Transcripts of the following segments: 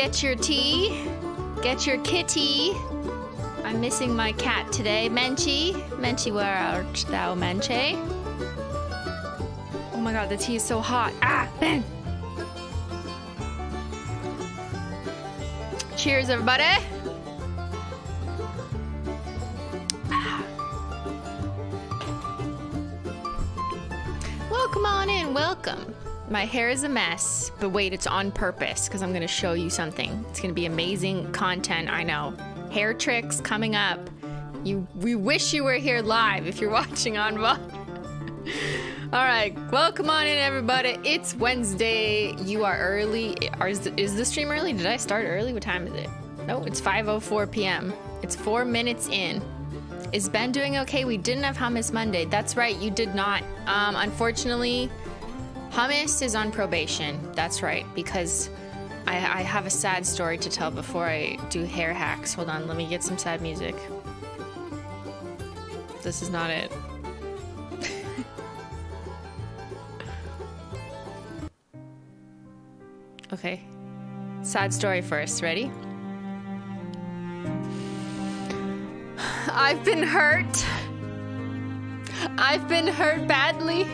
Get your tea. Get your kitty. I'm missing my cat today. Menchie. Menchie, where art thou, Menchie? Oh my god, the tea is so hot. Ah, Ben! Cheers, everybody. Welcome on in, welcome. My hair is a mess, but wait, it's on purpose because I'm gonna show you something. It's gonna be amazing content, I know. Hair tricks coming up. We wish you were here live if you're watching on VOD. All right, welcome on in, everybody. It's Wednesday. You are early. Is the stream early? Did I start early? What time is it? No, it's 5:04 p.m. It's 4 minutes in. Is Ben doing okay? We didn't have hummus Monday. That's right, you did not. Unfortunately, hummus is on probation. That's right, because I have a sad story to tell before I do hair hacks. Hold on, let me get some sad music. This is not it. Okay, sad story first. Ready? I've been hurt. I've been hurt badly.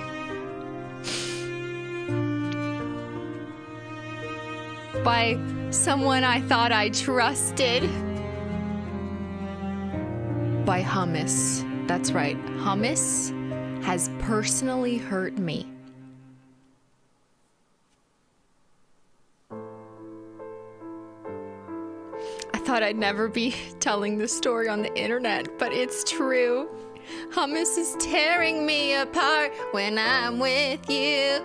By someone I thought I trusted. By hummus. That's right, hummus has personally hurt me. I thought I'd never be telling this story on the internet, but it's true. Hummus is tearing me apart when I'm with you.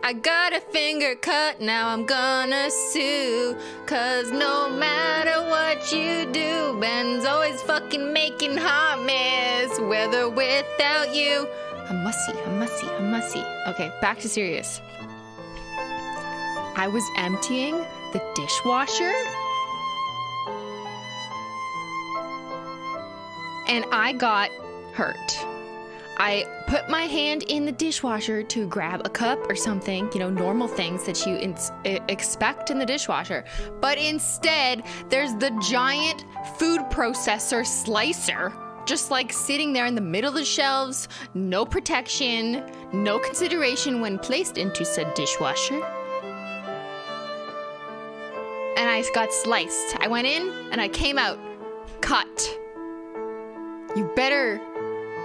I got a finger cut, now I'm gonna sue. Cause no matter what you do, Ben's always fucking making hummus, with or without you. Hummusy. Okay, back to serious. I was emptying the dishwasher, and I got hurt. I put my hand in the dishwasher to grab a cup or something, you know, normal things that you expect in the dishwasher. But instead, there's the giant food processor slicer, just like sitting there in the middle of the shelves, no protection, no consideration when placed into said dishwasher. And I got sliced. I went in and I came out cut. You better,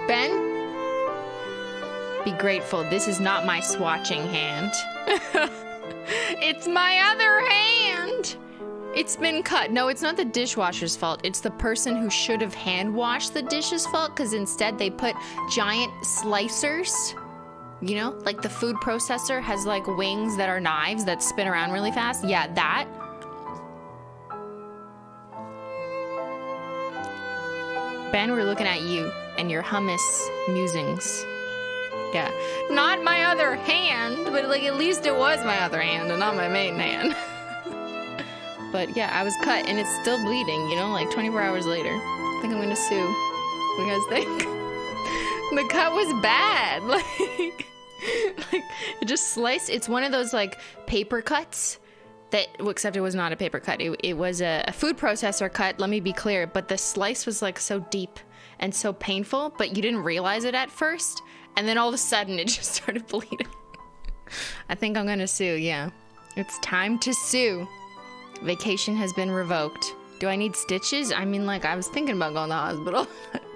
Ben, be grateful. This is not my swatching hand. It's my other hand. It's been cut. No, it's not the dishwasher's fault. It's the person who should have hand washed the dishes' fault, because instead they put giant slicers. You know, like the food processor has like wings that are knives that spin around really fast. Yeah, that. Ben, we're looking at you and your hummus musings. Yeah, not my other hand, but like at least it was my other hand and not my main hand. But yeah, I was cut and it's still bleeding, you know, like 24 hours later. I think I'm gonna sue. What do you guys think? The cut was bad. Like it just sliced. It's one of those like paper cuts that, well, except it was not a paper cut. It was a food processor cut, let me be clear, but the slice was like so deep and so painful, but you didn't realize it at first. And then all of a sudden it just started bleeding. I think I'm gonna sue, yeah. It's time to sue. Vacation has been revoked. Do I need stitches? I mean, like, I was thinking about going to the hospital.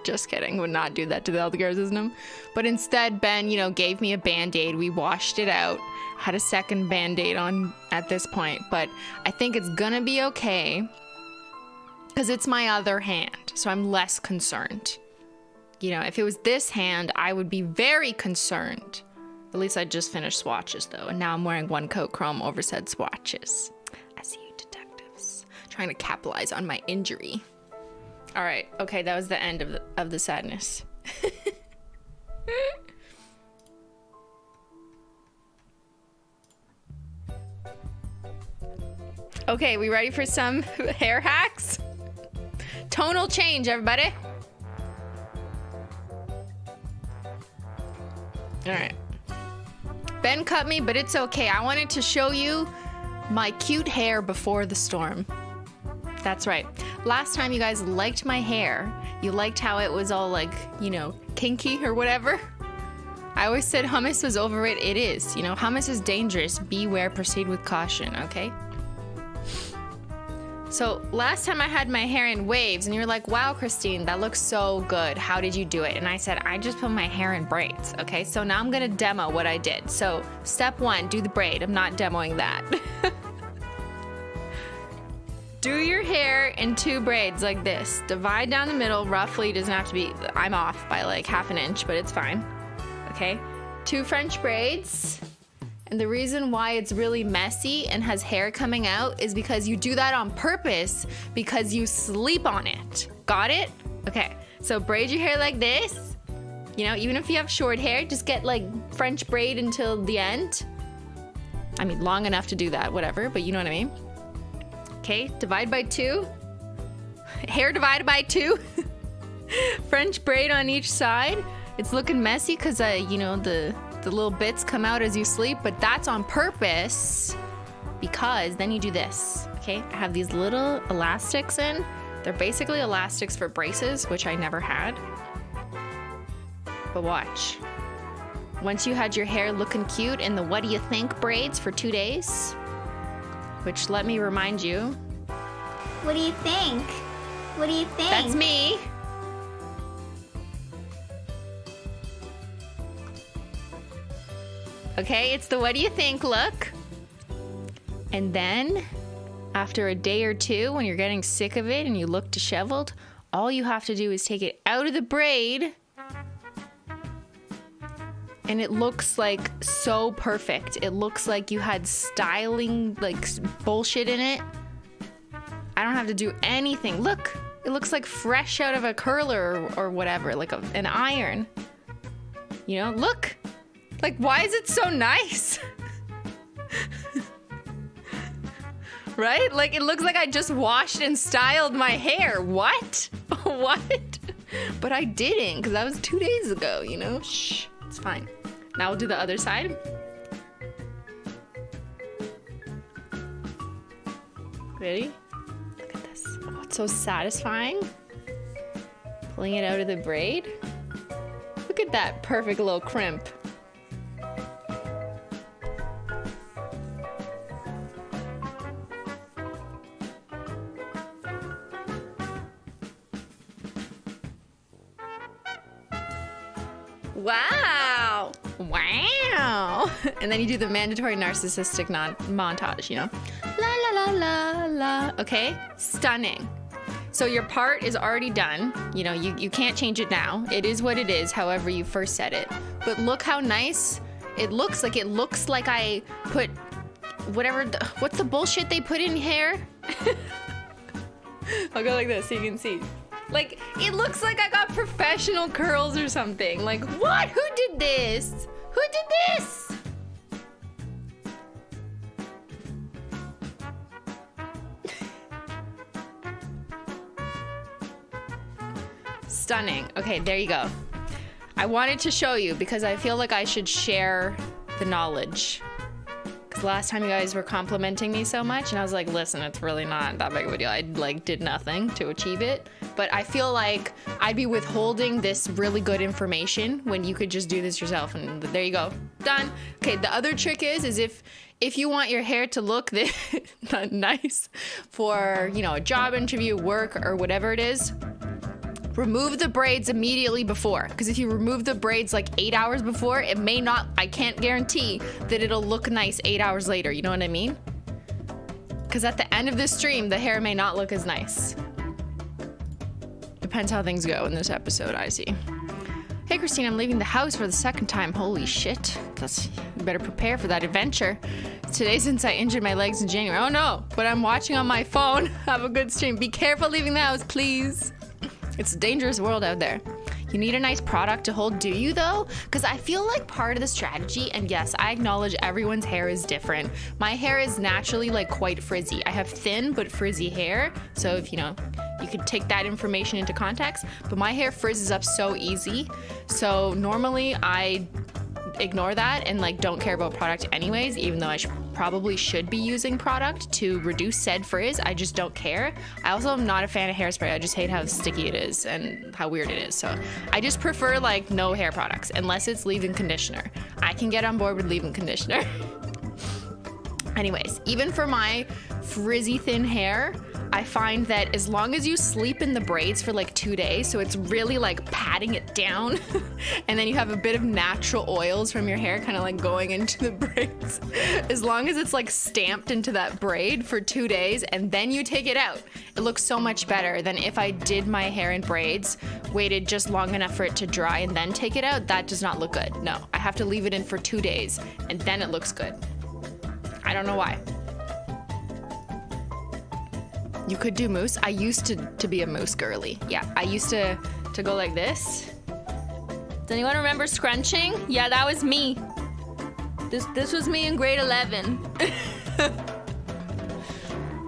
Just kidding, would not do that to the healthcare system. But instead, Ben, you know, gave me a Band-Aid. We washed it out. Had a second Band-Aid on at this point. But I think it's gonna be okay, because it's my other hand, so I'm less concerned. You know, if it was this hand, I would be very concerned. At least I just finished swatches, though, and now I'm wearing one coat chrome over said swatches. I see you, detectives. Trying to capitalize on my injury. All right, okay, that was the end of the sadness. Okay, we ready for some hair hacks? Tonal change, everybody. All right. Ben cut me, but it's okay. I wanted to show you My cute hair before the storm. That's right. Last time you guys liked my hair. You liked how it was all like, you know, kinky or whatever. I always said hummus was overrated. It is. You know, hummus is dangerous. Beware, proceed with caution, okay? So last time I had my hair in waves and you were like, wow, Christine, that looks so good. How did you do it? And I said, I just put my hair in braids, okay? So now I'm gonna demo what I did. So step 1, do the braid. I'm not demoing that. Do your hair in 2 braids like this. Divide down the middle, roughly. It doesn't have to be, I'm off by like half an inch, but it's fine. Okay, 2 French braids. And the reason why it's really messy and has hair coming out is because you do that on purpose because you sleep on it. Got it? Okay, so braid your hair like this. You know, even if you have short hair, just get like French braid until the end. I mean, long enough to do that, whatever, but you know what I mean. Okay, divide by 2. Hair divided by 2. French braid on each side. It's looking messy because, you know, the little bits come out as you sleep, but that's on purpose because then you do this, okay? I have these little elastics in. They're basically elastics for braces, which I never had. But watch. Once you had your hair looking cute in the what do you think braids for 2 days, which let me remind you. What do you think? What do you think? That's me. Okay, it's the what do you think look. And then after a day or 2, when you're getting sick of it and you look disheveled, all you have to do is take it out of the braid and it looks like so perfect. It looks like you had styling like bullshit in it. I don't have to do anything. Look, it looks like fresh out of a curler or whatever, like an iron. You know, look. Like, why is it so nice? Right? Like, it looks like I just washed and styled my hair. What? What? But I didn't, because that was 2 days ago, you know? Shh, it's fine. Now we'll do the other side. Ready? Look at this. Oh, it's so satisfying. Pulling it out of the braid. Look at that perfect little crimp. Wow. Wow. And then you do the mandatory narcissistic montage, you know? La la la la la. Okay? Stunning. So your part is already done. You know, you can't change it now. It is what it is, however you first said it. But look how nice it looks. Like, it looks like I put whatever, what's the bullshit they put in hair? I'll go like this so you can see. Like, it looks like I got professional curls or something. Like, what? Who did this? Who did this? Stunning. Okay, there you go. I wanted to show you because I feel like I should share the knowledge. Because last time you guys were complimenting me so much and I was like, listen, it's really not that big of a deal. I like did nothing to achieve it. But I feel like I'd be withholding this really good information when you could just do this yourself. And there you go. Done. Okay, the other trick is if you want your hair to look this nice for, you know, a job interview, work, or whatever it is, remove the braids immediately before. Because if you remove the braids like 8 hours before, it may not, I can't guarantee that it'll look nice 8 hours later. You know what I mean? Because at the end of the stream, the hair may not look as nice. Depends how things go in this episode, I see. Hey Christine, I'm leaving the house for the 2nd time. Holy shit. You better prepare for that adventure. Today since I injured my legs in January. Oh no, but I'm watching on my phone. Have a good stream. Be careful leaving the house, please. It's a dangerous world out there. You need a nice product to hold, do you though? Because I feel like part of the strategy, and yes, I acknowledge everyone's hair is different. My hair is naturally like quite frizzy. I have thin but frizzy hair. So if you know, you could take that information into context, but my hair frizzes up so easy. So normally I ignore that and like don't care about product anyways, even though I probably should be using product to reduce said frizz. I just don't care. I also am not a fan of hairspray. I just hate how sticky it is and how weird it is. So I just prefer like no hair products unless it's leave-in conditioner. I can get on board with leave-in conditioner. Anyways, even for my frizzy thin hair, I find that as long as you sleep in the braids for like 2 days, so it's really like patting it down, and then you have a bit of natural oils from your hair kind of like going into the braids. As long as it's like stamped into that braid for 2 days and then you take it out, it looks so much better than if I did my hair in braids, waited just long enough for it to dry and then take it out. That does not look good. No, I have to leave it in for 2 days and then it looks good. I don't know why. You could do mousse. I used to be a mousse girly. Yeah, I used to go like this. Does anyone remember scrunching? Yeah, that was me. This was me in grade 11.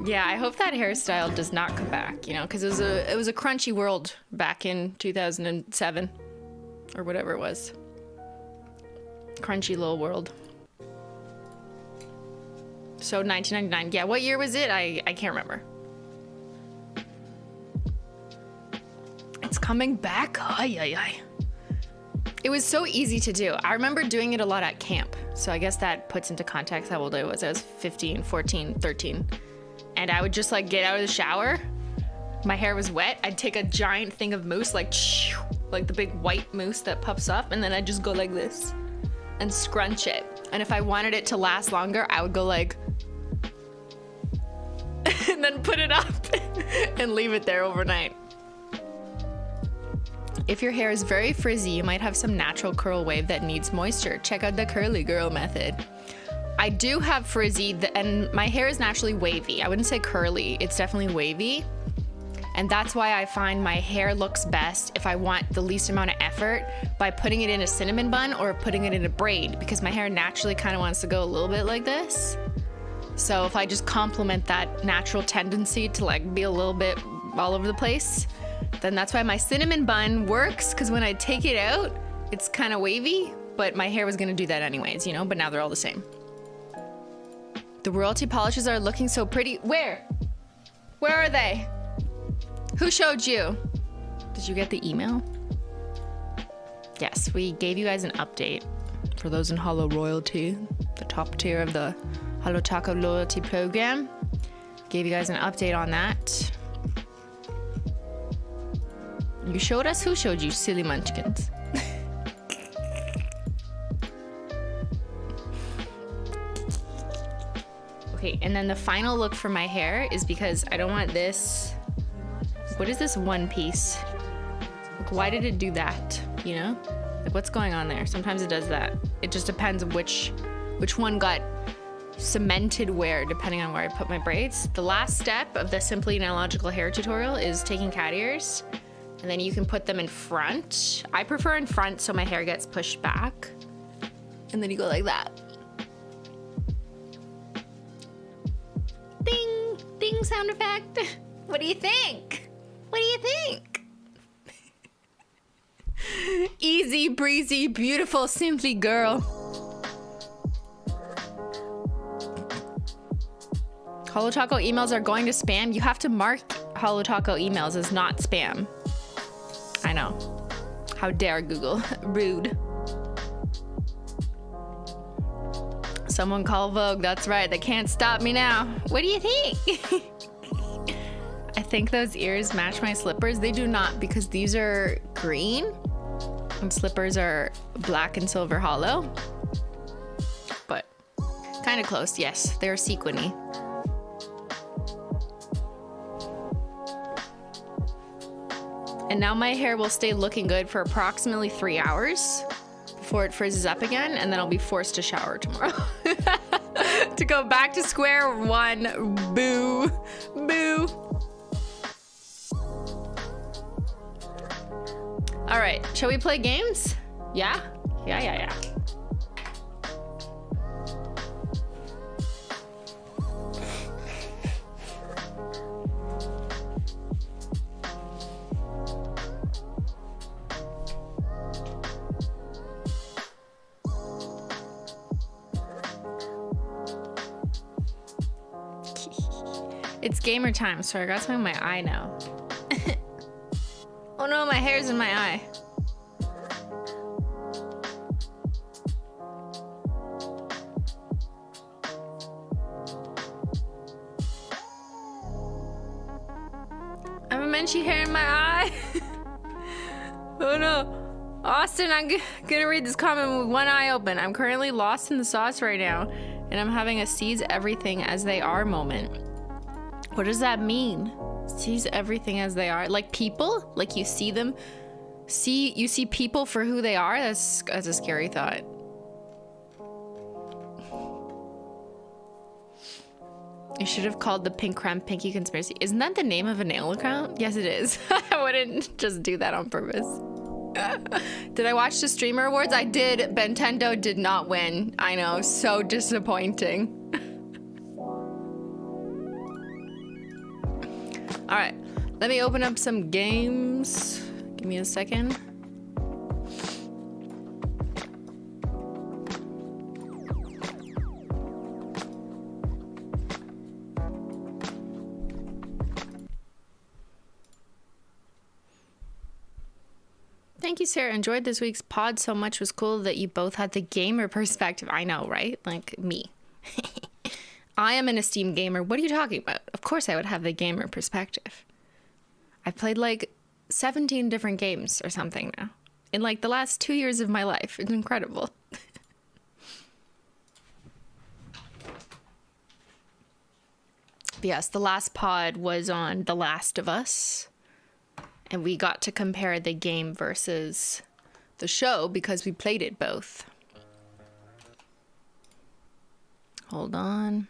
Yeah, I hope that hairstyle does not come back, you know, because it was a crunchy world back in 2007 or whatever it was. Crunchy little world. So 1999. Yeah, what year was it? I can't remember. It's coming back. Ay, ay, ay. It was so easy to do. I remember doing it a lot at camp. So I guess that puts into context how old I was. I was 15, 14, 13. And I would just like get out of the shower. My hair was wet. I'd take a giant thing of mousse, like the big white mousse that puffs up. And then I'd just go like this and scrunch it. And if I wanted it to last longer, I would go like, and then put it up and leave it there overnight. If your hair is very frizzy, you might have some natural curl wave that needs moisture. Check out the curly girl method. I do have frizzy, and my hair is naturally wavy. I wouldn't say curly, it's definitely wavy. And that's why I find my hair looks best if I want the least amount of effort by putting it in a cinnamon bun or putting it in a braid, because my hair naturally kind of wants to go a little bit like this. So if I just complement that natural tendency to like be a little bit all over the place, then that's why my cinnamon bun works, because when I take it out, it's kind of wavy, but my hair was gonna do that anyways, you know, but now they're all the same. The royalty polishes are looking so pretty. Where? Where are they? Who showed you? Did you get the email? Yes, we gave you guys an update for those in Holo Royalty, the top tier of the Holo Taco loyalty program. Gave you guys an update on that. You showed us? Who showed you, silly munchkins? Okay, and then the final look for my hair is, because I don't want this. What is this one piece? Like, why did it do that? You know? Like, what's going on there? Sometimes it does that. It just depends on which one got cemented where, depending on where I put my braids. The last step of the Simply Analogical hair tutorial is taking cat ears, and then you can put them in front. I prefer in front so my hair gets pushed back. And then you go like that. Ding, ding sound effect. What do you think? What do you think? Easy breezy, beautiful, simply girl. Holo Taco emails are going to spam. You have to mark Holo Taco emails as not spam. I know. How dare Google? Rude. Someone call Vogue. That's right. They can't stop me now. What do you think? I think those ears match my slippers. They do not, because these are green and slippers are black and silver hollow. But kind of close. Yes, they're sequiny. And now my hair will stay looking good for approximately 3 hours before it frizzes up again, and then I'll be forced to shower tomorrow. To go back to square one. Boo. Boo. All right, shall we play games? Yeah? Yeah. It's gamer time, so I got something in my eye now. Oh no, my hair's in my eye. I have a Menchie hair in my eye. Oh no. Austin, I'm gonna read this comment with one eye open. I'm currently lost in the sauce right now, and I'm having a seize everything as they are moment. What does that mean? Seize everything as they are? Like people? Like you see them? You see people for who they are? That's a scary thought. You should have called the Pink Creme Pinky Conspiracy. Isn't that the name of a nail account? Yes, it is. I wouldn't just do that on purpose. Did I watch the Streamer Awards? I did. Bentendo did not win. I know, so disappointing. All right, let me open up some games. Give me a second. Thank you, Sarah. Enjoyed this week's pod so much. Was cool that you both had the gamer perspective. I know, right? Like me. I am an esteemed gamer. What are you talking about? Of course I would have the gamer perspective. I've played like 17 different games or something now in like the last 2 years of my life. It's incredible. But yes, the last pod was on The Last of Us. And we got to compare the game versus the show because we played it both. Hold on.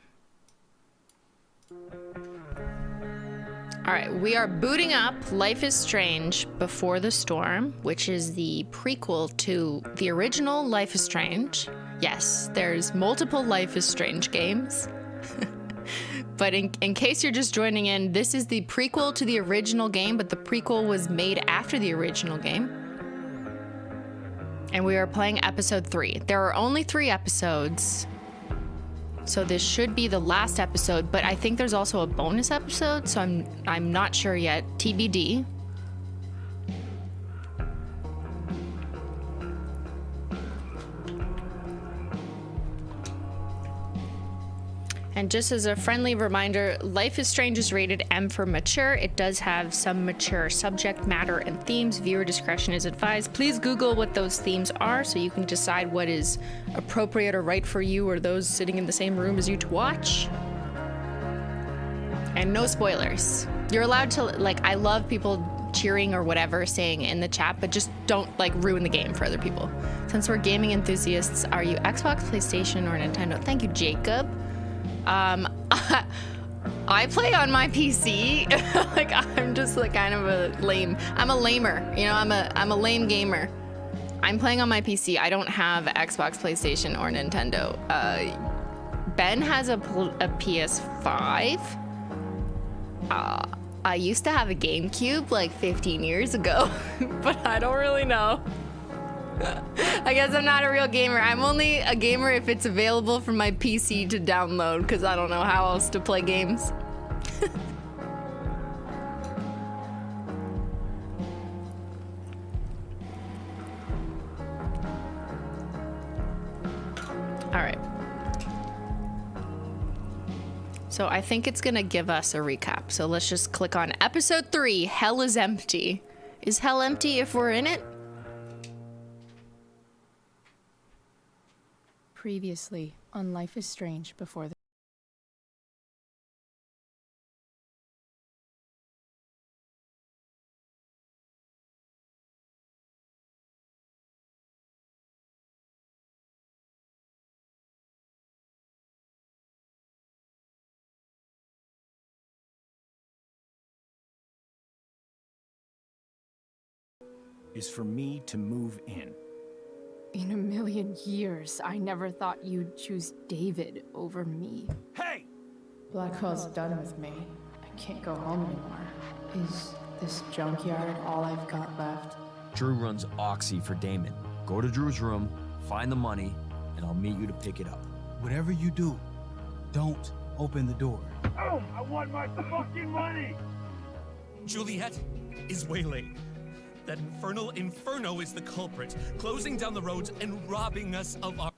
All right, we are booting up Life is Strange Before the Storm, which is the prequel to the original Life is Strange. Yes, there's multiple Life is Strange games. But in case you're just joining in, this is the prequel to the original game, but the prequel was made after the original game. And we are playing episode 3. There are only 3 episodes, so this should be the last episode, but I think there's also a bonus episode, so I'm not sure yet. TBD. And just as a friendly reminder, Life is Strange is rated M for mature. It does have some mature subject matter and themes. Viewer discretion is advised. Please Google what those themes are so you can decide what is appropriate or right for you or those sitting in the same room as you to watch. And no spoilers. You're allowed to, like, I love people cheering or whatever, saying in the chat, but just don't, like, ruin the game for other people. Since we're gaming enthusiasts, are you Xbox, PlayStation, or Nintendo? Thank you, Jacob. I play on my PC. Like, I'm just like kind of a lame. I'm a lamer, you know. I'm a lame gamer. I'm playing on my PC. I don't have Xbox, PlayStation, or Nintendo. Ben has a PS5. I used to have a GameCube like 15 years ago, but I don't really know. I guess I'm not a real gamer. I'm only a gamer if it's available for my PC to download, because I don't know how else to play games. All right. So I think it's gonna give us a recap. So let's just click on episode 3, Hell is Empty. Is hell empty if we're in it? Previously on Life is Strange Before the... is for me to move in. In a million years, I never thought you'd choose David over me. Hey! Blackwell's done with me. I can't go home anymore. Is this junkyard all I've got left? Drew runs Oxy for Damon. Go to Drew's room, find the money, and I'll meet you to pick it up. Whatever you do, don't open the door. Oh, I want my fucking money! Juliet is waylaid. That infernal inferno is the culprit, closing down the roads and robbing us of our...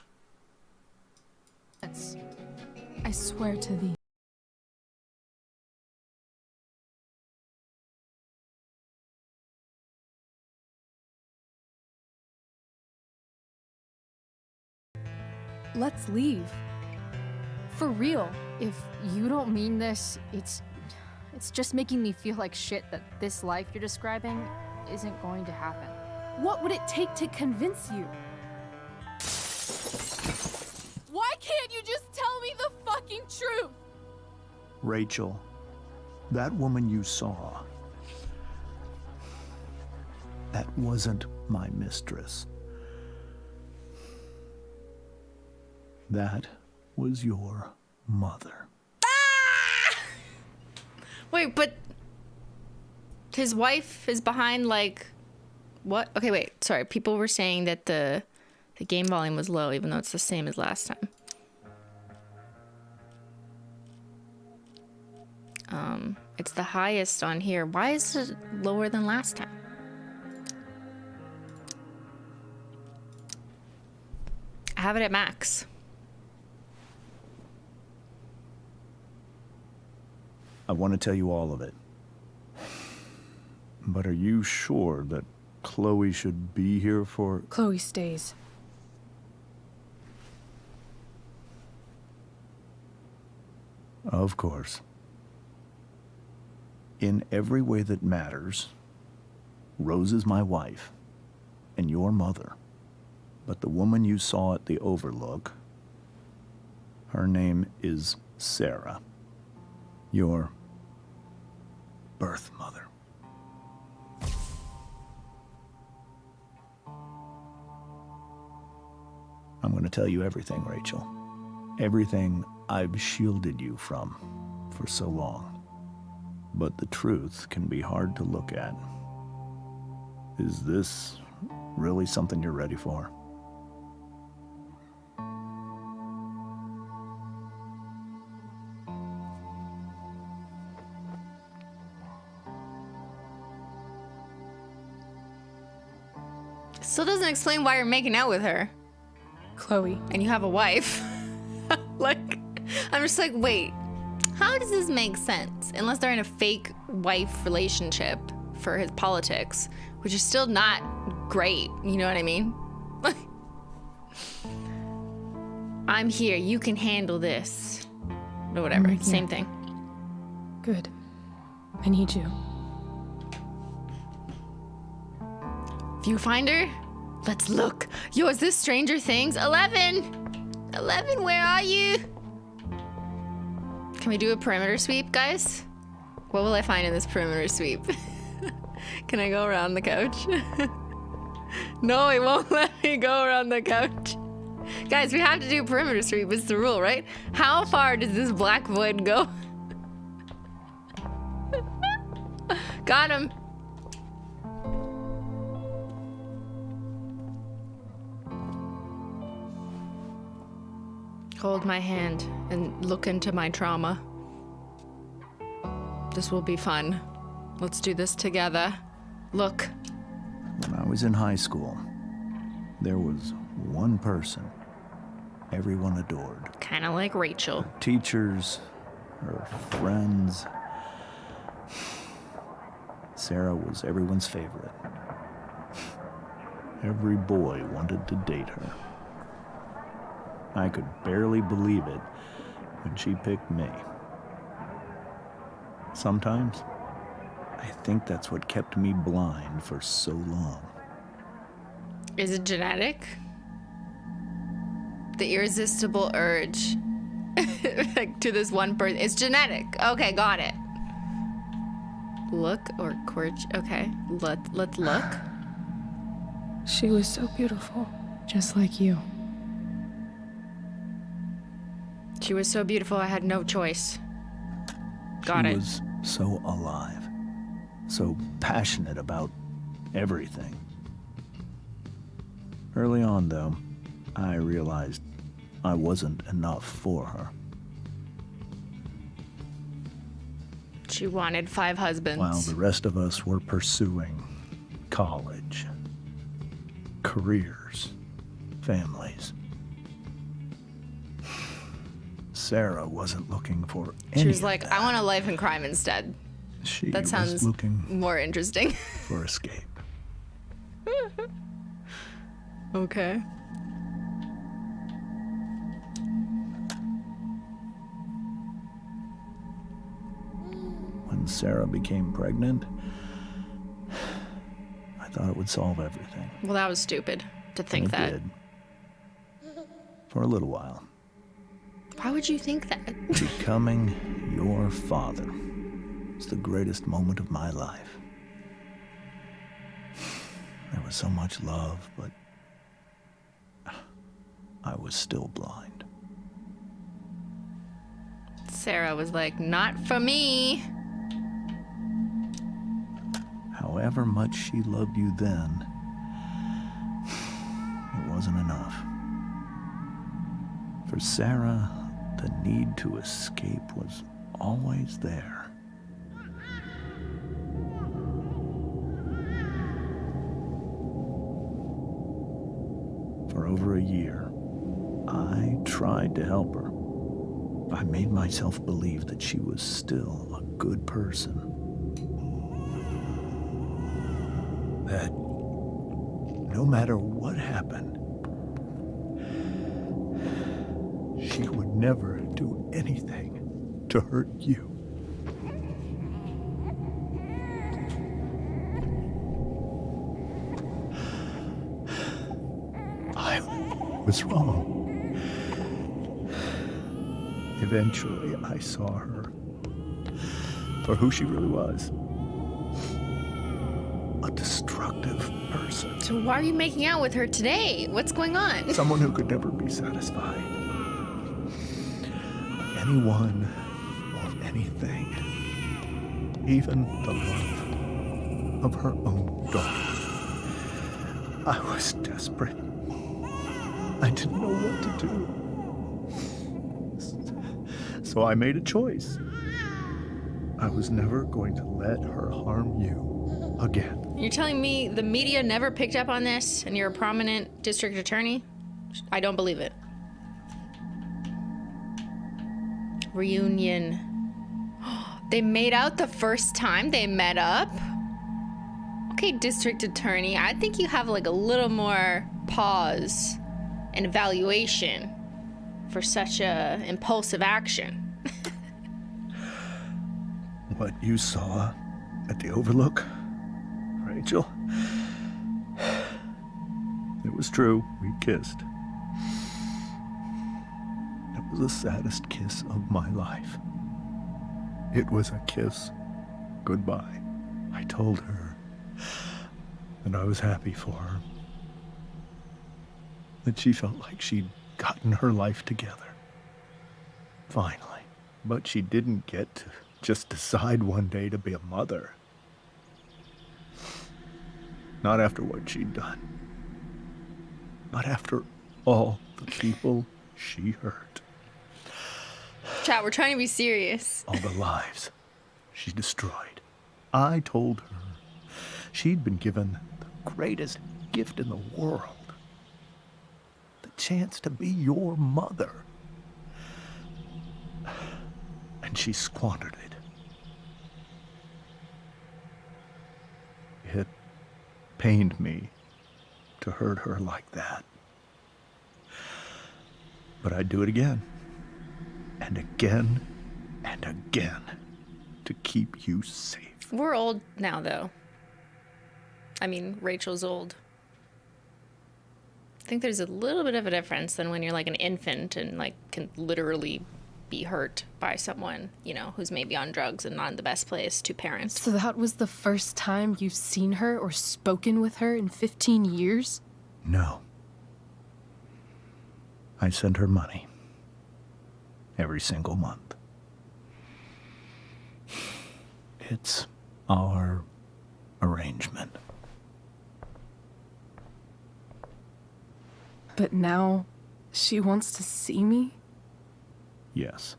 I swear to thee. Let's leave. For real. If you don't mean this, it's just making me feel like shit that this life you're describing isn't going to happen. What would it take to convince you? Why can't you just tell me the fucking truth? Rachel, that woman you saw, that wasn't my mistress. That was your mother. Wait, but his wife is behind, like, what? Okay, wait, sorry. People were saying that the game volume was low, even though it's the same as last time. It's the highest on here. Why is it lower than last time? I have it at max. I want to tell you all of it. But are you sure that Chloe should be here for... Chloe stays. Of course. In every way that matters, Rose is my wife and your mother. But the woman you saw at the Overlook, her name is Sarah, your birth mother. I'm going to tell you everything, Rachel. Everything I've shielded you from for so long. But the truth can be hard to look at. Is this really something you're ready for? Still doesn't explain why you're making out with her. Chloe. And you have a wife. Like, I'm just like, wait, how does this make sense? Unless they're in a fake wife relationship for his politics, which is still not great, you know what I mean? I'm here, you can handle this. Or whatever, Right, same yeah. thing. Good. I need you. Viewfinder? Let's look. Yo, is this Stranger Things? 11! 11, where are you? Can we do a perimeter sweep, guys? What will I find in this perimeter sweep? Can I go around the couch? No, it won't let me go around the couch. Guys, we have to do a perimeter sweep. It's the rule, right? How far does this black void go? Got him. Hold my hand and look into my trauma. This will be fun. Let's do this together. Look. When I was in high school, there was one person everyone adored. Kind of like Rachel. Her teachers, her friends. Sarah was everyone's favorite. Every boy wanted to date her. I could barely believe it when she picked me. Sometimes, I think that's what kept me blind for so long. Is it genetic? The irresistible urge like, to this one person. It's genetic. Okay, got it. Look or court. Okay, let's look. She was so beautiful, just like you. She was so beautiful, I had no choice. Got it. She was so alive, so passionate about everything. Early on, though, I realized I wasn't enough for her. She wanted 5 husbands. while the rest of us were pursuing college, careers, families. Sarah wasn't looking for any She was of like, that. I want a life in crime instead. She That was sounds looking more interesting. for escape. Okay. When Sarah became pregnant, I thought it would solve everything. Well, that was stupid to think And it that. did. For a little while. Why would you think that? Becoming your father was the greatest moment of my life. There was so much love, but I was still blind. Sarah was like, not for me. However much she loved you then, it wasn't enough. For Sarah, the need to escape was always there. For over a year, I tried to help her. I made myself believe that she was still a good person. That no matter what happened, she would never do anything to hurt you. I was wrong. Eventually, I saw her for who she really was. A destructive person. So why are you making out with her today? What's going on? Someone who could never be satisfied. Anyone or anything. Even the love of her own daughter. I was desperate. I didn't know what to do. So I made a choice. I was never going to let her harm you again. You're telling me the media never picked up on this and you're a prominent district attorney? I don't believe it. Reunion. They made out the first time they met up? Okay, district attorney, I think you have like a little more pause and evaluation for such a impulsive action. What you saw at the Overlook, Rachel, it was true. We kissed. It was the saddest kiss of my life. It was a kiss goodbye. I told her that I was happy for her. That she felt like she'd gotten her life together. Finally. But she didn't get to just decide one day to be a mother. Not after what she'd done. Not after all the people she hurt. Chat, we're trying to be serious. All the lives she destroyed. I told her she'd been given the greatest gift in the world. The chance to be your mother. And she squandered it. It pained me to hurt her like that. But I'd do it again. And again and again to keep you safe. We're old now, though. I mean, Rachel's old. I think there's a little bit of a difference than when you're like an infant and like can literally be hurt by someone, you know, who's maybe on drugs and not in the best place to parent. So that was the first time you've seen her or spoken with her in 15 years? No. I send her money. Every single month. It's our arrangement. But now she wants to see me? Yes.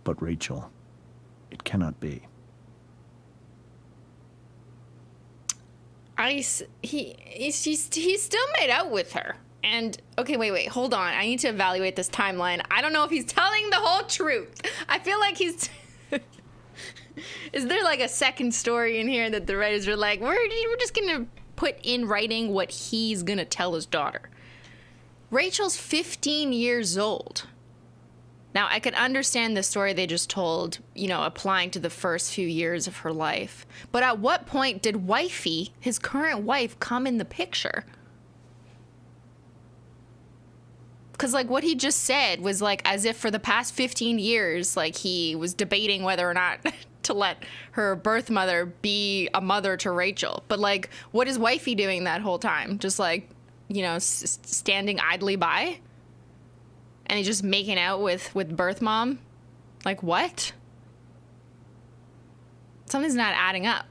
But Rachel, it cannot be. He still made out with her. And, okay, wait, hold on. I need to evaluate this timeline. I don't know if he's telling the whole truth. I feel like he's... Is there like a second story in here that the writers are like, we're just gonna put in writing what he's gonna tell his daughter? Rachel's 15 years old. Now, I could understand the story they just told, you know, applying to the first few years of her life. But at what point did wifey, his current wife, come in the picture? Because, like, what he just said was, like, as if for the past 15 years, like, he was debating whether or not to let her birth mother be a mother to Rachel. But, like, what is wifey doing that whole time? Just, like, you know, standing idly by? And he's just making out with birth mom? Like, what? Something's not adding up.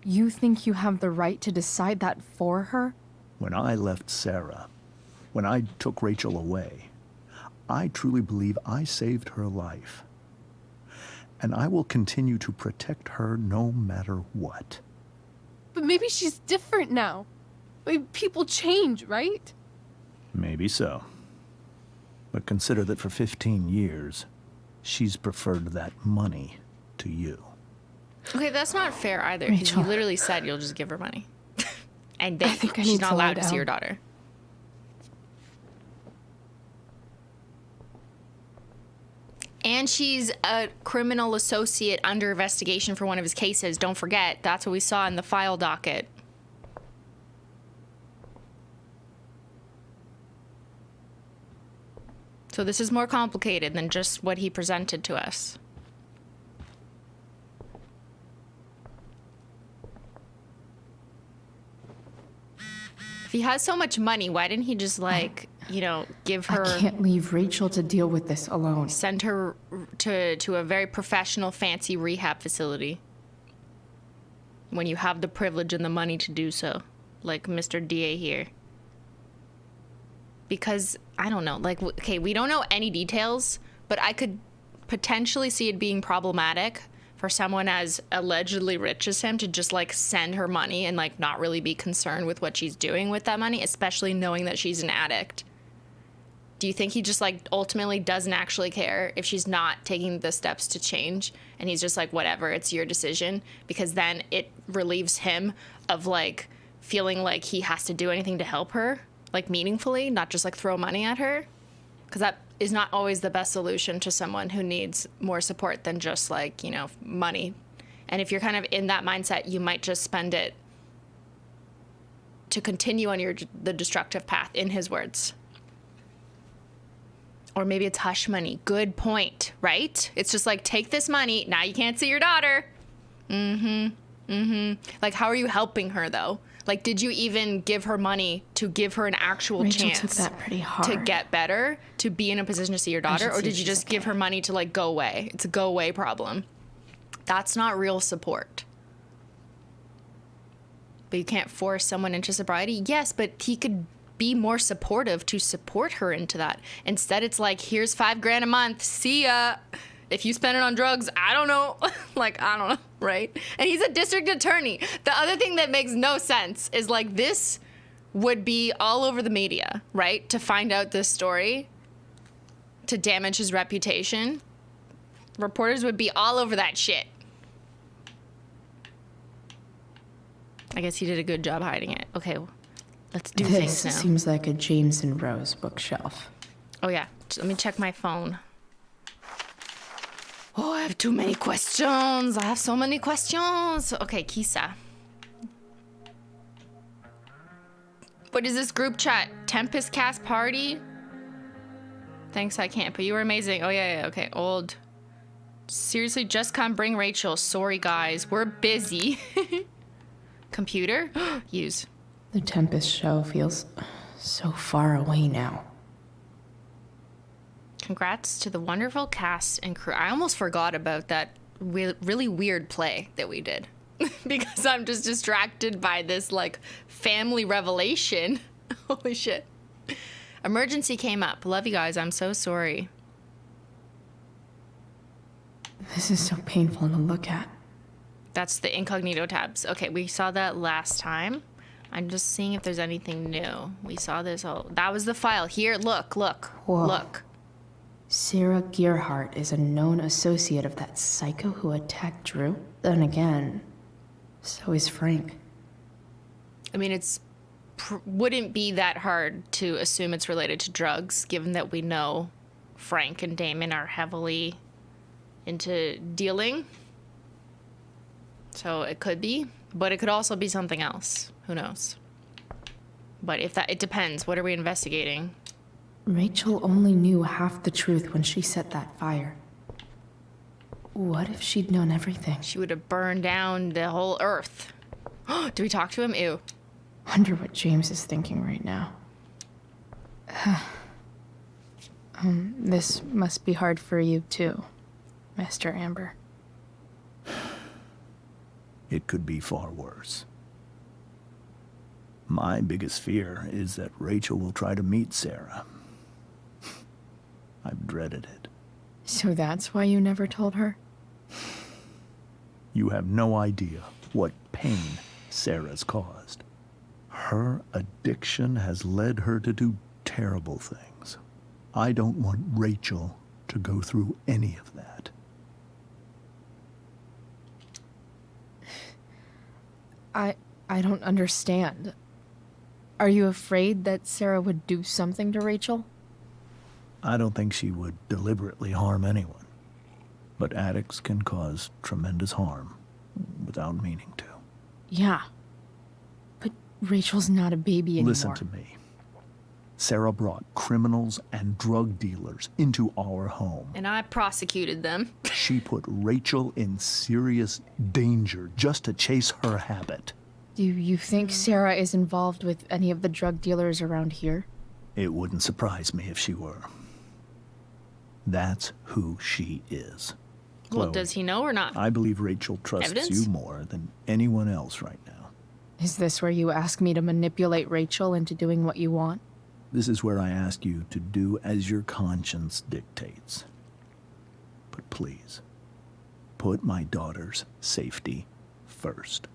You think you have the right to decide that for her? When I left Sarah, when I took Rachel away, I truly believe I saved her life. And I will continue to protect her no matter what. But maybe she's different now. Maybe people change, right? Maybe so. But consider that for 15 years, she's preferred that money to you. Okay, that's not fair either, because you literally said you'll just give her money. And then she's not allowed to see your daughter. And she's a criminal associate under investigation for one of his cases. Don't forget, that's what we saw in the file docket. So this is more complicated than just what he presented to us. If he has so much money, why didn't he just, like, you know, give her... I can't leave Rachel to deal with this alone. Send her to a very professional, fancy rehab facility. When you have the privilege and the money to do so. Like Mr. DA here. Because, I don't know, like, okay, we don't know any details, but I could potentially see it being problematic for someone as allegedly rich as him to just, like, send her money and, like, not really be concerned with what she's doing with that money, especially knowing that she's an addict. Do you think he just, like, ultimately doesn't actually care if she's not taking the steps to change? And he's just like, whatever, it's your decision. Because then it relieves him of, like, feeling like he has to do anything to help her, like, meaningfully, not just, like, throw money at her. Because that is not always the best solution to someone who needs more support than just, like, you know, money. And if you're kind of in that mindset, you might just spend it to continue on the destructive path, in his words. Or maybe it's hush money. Good point, right? It's just like, take this money, now you can't see your daughter. Like, how are you helping her, though? Like, did you even give her money to give her an actual Rachel chance took that pretty hard. to get better, to be in a position to see your daughter? Or did you just give her money to, like, go away? It's a go away problem. That's not real support. But you can't force someone into sobriety? Yes, but he could be more supportive to support her into that. Instead, it's like, here's $5,000 a month. See ya. If you spend it on drugs, I don't know. Like, I don't know, right? And he's a district attorney. The other thing that makes no sense is, like, this would be all over the media, right? To find out this story, to damage his reputation. Reporters would be all over that shit. I guess he did a good job hiding it. Okay, let's do things now. This seems like a James and Rose bookshelf. Oh, yeah. Let me check my phone. Oh, I have too many questions. I have so many questions. Okay, Kisa. What is this group chat? Tempest Cast Party? Thanks, I can't, but you were amazing. Oh, yeah, okay. Old. Seriously, just come bring Rachel. Sorry, guys. We're busy. Computer? Use. The Tempest show feels so far away now. Congrats to the wonderful cast and crew. I almost forgot about that really weird play that we did. Because I'm just distracted by this, like, family revelation. Holy shit. Emergency came up. Love you guys. I'm so sorry. This is so painful to look at. That's the incognito tabs. Okay, we saw that last time. I'm just seeing if there's anything new. We saw this all. That was the file. Here, look. Whoa. Look. Sarah Gearhart is a known associate of that psycho who attacked Drew. Then again, so is Frank. I mean, wouldn't be that hard to assume it's related to drugs, given that we know Frank and Damon are heavily into dealing. So it could be, but it could also be something else. Who knows? But it depends. What are we investigating? Rachel only knew half the truth when she set that fire. What if she'd known everything? She would have burned down the whole earth. Do we talk to him? Ew. Wonder what James is thinking right now. This must be hard for you too, Mr. Amber. It could be far worse. My biggest fear is that Rachel will try to meet Sarah. I've dreaded it. So that's why you never told her? You have no idea what pain Sarah's caused. Her addiction has led her to do terrible things. I don't want Rachel to go through any of that. I don't understand. Are you afraid that Sarah would do something to Rachel? I don't think she would deliberately harm anyone. But addicts can cause tremendous harm without meaning to. Yeah. But Rachel's not a baby anymore. Listen to me. Sarah brought criminals and drug dealers into our home. And I prosecuted them. She put Rachel in serious danger just to chase her habit. Do you think Sarah is involved with any of the drug dealers around here? It wouldn't surprise me if she were. That's who she is. Well, Chloe, does he know or not? I believe Rachel trusts Evidence? you more than anyone else right now. Is this where you ask me to manipulate Rachel into doing what you want? This is where I ask you to do as your conscience dictates. But please, put my daughter's safety first.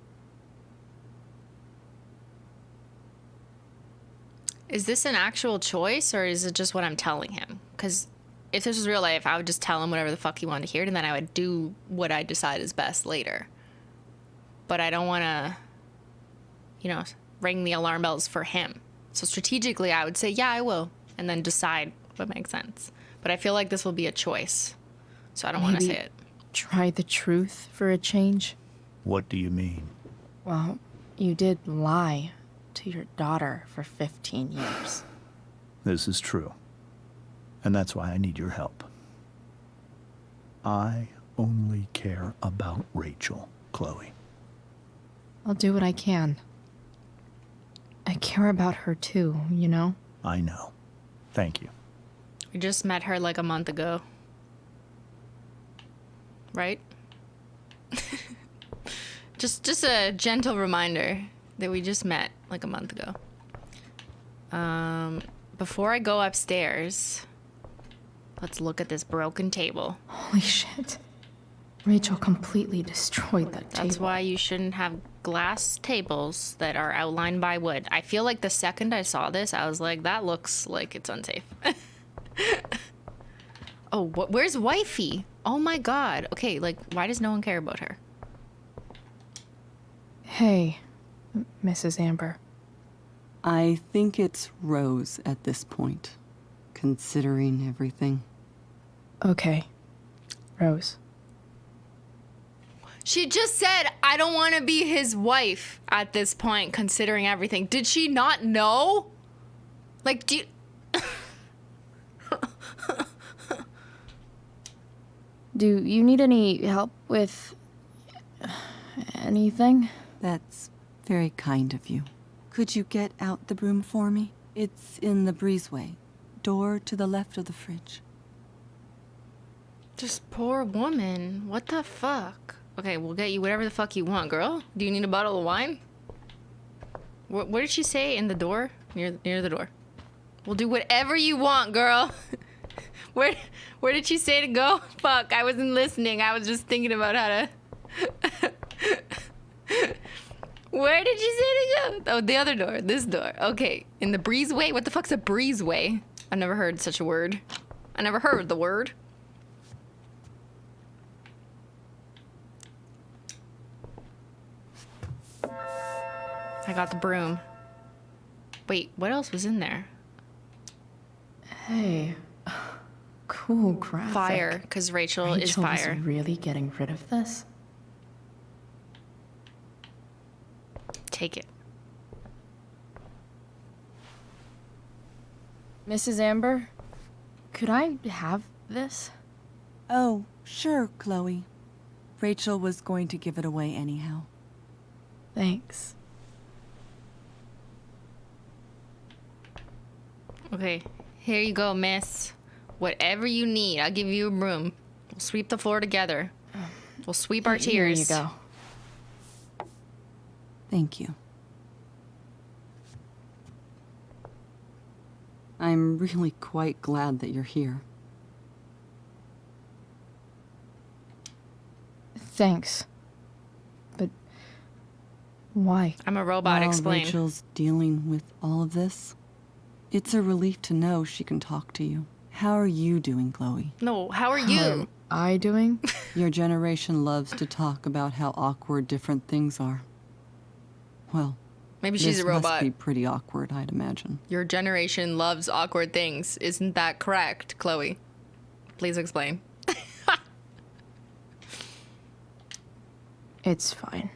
Is this an actual choice, or is it just what I'm telling him? Because if this was real life, I would just tell him whatever the fuck he wanted to hear, and then I would do what I decide is best later. But I don't want to, ring the alarm bells for him. So strategically, I would say, yeah, I will, and then decide what makes sense. But I feel like this will be a choice, so I don't want to say it. Try the truth for a change? What do you mean? Well, you did lie to your daughter for 15 years. This is true. And that's why I need your help. I only care about Rachel, Chloe. I'll do what I can. I care about her too, you know? I know. Thank you. We just met her like a month ago. Right? just a gentle reminder that we just met like a month ago. Before I go upstairs, let's look at this broken table. Holy shit. Rachel completely destroyed that table. That's why you shouldn't have glass tables that are outlined by wood. I feel like the second I saw this, I was like, that looks like it's unsafe. Oh, where's wifey? Oh my god. Okay, why does no one care about her? Hey, Mrs. Amber. I think it's Rose at this point, considering everything. Okay, Rose. She just said, I don't want to be his wife at this point, considering everything. Did she not know? Do you... Do you need any help with anything? That's very kind of you. Could you get out the broom for me? It's in the breezeway. Door to the left of the fridge. This poor woman. What the fuck? Okay, we'll get you whatever the fuck you want, girl. Do you need a bottle of wine? What did she say? In the door? Near the door. We'll do whatever you want, girl. Where did she say to go? Fuck, I wasn't listening. I was just thinking about how to... Where did she say to go? Oh, the other door. This door. Okay. In the breezeway? What the fuck's a breezeway? I've never heard such a word. I never heard the word. I got the broom. Wait, what else was in there? Hey. Cool graphic. Fire, because Rachel is fire. Is really getting rid of this? Take it. Mrs. Amber, could I have this? Oh, sure, Chloe. Rachel was going to give it away anyhow. Thanks. Okay, here you go, miss. Whatever you need, I'll give you a broom. We'll sweep the floor together. We'll sweep our tears. Here you go. Thank you. I'm really quite glad that you're here. Thanks. But why? I'm a robot, While explain. Rachel's dealing with all of this, it's a relief to know she can talk to you. How are you doing, Chloe? No, how are How you? am I doing? Your generation loves to talk about how awkward different things are. Well, Maybe she's this a robot. must be pretty awkward, I'd imagine. Your generation loves awkward things. Isn't that correct, Chloe? Please explain. It's fine.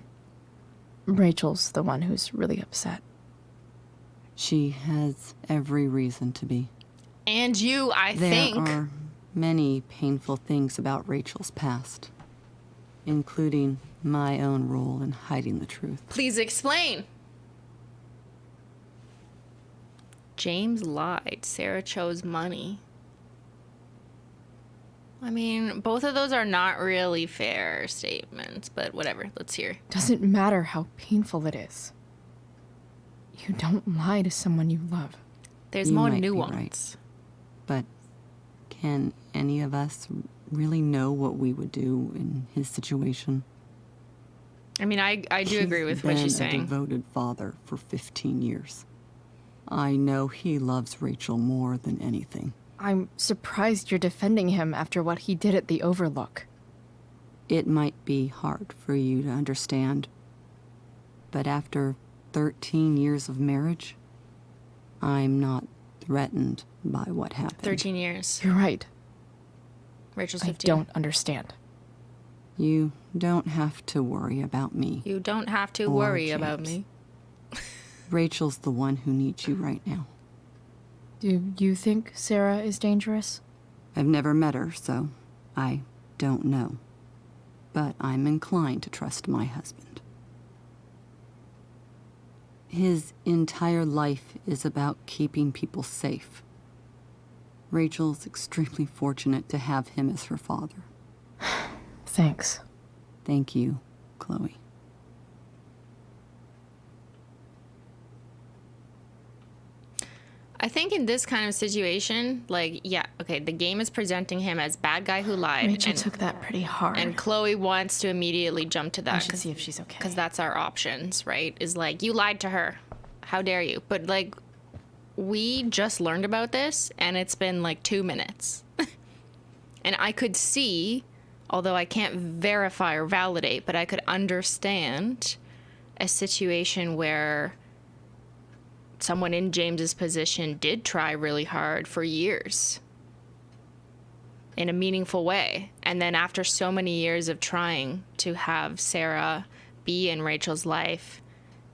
Rachel's the one who's really upset. She has every reason to be. And you, I think. There are many painful things about Rachel's past, including my own role in hiding the truth. Please explain. James lied. Sarah chose money. I mean, both of those are not really fair statements, but whatever. Let's hear. Doesn't matter how painful it is. You don't lie to someone you love. There's You more might be nuance. right. But can any of us really know what we would do in his situation? I mean, I do agree with what she's He's been a saying. devoted father for 15 years. I know he loves Rachel more than anything. I'm surprised you're defending him after what he did at the Overlook. It might be hard for you to understand, but after 13 years of marriage, I'm not threatened by what happened. 13 years. You're right. Rachel's I 15. don't understand. You don't have to worry about me. You don't have to Or worry about James. me. Rachel's the one who needs you right now. Do you think Sarah is dangerous? I've never met her, so I don't know. But I'm inclined to trust my husband. His entire life is about keeping people safe. Rachel's extremely fortunate to have him as her father. Thanks. Thank you, Chloe. I think in this kind of situation, like, yeah, okay, the game is presenting him as bad guy who lied. Rachel and, took that pretty hard. and Chloe wants to immediately jump to I that. should see if she's okay. Because that's our options, right? Is like, you lied to her. How dare you? But like, we just learned about this and it's been like 2 minutes. And I could see, although I can't verify or validate, but I could understand a situation where someone in James's position did try really hard for years in a meaningful way. And then after so many years of trying to have Sarah be in Rachel's life,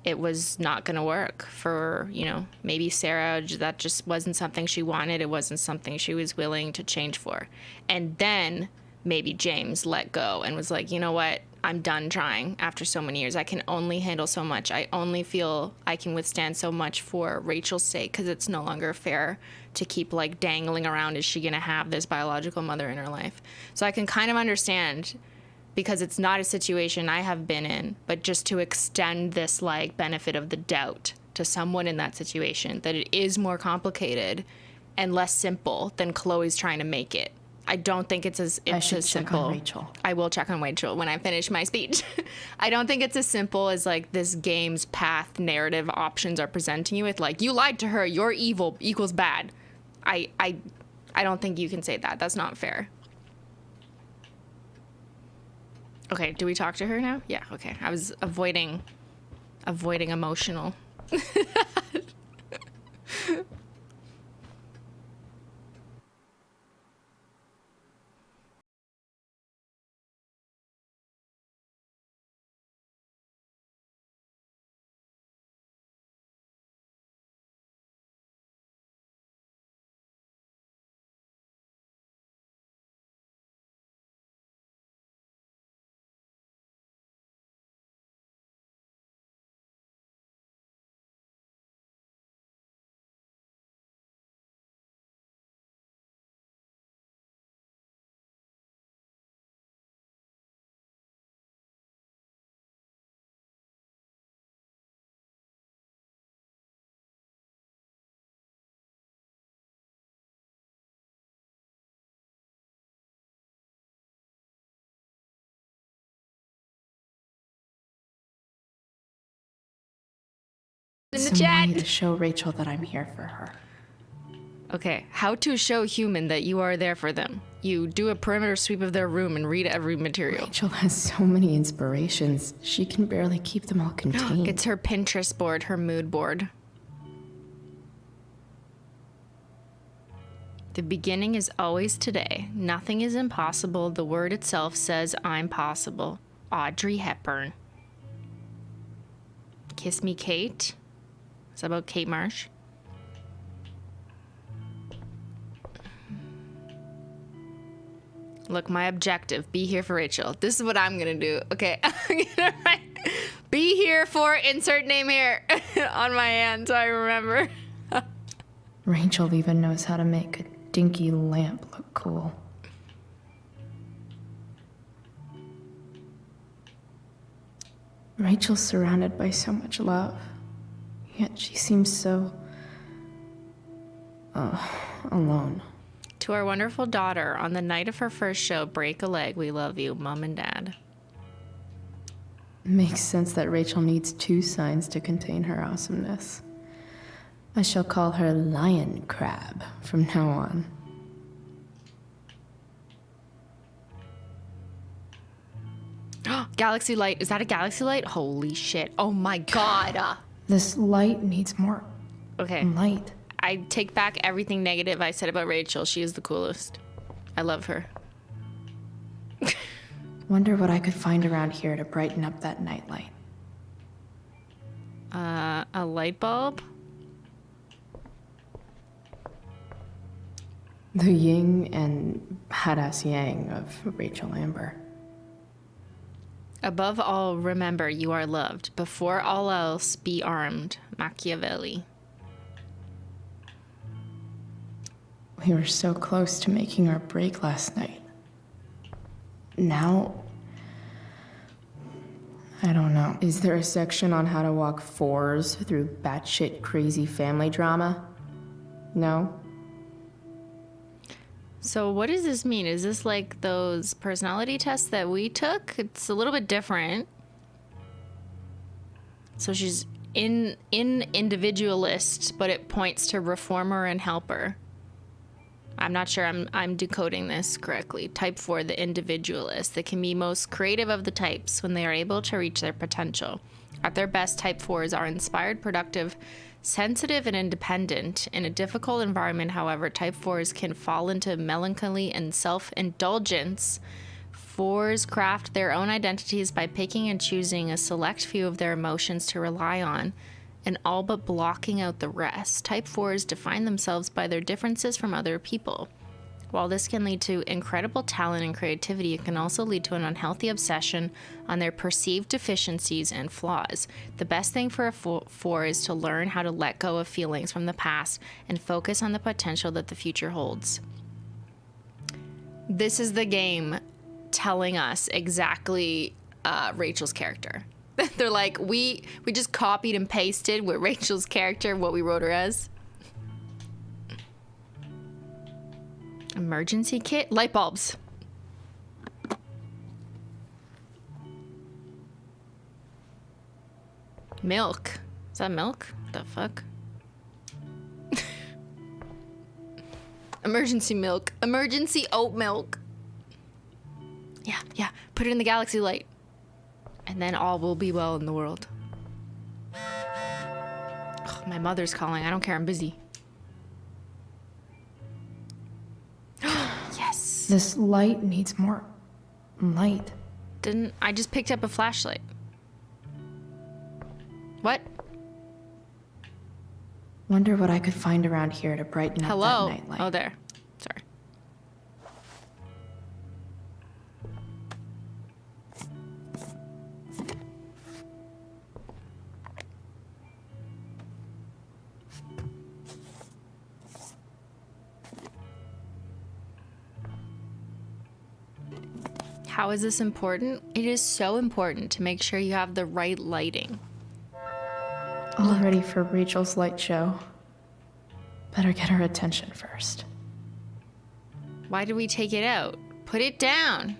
it was not going to work for, you know, maybe Sarah, that just wasn't something she wanted. It wasn't something she was willing to change for. And then maybe James let go and was like, you know what? I'm done trying after so many years. I can only handle so much. I only feel I can withstand so much for Rachel's sake because it's no longer fair to keep like dangling around. Is she going to have this biological mother in her life? So I can kind of understand, because it's not a situation I have been in, but just to extend this like benefit of the doubt to someone in that situation, that it is more complicated and less simple than Chloe's trying to make it. I don't think it's as I should as check simple. on Rachel. I will check on Rachel when I finish my speech. I don't think it's as simple as like this game's path narrative options are presenting you with. Like, you lied to her, you're evil equals bad. I don't think you can say that. That's not fair. Okay, do we talk to her now? Yeah, okay. I was avoiding emotional. In the Some chat. way to show Rachel that I'm here for her. Okay, how to show human that you are there for them. You do a perimeter sweep of their room and read every material. Rachel has so many inspirations. She can barely keep them all contained. It's her Pinterest board, her mood board. The beginning is always today. Nothing is impossible. The word itself says, I'm possible. Audrey Hepburn. Kiss Me Kate. Is that about Kate Marsh? Look, my objective, be here for Rachel. This is what I'm gonna do. Okay, I'm gonna write, be here for insert name here on my hand so I remember. Rachel even knows how to make a dinky lamp look cool. Rachel's surrounded by so much love, yet she seems so alone. To our wonderful daughter, on the night of her first show, break a leg, we love you, Mom and Dad. Makes sense that Rachel needs 2 signs to contain her awesomeness. I shall call her Lion Crab from now on. Galaxy light, is that a galaxy light? Holy shit, oh my god. This light needs more Okay. light. I take back everything negative I said about Rachel. She is the coolest. I love her. Wonder what I could find around here to brighten up that nightlight. A light bulb? The yin and badass yang of Rachel Amber. Above all, remember you are loved. Before all else, be armed. Machiavelli. We were so close to making our break last night. Now, I don't know. Is there a section on how to walk 4s through batshit crazy family drama? No? So what does this mean? Is this like those personality tests that we took? It's a little bit different. So she's in individualist, but it points to reformer and helper. I'm not sure I'm decoding this correctly. Type 4, the individualist. They can be most creative of the types when they are able to reach their potential. At their best, type 4s are inspired, productive, sensitive, and independent. In a difficult environment, however, type 4s can fall into melancholy and self-indulgence. 4s craft their own identities by picking and choosing a select few of their emotions to rely on, and all but blocking out the rest. Type 4s define themselves by their differences from other people. While this can lead to incredible talent and creativity, it can also lead to an unhealthy obsession on their perceived deficiencies and flaws. The best thing for a 4 is to learn how to let go of feelings from the past and focus on the potential that the future holds. This is the game telling us exactly Rachel's character. They're like, we just copied and pasted with Rachel's character what we wrote her as. Emergency kit? Light bulbs. Milk. Is that milk? What the fuck? Emergency milk. Emergency oat milk. Yeah, yeah. Put it in the galaxy light. And then all will be well in the world. Ugh, my mother's calling. I don't care. I'm busy. Yes. This light needs more light. Didn't I just picked up a flashlight? What? Wonder what I could find around here to brighten up Hello? that nightlight. Oh, there. Sorry. How is this important? It is so important to make sure you have the right lighting. All ready for Rachel's light show. Better get her attention first. Why did we take it out? Put it down.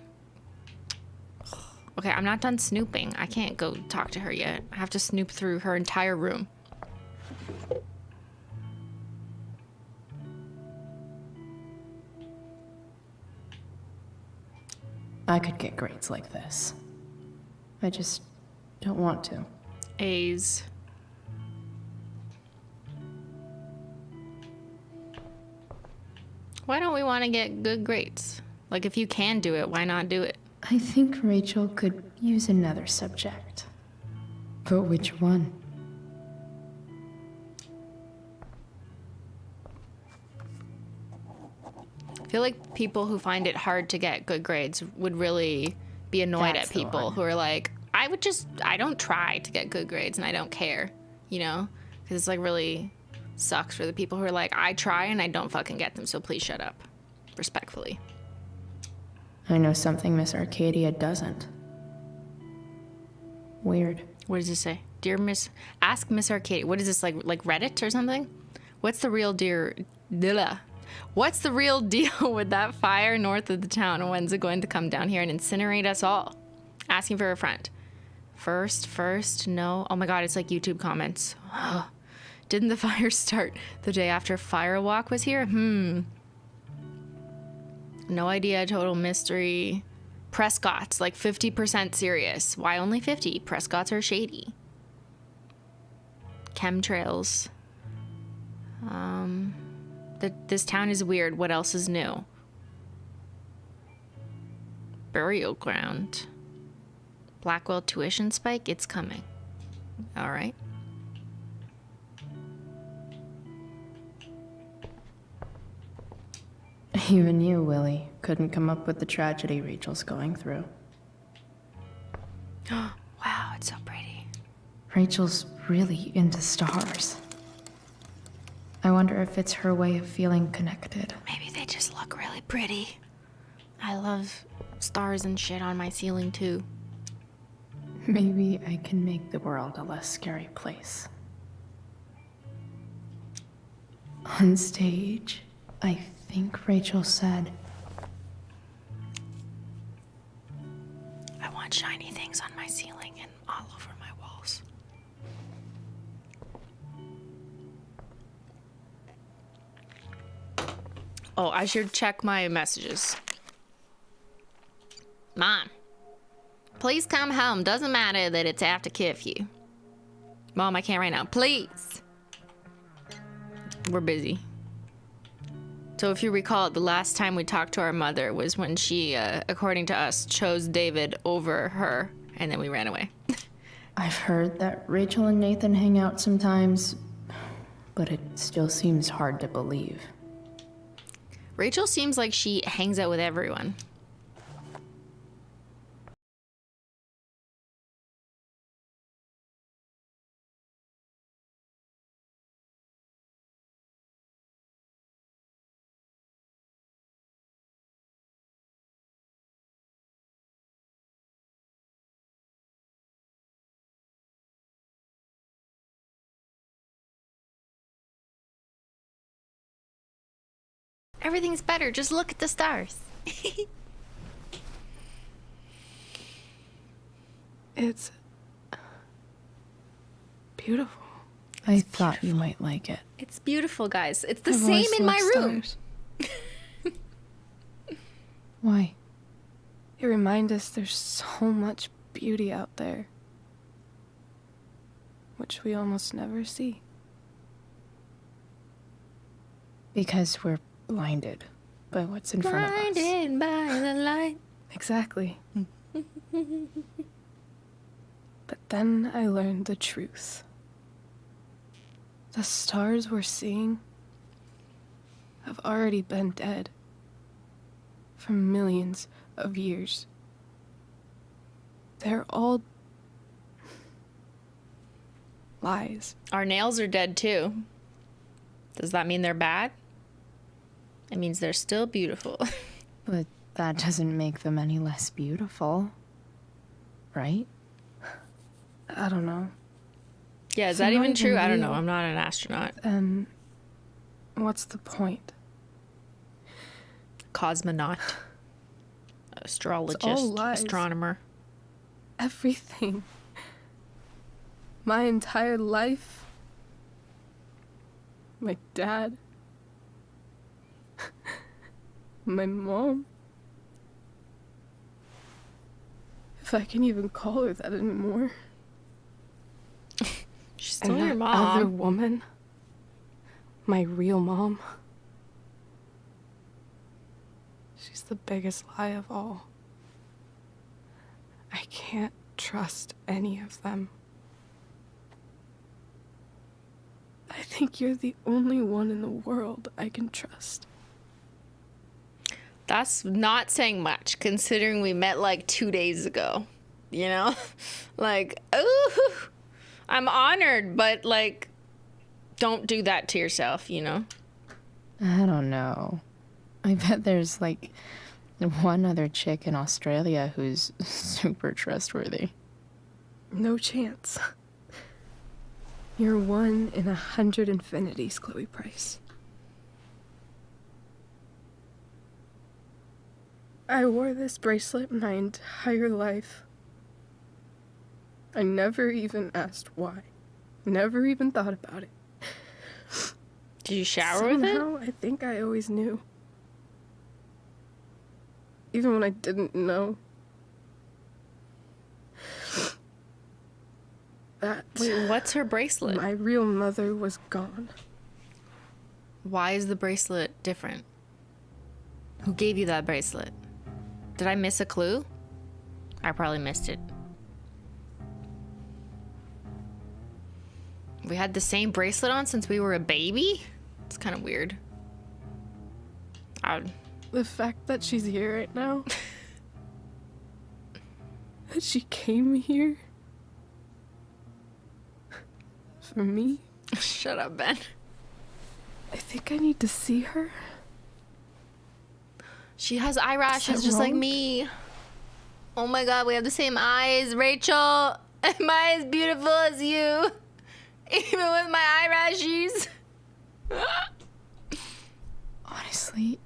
Okay, I'm not done snooping. I can't go talk to her yet. I have to snoop through her entire room. I could get grades like this. I just don't want to. A's. Why don't we want to get good grades? Like, if you can do it, why not do it? I think Rachel could use another subject. But which one? I feel like people who find it hard to get good grades would really be annoyed That's at the people one. who are like, I don't try to get good grades and I don't care, you know? Because it's like really sucks for the people who are like, I try and I don't fucking get them, so please shut up. Respectfully. I know something Miss Arcadia doesn't. Weird. What does it say? Dear Miss, ask Miss Arcadia. What is this, like Reddit or something? What's the real What's the real deal with that fire north of the town? And when's it going to come down here and incinerate us all? Asking for a friend. First, no. Oh my god, it's like YouTube comments. Didn't the fire start the day after Firewalk was here? No idea, total mystery. Prescott's like 50% serious. Why only 50? Prescott's are shady. Chemtrails. This town is weird. What else is new? Burial ground. Blackwell tuition spike? It's coming. All right. Even you, Willie, couldn't come up with the tragedy Rachel's going through. Wow, it's so pretty. Rachel's really into stars. I wonder if it's her way of feeling connected. Maybe they just look really pretty. I love stars and shit on my ceiling too. Maybe I can make the world a less scary place. On stage, I think Rachel said, I want shiny things on my ceiling and all over my walls. Oh, I should check my messages. Mom, please come home. Doesn't matter that it's after curfew. Mom, I can't right now. Please. We're busy. So if you recall, the last time we talked to our mother was when she, according to us, chose David over her, and then we ran away. I've heard that Rachel and Nathan hang out sometimes, but it still seems hard to believe. Rachel seems like she hangs out with everyone. Everything's better. Just look at the stars. It's beautiful. I thought you might like it. It's beautiful, guys. It's the I've same always in my loved room. stars. Why? They remind us there's so much beauty out there, which we almost never see. Because we're blinded by what's in front of us. Blinded by the light. Exactly. But then I learned the truth. The stars we're seeing have already been dead for millions of years. They're all lies. Our nails are dead too. Does that mean they're bad? It means they're still beautiful. But that doesn't make them any less beautiful. Right? I don't know. Yeah, is So that not even true? even I don't know. real. I'm not an astronaut. What's the point? Cosmonaut. Astrologist. lies. Astronomer. Everything. My entire life. My dad. My mom. If I can even call her that anymore. She's still And your that mom. other woman. My real mom. She's the biggest lie of all. I can't trust any of them. I think you're the only one in the world I can trust. That's not saying much, considering we met like 2 days ago. You know? Like, ooh, I'm honored, but like, don't do that to yourself, you know? I don't know. I bet there's like one other chick in Australia who's super trustworthy. No chance. You're 1 in 100 infinities, Chloe Price. I wore this bracelet my entire life. I never even asked why. Never even thought about it. Did you shower with it? Somehow, I think I always knew. Even when I didn't know. That Wait, what's her bracelet? my real mother was gone. Why is the bracelet different? Who gave you that bracelet? Did I miss a clue? I probably missed it. We had the same bracelet on since we were a baby? It's kind of weird. The fact that she's here right now. That she came here. For me. Shut up, Ben. I think I need to see her. She has eyelashes Is that just like wrong? me. Oh my god, we have the same eyes. Rachel, am I as beautiful as you? Even with my eyelashes? Honestly,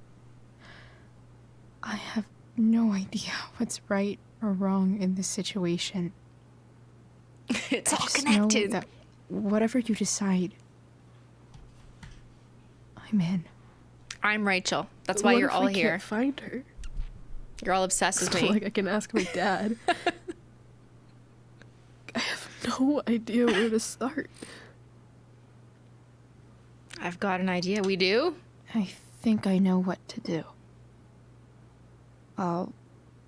I have no idea what's right or wrong in this situation. It's I all just connected. know that whatever you decide, I'm in. I'm Rachel. That's why What you're if all I here. Can't find her. You're all obsessed with It's me. not like I can ask my dad. I have no idea where to start. I've got an idea. We do? I think I know what to do. I'll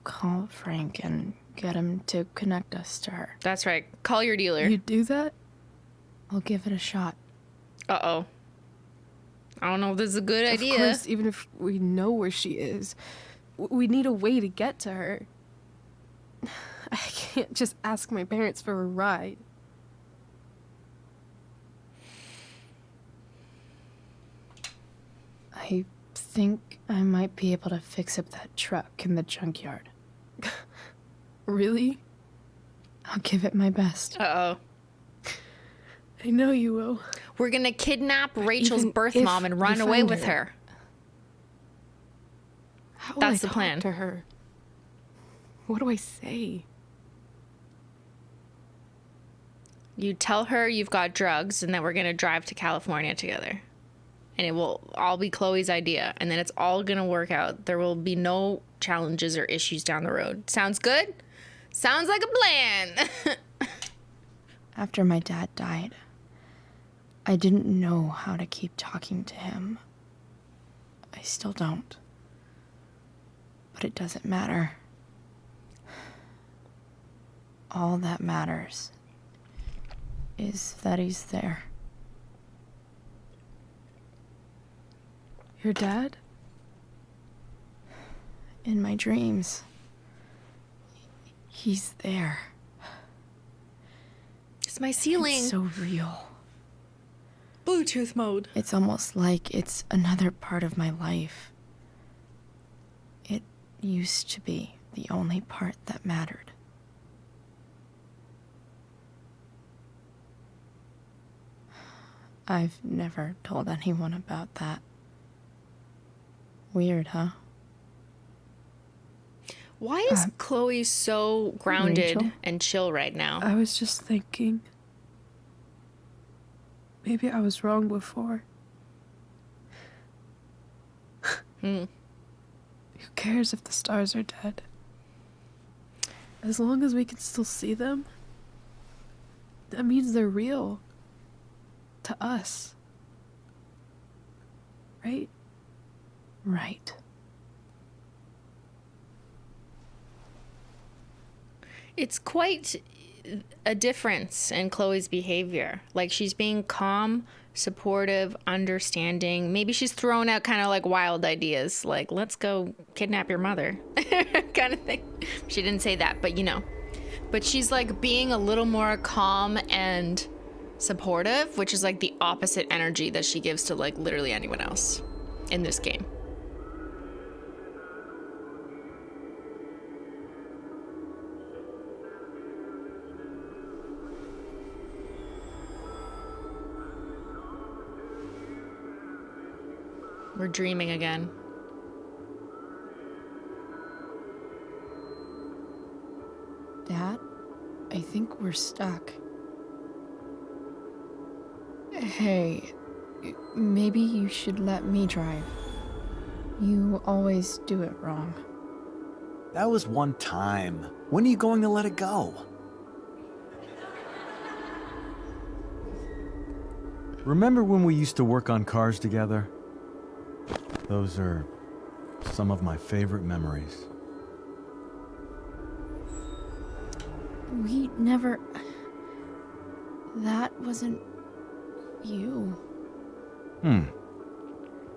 call Frank and get him to connect us to her. That's right. Call your dealer. You do that? I'll give it a shot. Uh-oh. I don't know if this is a good idea. Of course, even if we know where she is, we need a way to get to her. I can't just ask my parents for a ride. I think I might be able to fix up that truck in the junkyard. Really? I'll give it my best. Uh-oh. I know you will. We're gonna kidnap Rachel's even birth if mom and we run away find with her. How will That's I the plan. talk to her? What do I say? You tell her you've got drugs and that we're gonna drive to California together. And it will all be Chloe's idea. And then it's all gonna work out. There will be no challenges or issues down the road. Sounds good? Sounds like a plan. After my dad died, I didn't know how to keep talking to him. I still don't. But it doesn't matter. All that matters is that he's there. Your dad? In my dreams. He's there. It's my ceiling. It's so real. Bluetooth mode. It's almost like it's another part of my life. It used to be the only part that mattered. I've never told anyone about that. Weird, huh? Why is Chloe so grounded Rachel? and chill right now? I was just thinking. Maybe I was wrong before. Who cares if the stars are dead? As long as we can still see them, that means they're real. To us. Right? Right. It's quite a difference in Chloe's behavior. Like, she's being calm, supportive, understanding. Maybe she's throwing out kind of like wild ideas, like, let's go kidnap your mother kind of thing. She didn't say that, but you know. But she's like being a little more calm and supportive, which is like the opposite energy that she gives to like literally anyone else in this game. We're dreaming again. Dad, I think we're stuck. Hey, maybe you should let me drive. You always do it wrong. That was one time. When are you going to let it go? Remember when we used to work on cars together? Those are some of my favorite memories. We never... That wasn't... you.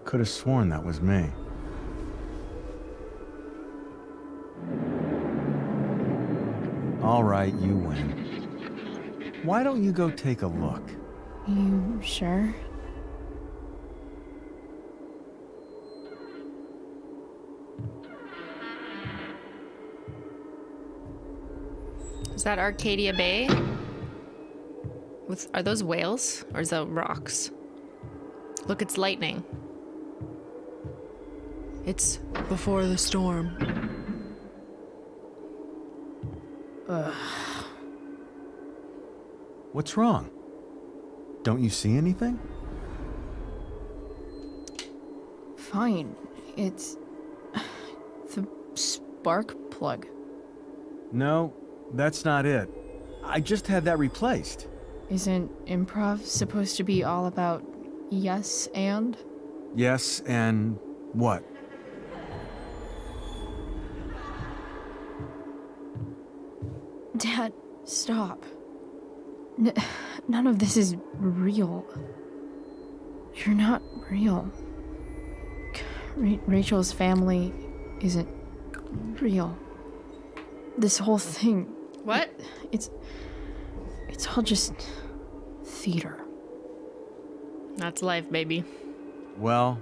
Could have sworn that was me. All right, you win. Why don't you go take a look? You sure? Is that Arcadia Bay? Are those whales or is that rocks? Look, it's lightning. It's before the storm. What's wrong? Don't you see anything? Fine. It's... the spark plug. No, that's not it. I just had that replaced. Isn't improv supposed to be all about yes and? Yes, and what? Dad, stop. None of this is real. You're not real. Rachel's family isn't real. This whole thing... What? It's all just theater. That's life, baby. Well,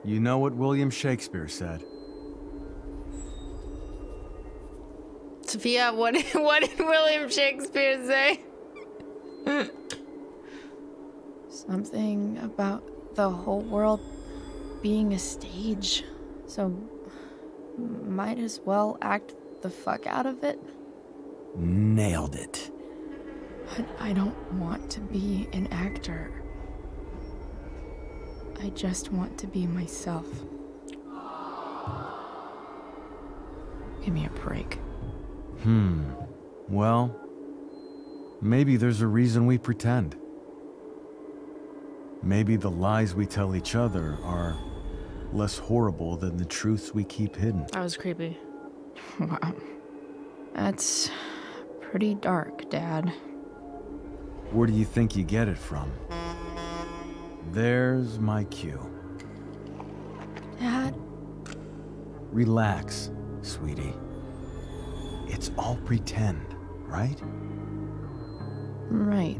you know what William Shakespeare said. Sophia, what did William Shakespeare say? Something about the whole world being a stage. So might as well act the fuck out of it. Nailed it. But I don't want to be an actor. I just want to be myself. Give me a break. Well, maybe there's a reason we pretend. Maybe the lies we tell each other are less horrible than the truths we keep hidden. That was creepy. Wow. That's pretty dark, Dad. Where do you think you get it from? There's my cue. Dad? Relax, sweetie. It's all pretend, right? Right.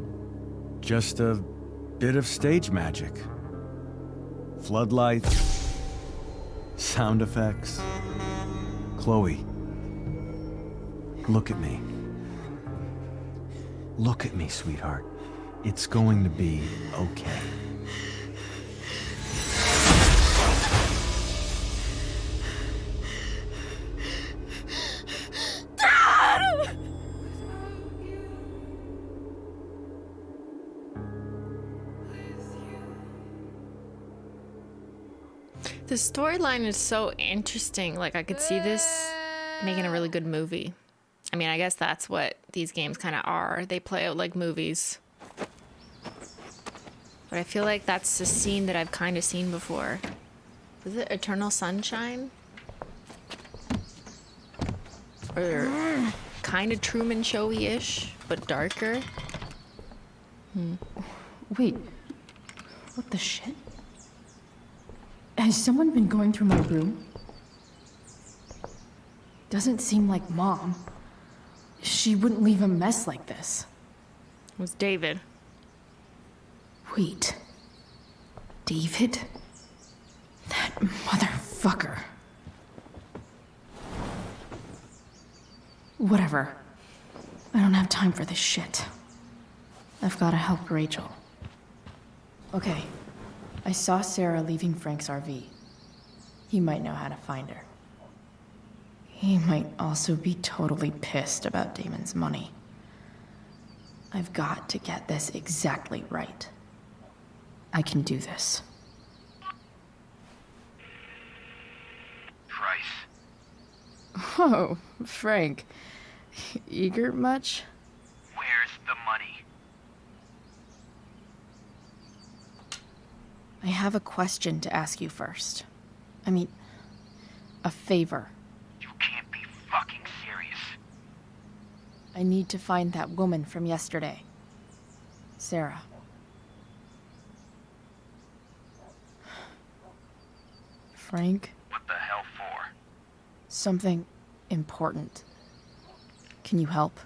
Just a bit of stage magic. Floodlights, sound effects. Chloe, look at me. Look at me, sweetheart. It's going to be okay. The storyline is so interesting. Like, I could see this making a really good movie. I mean, I guess that's what these games kind of are. They play out like movies. But I feel like that's a scene that I've kind of seen before. Is it Eternal Sunshine? Or kind of Truman Showy-ish, but darker? Wait. What the shit? Has someone been going through my room? Doesn't seem like Mom. She wouldn't leave a mess like this. It was David. Wait. David? That motherfucker. Whatever. I don't have time for this shit. I've gotta help Rachel. Okay. I saw Sarah leaving Frank's RV. He might know how to find her. He might also be totally pissed about Damon's money. I've got to get this exactly right. I can do this. Price. Oh, Frank. Eager much? Where's the money? I have a question to ask you first. I mean, a favor. You can't be fucking serious. I need to find that woman from yesterday. Sarah. Frank? What the hell for? Something important. Can you help?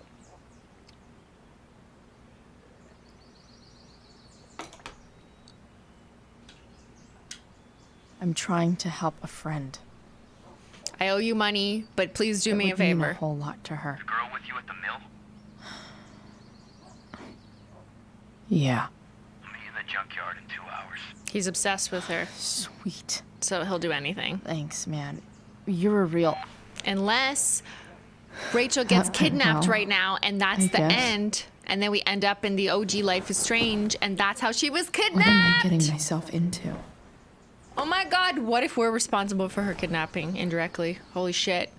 I'm trying to help a friend. I owe you money, but please do It me a would mean favor. a whole lot to her. The girl with you at the mill? Yeah. I'll meet you in the junkyard in 2 hours. He's obsessed with her, Sweet. so he'll do anything. Thanks, man. You're a real... Unless Rachel gets kidnapped well, right now, and that's I the guess. end. And then we end up in the OG Life is Strange, and that's how she was What am I kidnapped! getting myself into? Oh my god, what if we're responsible for her kidnapping indirectly? Holy shit.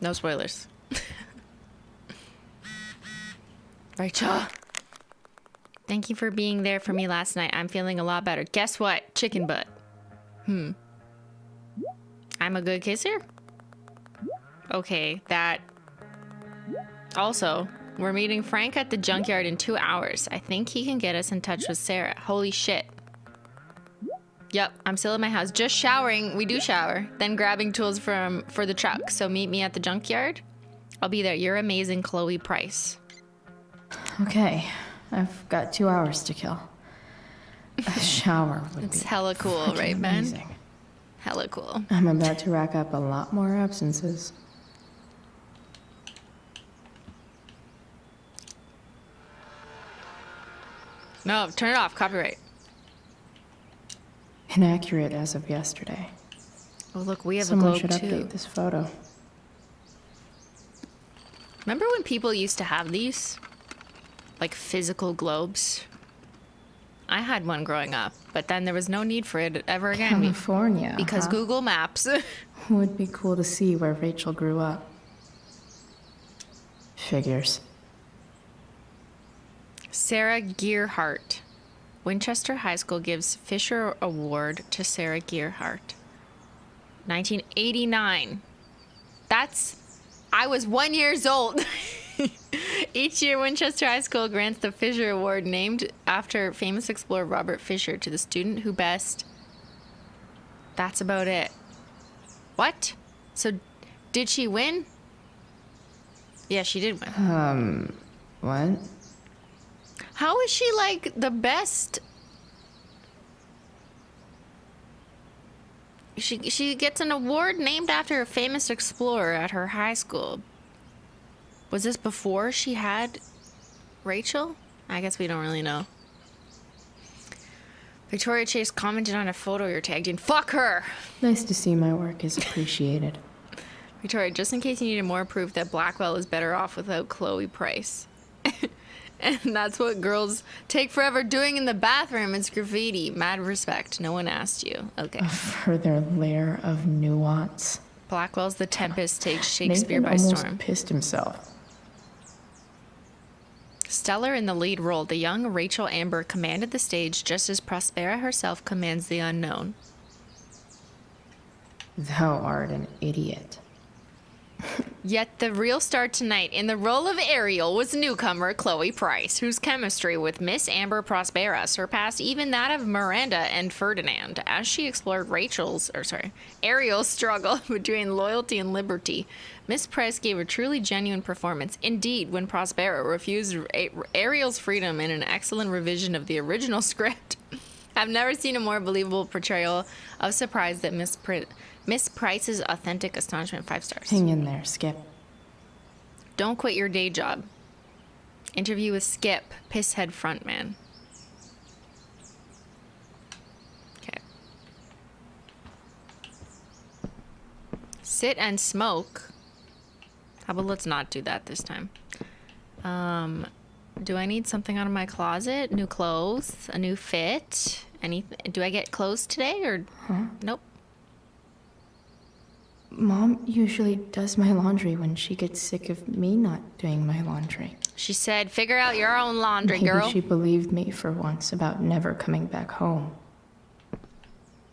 No spoilers. Rachel. Thank you for being there for me last night. I'm feeling a lot better. Guess what? Chicken butt. I'm a good kisser? Okay, that... Also, we're meeting Frank at the junkyard in 2 hours. I think he can get us in touch with Sarah. Holy shit. Yep, I'm still at my house. Just showering. We do shower. Then grabbing tools for the truck. So meet me at the junkyard. I'll be there. You're amazing, Chloe Price. Okay. I've got 2 hours to kill. A shower would It's be hella cool, freaking right, Ben? amazing. Hella cool. I'm about to rack up a lot more absences. No, turn it off. Copyright. Inaccurate as of yesterday. Oh, look, we have Someone a globe should too. update this photo. Remember when people used to have these? Like physical globes? I had one growing up, but then there was no need for it ever again. California, Because huh? Google Maps. Would be cool to see where Rachel grew up. Figures. Sarah Gearhart. Winchester High School gives Fisher Award to Sarah Gearhart. 1989. I was 1 year old. Each year, Winchester High School grants the Fisher Award, named after famous explorer Robert Fisher, to the student who best. That's about it. What? So, did she win? Yeah, she did win. What? How is she like the best? She gets an award named after a famous explorer at her high school. Was this before she had Rachel? I guess we don't really know. Victoria Chase commented on a photo you're tagged in. Fuck her! Nice to see my work is appreciated. Victoria, just in case you needed more proof that Blackwell is better off without Chloe Price. And that's what girls take forever doing in the bathroom. It's graffiti. Mad respect. No one asked you. Okay. A further layer of nuance. Blackwell's The Tempest takes Shakespeare Nathan by almost storm. pissed himself. Stellar in the lead role, the young Rachel Amber commanded the stage just as Prospera herself commands the unknown. Thou art an idiot. Yet the real star tonight in the role of Ariel was newcomer Chloe Price, whose chemistry with Miss Amber Prospera surpassed even that of Miranda and Ferdinand as she explored Ariel's struggle between loyalty and liberty. Miss Price gave a truly genuine performance. Indeed, when Prospera refused Ariel's freedom in an excellent revision of the original script. I've never seen a more believable portrayal of surprise than Miss Price's authentic astonishment. 5 stars. Hang in there, Skip. Don't quit your day job. Interview with Skip, Pisshead frontman. Okay. Sit and smoke. How about let's not do that this time? Do I need something out of my closet? New clothes? A new fit? Anything? Do I get clothes today or? Huh? Nope. Mom usually does my laundry when she gets sick of me not doing my laundry. She said, figure out your own laundry, Maybe girl. she believed me for once about never coming back home.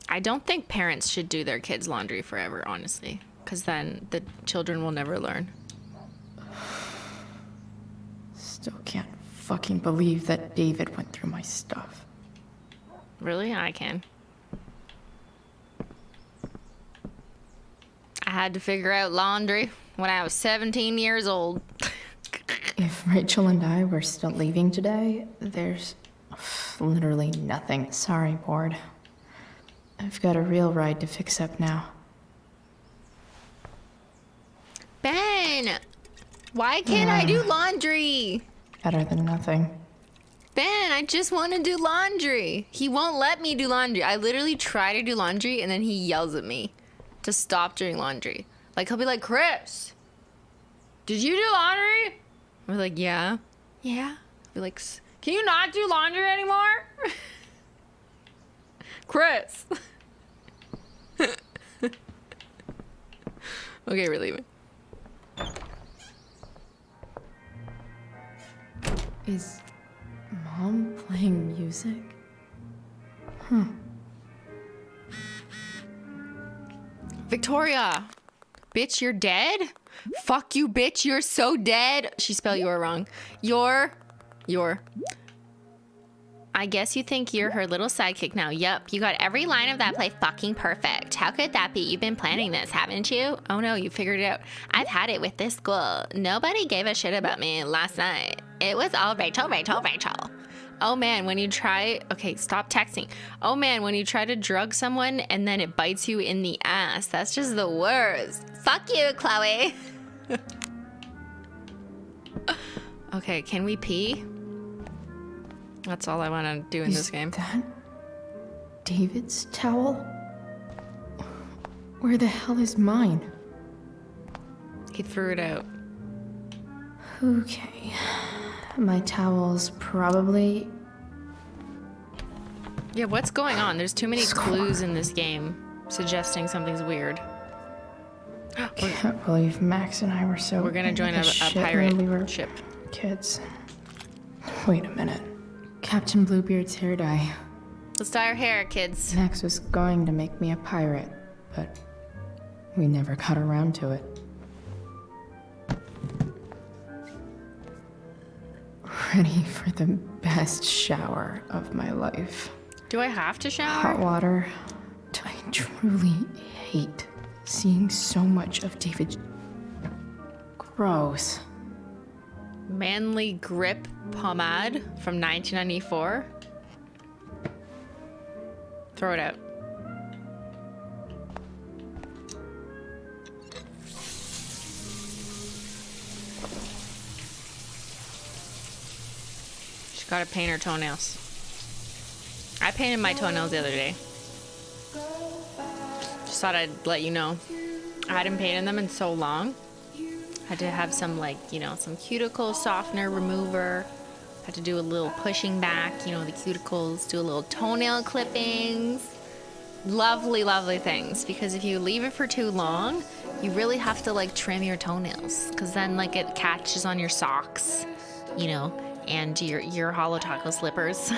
I don't think parents should do their kids' laundry forever, honestly. Because then the children will never learn. Still can't fucking believe that David went through my stuff. Really? I can. I had to figure out laundry when I was 17 years old. If Rachel and I were still leaving today, there's literally nothing. Sorry, board. I've got a real ride to fix up now. Ben! Why can't I do laundry? Better than nothing. Ben, I just want to do laundry. He won't let me do laundry. I literally try to do laundry and then he yells at me to stop doing laundry. Like, he'll be like, Chris, did you do laundry? I'll be like, yeah. Yeah? I'll be like, can you not do laundry anymore? Chris. Okay, we're leaving. Is Mom playing music? Huh. Victoria, bitch, you're dead? Fuck you, bitch, you're so dead. She spelled your wrong. Your. I guess you think you're her little sidekick now. Yup, you got every line of that play fucking perfect. How could that be? You've been planning this, haven't you? Oh no, you figured it out. I've had it with this school. Nobody gave a shit about me last night. It was all Rachel. Oh man, when you try... Okay, stop texting. Oh man, when you try to drug someone and then it bites you in the ass. That's just the worst. Fuck you, Chloe. Okay, can we pee? That's all I want to do in this game. Is that David's towel? Where the hell is mine? He threw it out. Okay. My towel's probably... Yeah, what's going on? There's too many clues in this game suggesting something's weird. Can't believe Max and I were so... We're gonna join a shit pirate when we were ship. Kids. Wait a minute. Captain Bluebeard's hair dye. Let's dye our hair, kids. Max was going to make me a pirate, but we never got around to it. Ready for the best shower of my life. Do I have to shower? Hot water. I truly hate seeing so much of David. Gross. Manly Grip Pomade from 1994. Throw it out. She's gotta paint her toenails. I painted my toenails the other day. Just thought I'd let you know. I hadn't painted them in so long. Had to have some, like, you know, some cuticle softener remover. Had to do a little pushing back, you know, the cuticles. Do a little toenail clippings. Lovely, lovely things. Because if you leave it for too long, you really have to, like, trim your toenails. Because then, like, it catches on your socks, you know, and your HOLO taco slippers.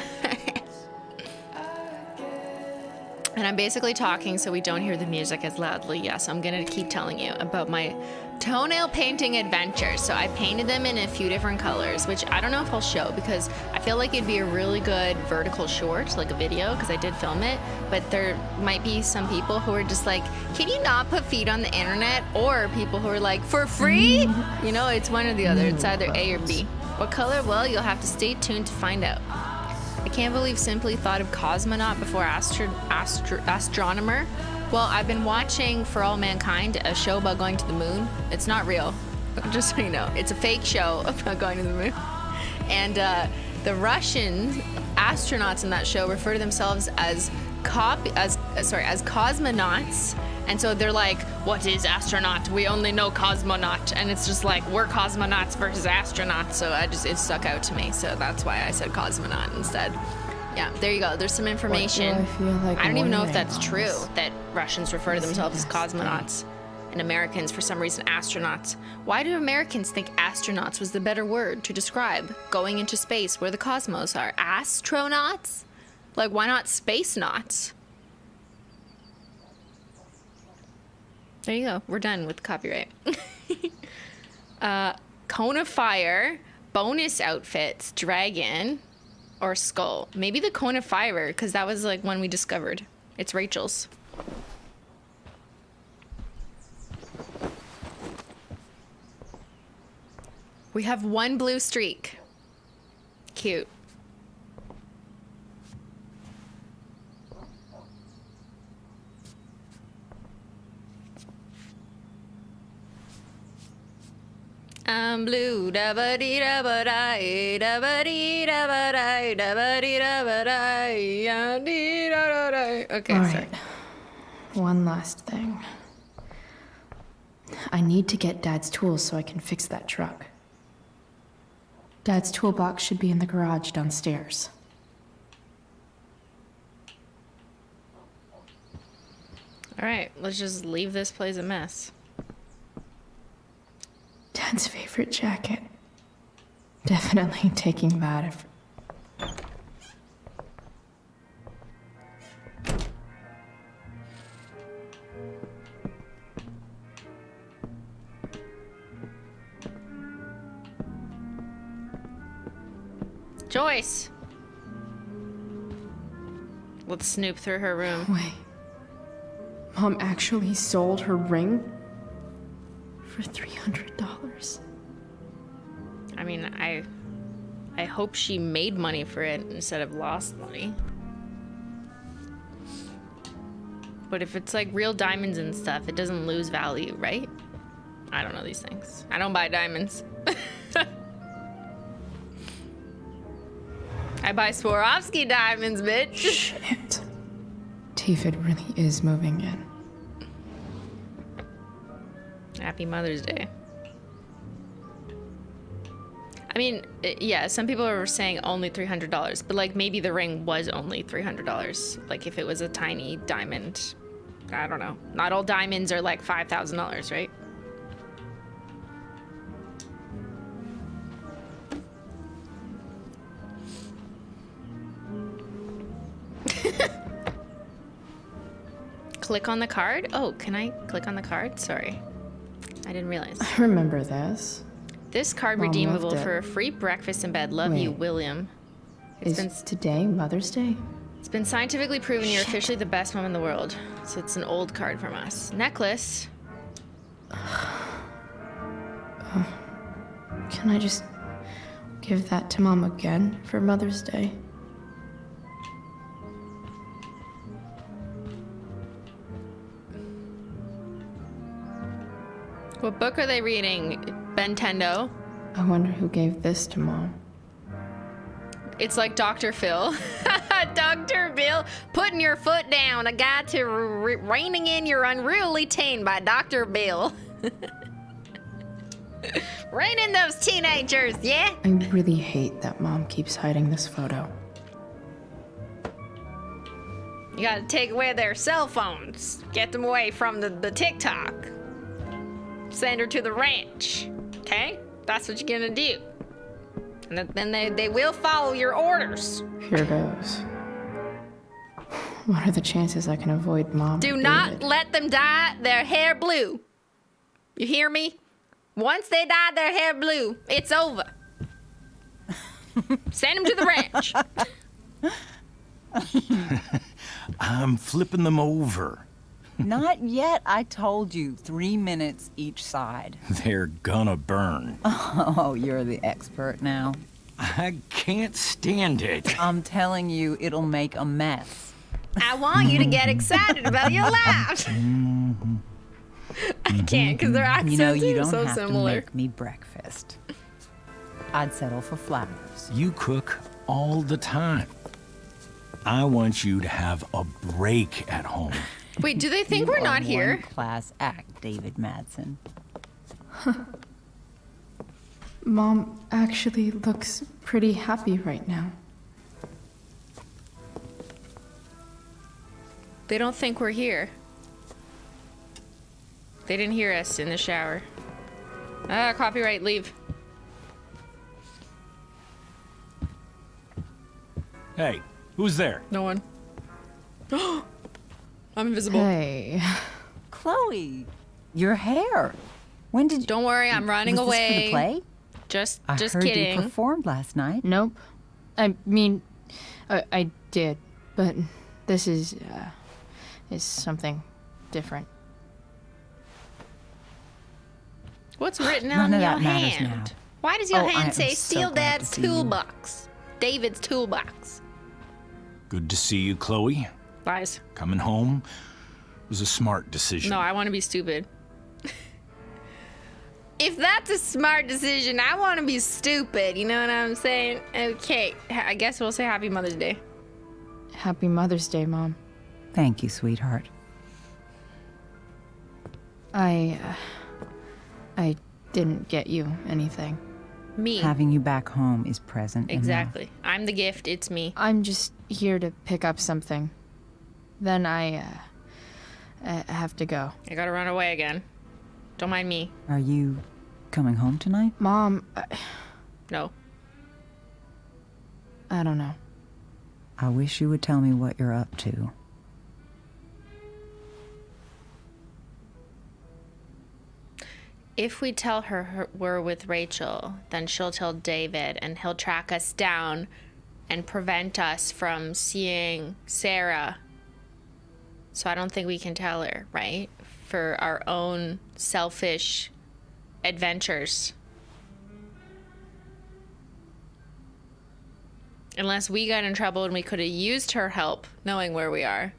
And I'm basically talking so we don't hear the music as loudly. Yes, I'm gonna keep telling you about my toenail painting adventures. So I painted them in a few different colors, which I don't know if I'll show because I feel like it'd be a really good vertical short, like a video, because I did film it. But there might be some people who are just like, can you not put feet on the internet? Or people who are like, for free? You know, it's one or the other. It's either A or B. What color? Well, you'll have to stay tuned to find out. I can't believe Simply thought of cosmonaut before astronomer. Well, I've been watching For All Mankind, a show about going to the moon. It's not real, just so you know. It's a fake show about going to the moon. And the Russian astronauts in that show refer to themselves as cosmonauts. And so they're like, what is astronaut? We only know cosmonaut. And it's just like, we're cosmonauts versus astronauts. So it stuck out to me. So that's why I said cosmonaut instead. Yeah, there you go. There's some information. What do I feel like I don't even know if wondering that's on true, this? that Russians refer to themselves as cosmonauts and Americans, for some reason, astronauts. Why do Americans think astronauts was the better word to describe going into space where the cosmos are? Astronauts? Like, why not space nauts? There you go. We're done with copyright. Cone of Fire, bonus outfits, dragon, or skull. Maybe the Cone of Fire, because that was like one we discovered. It's Rachel's. We have one blue streak. Cute. I'm blue, da ba dee da ba da ba dee da ba da dee da ba da dee da da da. Okay, All sorry. right. One last thing. I need to get Dad's tools so I can fix that truck. Dad's toolbox should be in the garage downstairs. All right, let's just leave this place a mess. Dad's favorite jacket. Definitely taking that if... Joyce! Let's snoop through her room. Wait. Mom actually sold her ring? For $300. I mean, I hope she made money for it instead of lost money. But if it's like real diamonds and stuff, it doesn't lose value, right? I don't know these things. I don't buy diamonds. I buy Swarovski diamonds, bitch. Shit. David really is moving in. Happy Mother's Day. I mean, yeah, some people are saying only $300, but like maybe the ring was only $300. Like if it was a tiny diamond, I don't know. Not all diamonds are like $5,000, right? Click on the card? Oh, can I click on the card? Sorry. I didn't realize. I remember this. This card Mom redeemable loved it. for a free breakfast in bed. Love you, Wait. William. Is today Mother's Day? It's been scientifically proven you're officially the best mom in the world. So it's an old card from us. Necklace. Can I just give that to Mom again for Mother's Day? What book are they reading? Bentendo. I wonder who gave this to Mom. It's like Dr. Phil. Dr. Bill, putting your foot down. A guide to reining in your unruly teen by Dr. Bill. Rein in those teenagers, yeah? I really hate that Mom keeps hiding this photo. You gotta take away their cell phones. Get them away from the TikTok. Send her to the ranch, okay? That's what you're gonna do. And then they will follow your orders. Here goes. What are the chances I can avoid Mom? Do and not David? let them dye their hair blue. You hear me? Once they dye their hair blue, it's over. Send them to the ranch. I'm flipping them over. Not yet. I told you 3 minutes each side. They're gonna burn. Oh, you're the expert now. I can't stand it. I'm telling you, it'll make a mess. I want you to get excited about your lives. I can't because their accents You know, you are don't so have similar. to make me breakfast. I'd settle for flowers. You cook all the time. I want you to have a break at home. Wait, do they think You we're are not here? Class act, David Madsen. Mom actually looks pretty happy right now. They don't think we're here. They didn't hear us in the shower. Ah, copyright, leave. Hey, who's there? No one. I'm invisible. Hey. Chloe, your hair. When did you... Don't worry, I'm running was this away. for the play? Just I heard kidding. you performed last night. Nope. I mean, I did, but this is something different. What's written None on of your that matters hand? now. Why does your Oh, I hand am say so Steal glad Dad's to see you. toolbox? David's toolbox. Good to see you, Chloe. Lies. Coming home was a smart decision. No, I want to be stupid. If that's a smart decision, I want to be stupid. You know what I'm saying? Okay, I guess we'll say Happy Mother's Day. Happy Mother's Day, Mom. Thank you, sweetheart. I didn't get you anything. Me. Having you back home is present enough. Exactly. I'm the gift. It's me. I'm just here to pick up something. Then I have to go. I gotta run away again. Don't mind me. Are you coming home tonight? Mom, No. I don't know. I wish you would tell me what you're up to. If we tell her we're with Rachel, then she'll tell David and he'll track us down and prevent us from seeing Sarah. So I don't think we can tell her, right? For our own selfish adventures. Unless we got in trouble and we could have used her help knowing where we are.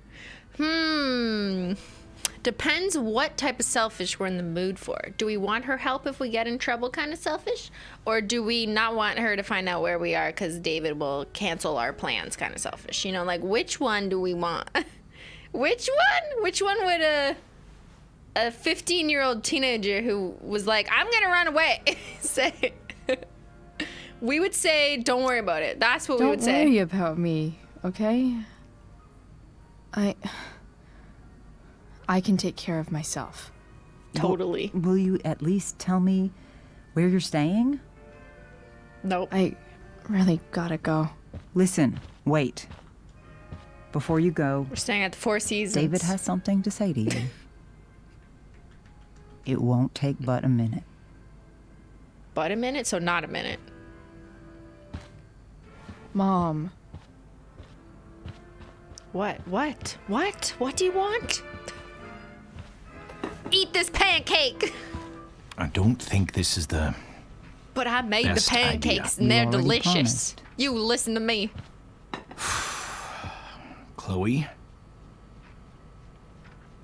Depends what type of selfish we're in the mood for. Do we want her help if we get in trouble kind of selfish? Or do we not want her to find out where we are because David will cancel our plans kind of selfish? You know, like which one do we want? Which one? Which one would a 15-year-old teenager who was like, I'm gonna run away, say, we would say, don't worry about it. That's what we would say. Don't worry about me, okay? I can take care of myself. Totally. Will you at least tell me where you're staying? Nope. I really gotta go. Listen, wait. Before you go, We're staying at the Four Seasons. David has something to say to you. It won't take but a minute. But a minute, so not a minute. Mom. What? What? What? What do you want? Eat this pancake! I don't think this is the... But I made the Best pancakes idea. and they're You already delicious. promised. You listen to me. Chloe,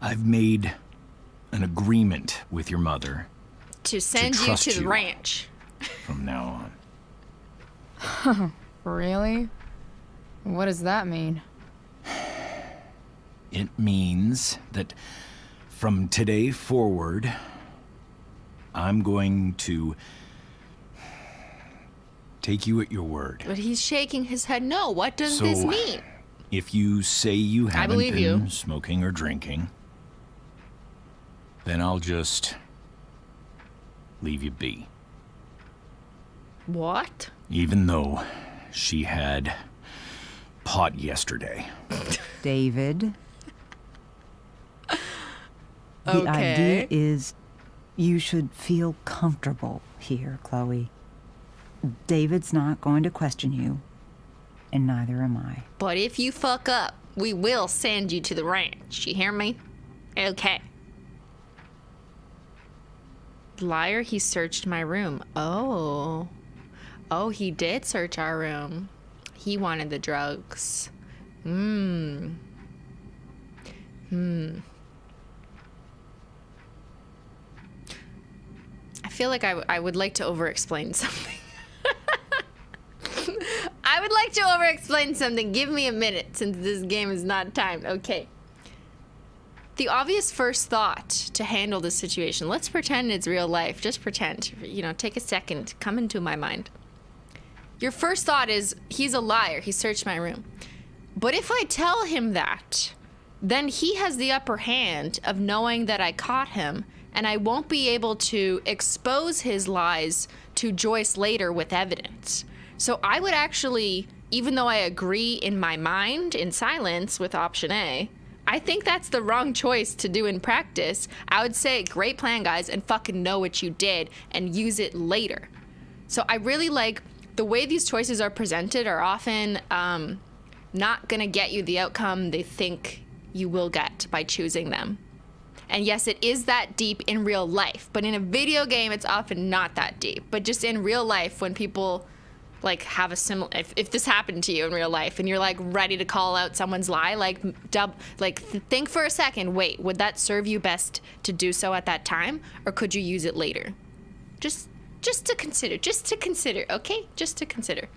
I've made an agreement with your mother To send you trust to the you. ranch. from now on. Really? What does that mean? It means that from today forward, I'm going to take you at your word. But he's shaking his head. No, what does So, this mean? If you say you haven't believe been you. smoking or drinking, then I'll just leave you be. What? Even though she had pot yesterday. David. The Okay. idea is you should feel comfortable here, Chloe. David's not going to question you, and neither am I. But if you fuck up, we will send you to the ranch. You hear me? Okay. Liar, he searched my room. Oh. Oh, he did search our room. He wanted the drugs. I feel like I would like to over-explain something. I would like to over-explain something. Give me a minute since this game is not timed. Okay. The obvious first thought to handle this situation, let's pretend it's real life. Just pretend. You know, take a second. Come into my mind. Your first thought is, he's a liar. He searched my room. But if I tell him that, then he has the upper hand of knowing that I caught him, and I won't be able to expose his lies to Joyce later with evidence. So I would actually, even though I agree in my mind, in silence with option A, I think that's the wrong choice to do in practice. I would say, great plan, guys, and fucking know what you did and use it later. So I really like the way these choices are presented are often not gonna get you the outcome they think you will get by choosing them. And yes, it is that deep in real life, but in a video game, it's often not that deep. But just in real life, when people like have a similar, if this happened to you in real life and you're like ready to call out someone's lie, think for a second, wait, would that serve you best to do so at that time? Or could you use it later? Just to consider, okay? Just to consider.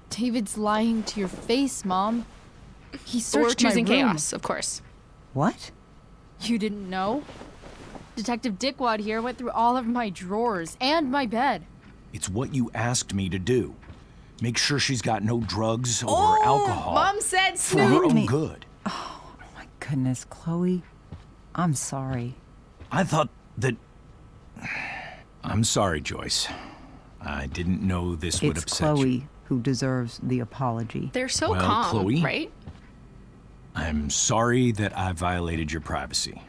David's lying to your face, Mom. He We're searched my choosing room. chaos, of course. What? You didn't know? Detective Dickwad here went through all of my drawers and my bed. It's what you asked me to do. Make sure she's got no drugs or Oh, alcohol. Mom said for her Snoop. own good. Oh my goodness, Chloe. I'm sorry. I thought that... I'm sorry, Joyce. I didn't know this would It's upset Chloe you. who deserves the apology. They're so Well, calm, Chloe? right? I'm sorry that I violated your privacy.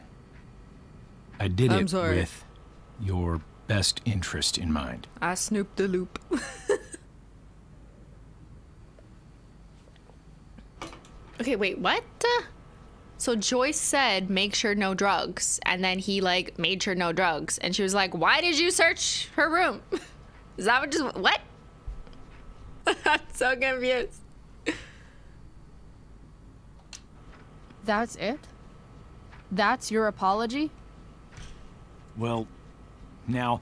I did I'm it sorry. with your best interest in mind. I snooped the loop. Okay, wait, what? So Joyce said, make sure no drugs. And then he, like, made sure no drugs. And she was like, why did you search her room? Is that what? I'm so confused. That's it? That's your apology? Well, now,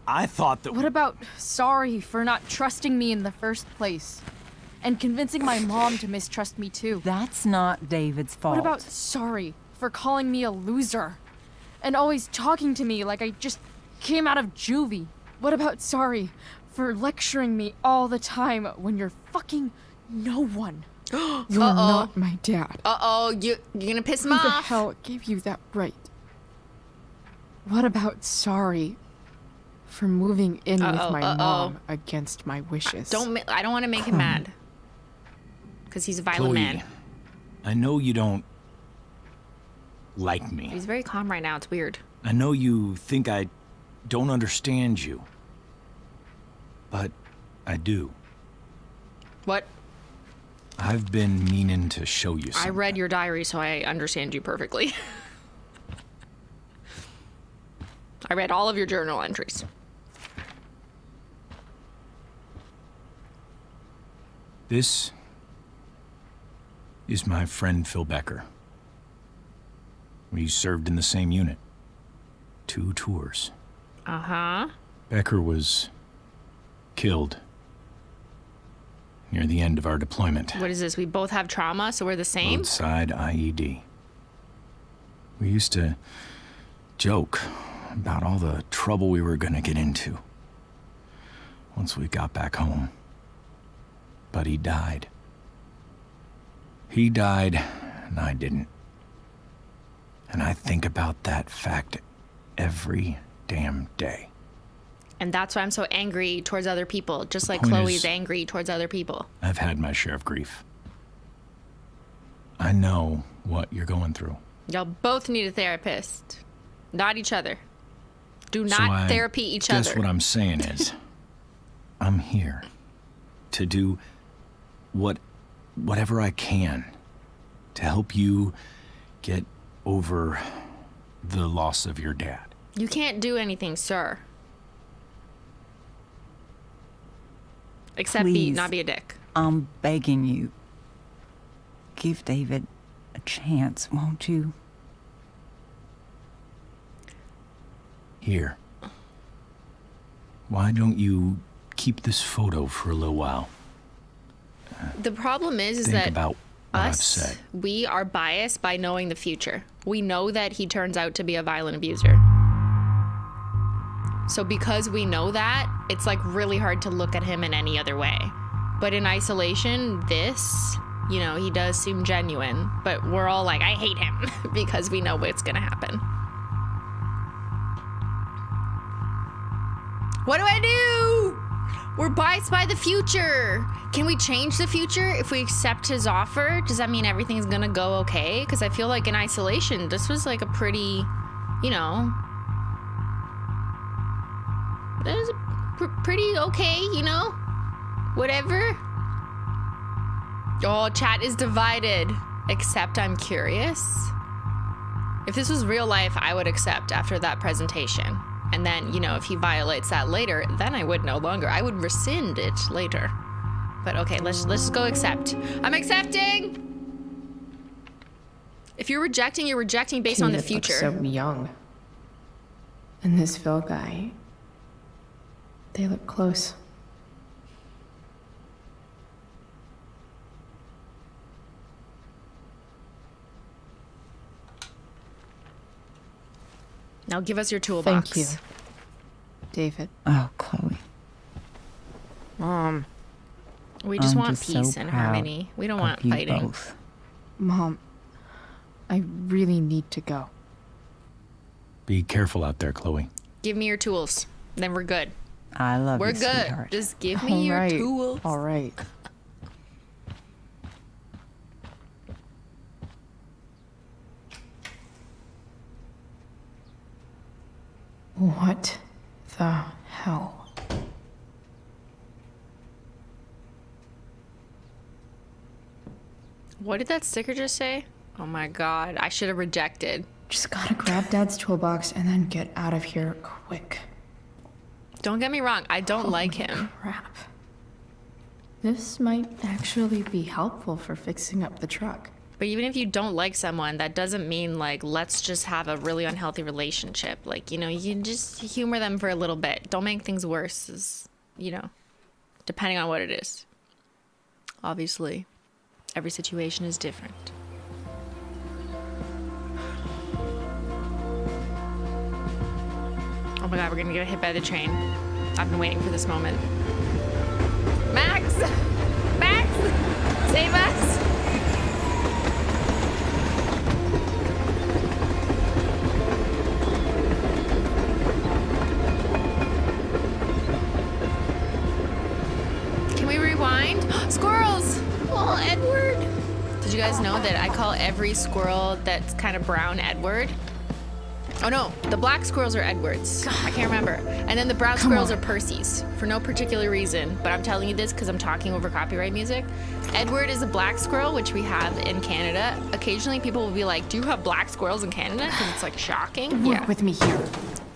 I thought that... What about sorry for not trusting me in the first place? And convincing my mom to mistrust me too? That's not David's fault. What about sorry for calling me a loser. And always talking to me like I just came out of juvie. What about sorry for lecturing me all the time when you're fucking no one? You're not my dad. Uh-oh, you're gonna piss him Who the off. hell gave you that right? What about sorry for moving in with my mom against my wishes? I don't want to make him mad. Because he's a violent man. I know you don't like me. He's very calm right now. It's weird. I know you think I don't understand you. But I do. What? I've been meaning to show you something. I read your diary, so I understand you perfectly. I read all of your journal entries. This is my friend Phil Becker. We served in the same unit. 2 tours. Uh-huh. Becker was killed near the end of our deployment. What is this? We both have trauma, so we're the same? Roadside IED. We used to joke about all the trouble we were gonna get into once we got back home. But he died. He died, and I didn't. And I think about that fact every damn day. And that's why I'm so angry towards other people, just like point Chloe's is, angry towards other people. I've had my share of grief. I know what you're going through. Y'all both need a therapist. Not each other. Do So not I therapy each guess other. what I'm saying is, I'm here to do whatever I can to help you get over the loss of your dad. You can't do anything, sir. Except Please. not be a dick. I'm begging you. Give David a chance, won't you? Here. Why don't you keep this photo for a little while? The problem is Think that about what I've us, said. we are biased by knowing the future. We know that he turns out to be a violent abuser. So because we know that, it's like really hard to look at him in any other way. But in isolation, this, you know, he does seem genuine, but we're all like, I hate him because we know what's gonna happen. What do I do? We're biased by the future. Can we change the future if we accept his offer? Does that mean everything's gonna go okay? Because I feel like in isolation, this was like a pretty, you know, that was pretty okay, you know? Whatever. Oh, chat is divided. Except I'm curious. If this was real life, I would accept after that presentation. And then, you know, if he violates that later, then I would no longer. I would rescind it later. But okay, let's just go accept. I'm accepting! If you're rejecting, you're rejecting based on the David looks future. so young. And this Phil guy, they look close. Now give us your toolbox. Thank you, David. Oh, Chloe. Mom. We just I'm want just so peace and proud harmony. We don't of want you fighting. both. Mom, I really need to go. Be careful out there, Chloe. Give me your tools. Then we're good. I love We're you, good. sweetheart. Just give me your Alright, tools. All right. What the hell? What did that sticker just say? Oh my god, I should have rejected. Just gotta grab Dad's toolbox and then get out of here quick. Don't get me wrong, I don't like him. Crap. This might actually be helpful for fixing up the truck. But even if you don't like someone, that doesn't mean like, let's just have a really unhealthy relationship. Like, you know, you can just humor them for a little bit. Don't make things worse, you know, depending on what it is. Obviously, every situation is different. Oh my god, we're gonna get hit by the train. I've been waiting for this moment. Max! Max! Save us! Can we rewind? Squirrels! Oh, Edward! Did you guys know that I call every squirrel that's kind of brown Edward? Oh no, the black squirrels are Edwards. I can't remember. And then the brown squirrels are Percy's for no particular reason, but I'm telling you this because I'm talking over copyright music. Edward is a black squirrel, which we have in Canada. Occasionally people will be like, do you have black squirrels in Canada? Because it's like shocking. Work with me here.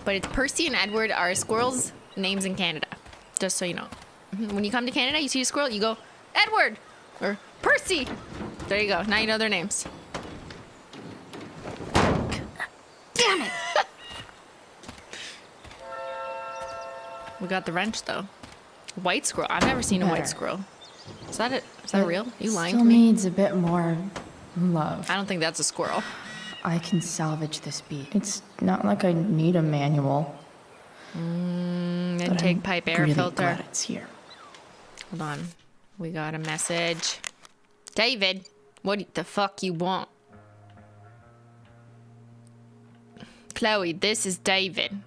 But it's Percy and Edward are squirrels' names in Canada, just so you know. When you come to Canada, you see a squirrel, you go, Edward or Percy. There you go, now you know their names. Damn it! We got the wrench though. White squirrel. I've never seen a white squirrel. Is that it? Is that real? You lying to Still me? needs a bit more love. I don't think that's a squirrel. I can salvage this beat. It's not like I need a manual. Intake pipe air really filter. Glad it's here. Hold on. We got a message. David, what the fuck you want? Chloe, this is David.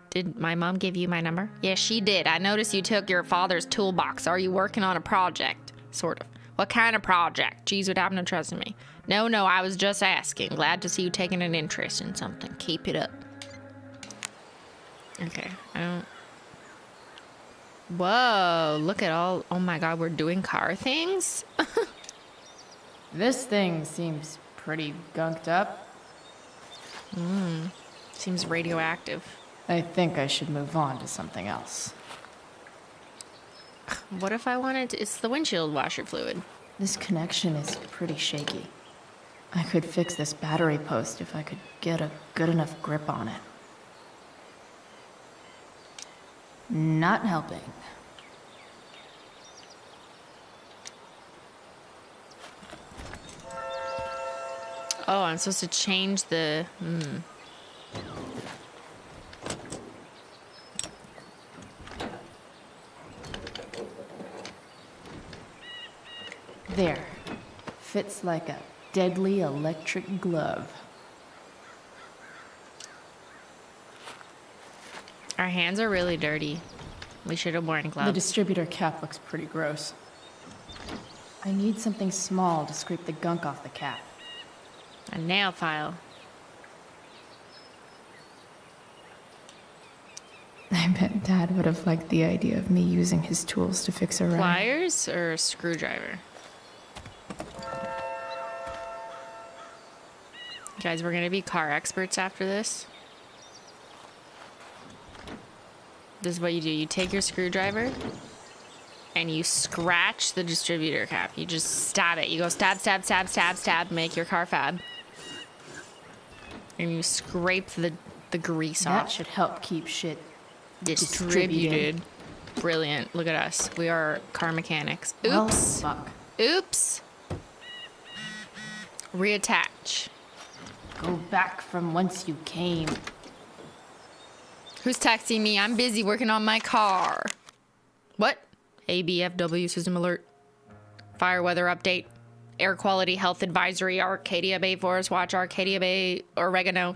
Did my mom give you my number? Yes, she did. I noticed you took your father's toolbox. Are you working on a project? Sort of. What kind of project? Geez, what happened to trusting me? No, I was just asking. Glad to see you taking an interest in something. Keep it up. Okay, I don't... Whoa, look at all... Oh my god, we're doing car things? This thing seems pretty gunked up. Seems radioactive. I think I should move on to something else. What if I wanted to... It's the windshield washer fluid. This connection is pretty shaky. I could fix this battery post if I could get a good enough grip on it. Not helping. Oh, I'm supposed to change the... There. Fits like a deadly electric glove. Our hands are really dirty. We should have worn gloves. The distributor cap looks pretty gross. I need something small to scrape the gunk off the cap. A nail file. I bet Dad would have liked the idea of me using his tools to fix a ride. Pliers or a screwdriver? Guys, we're gonna be car experts after this. This is what you do. You take your screwdriver and you scratch the distributor cap. You just stab it. You go stab, stab, stab, stab, stab, make your car fab. And you scrape the grease off. That should help keep shit distributed. Brilliant. Look at us. We are car mechanics. Oops. Well, fuck. Oops. Reattach. Go back from whence you came. Who's texting me? I'm busy working on my car. What? ABFW system alert. Fire weather update. Air quality health advisory. Arcadia Bay Forest Watch. Arcadia Bay Oregano.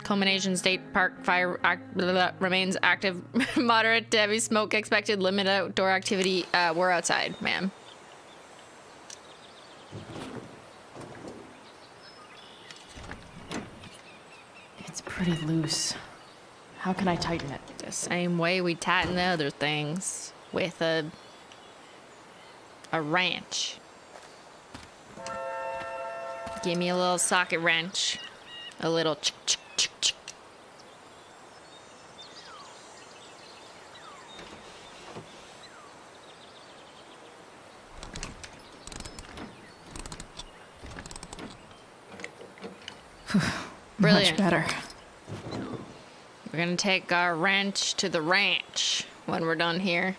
Culmination State Park fire remains active. Moderate to heavy smoke expected. Limited outdoor activity. We're outside, ma'am. It's pretty loose. How can I tighten it? The same way we tighten the other things. With a wrench. Give me a little socket wrench. A little chick, chick, chick, chick. Brilliant. Much better. We're gonna take our wrench to the ranch when we're done here.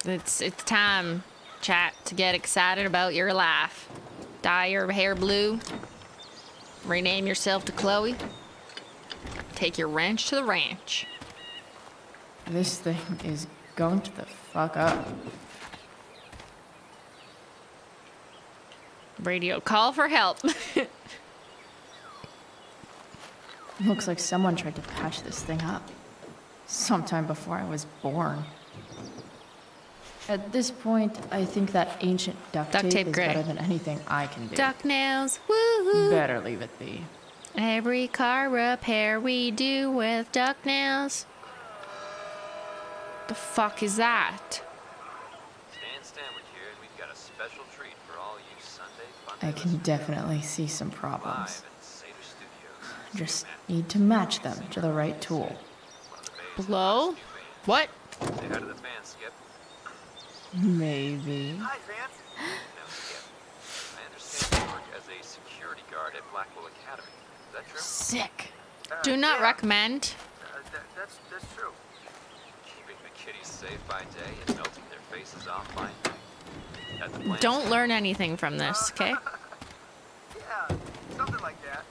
It's time, chat, to get excited about your life. Dye your hair blue. Rename yourself to Chloe. Take your wrench to the ranch. This thing is going to the fuck up. Radio call for help. Looks like someone tried to patch this thing up. Sometime before I was born. At this point, I think that ancient duct tape is great. better than anything I can do. Duck nails, woohoo! Better leave it be. Every car repair we do with duck nails. The fuck is that? Stan Stanwick here, and we've got a special treat for all you Sunday fun. I can definitely see some problems. Live in Seder Studios. Just need to match them to the right tool. Blow? What? Say hi to the fans, Skip. Maybe. Hi, fans. Now, Skip, I understand you work as a security guard at Blackwell Academy. Is that true? Sick. Do not recommend. That's true. Keeping the kiddies safe by day and melting their faces off by night. At the plant. Don't learn anything from this, okay? Yeah, something like that.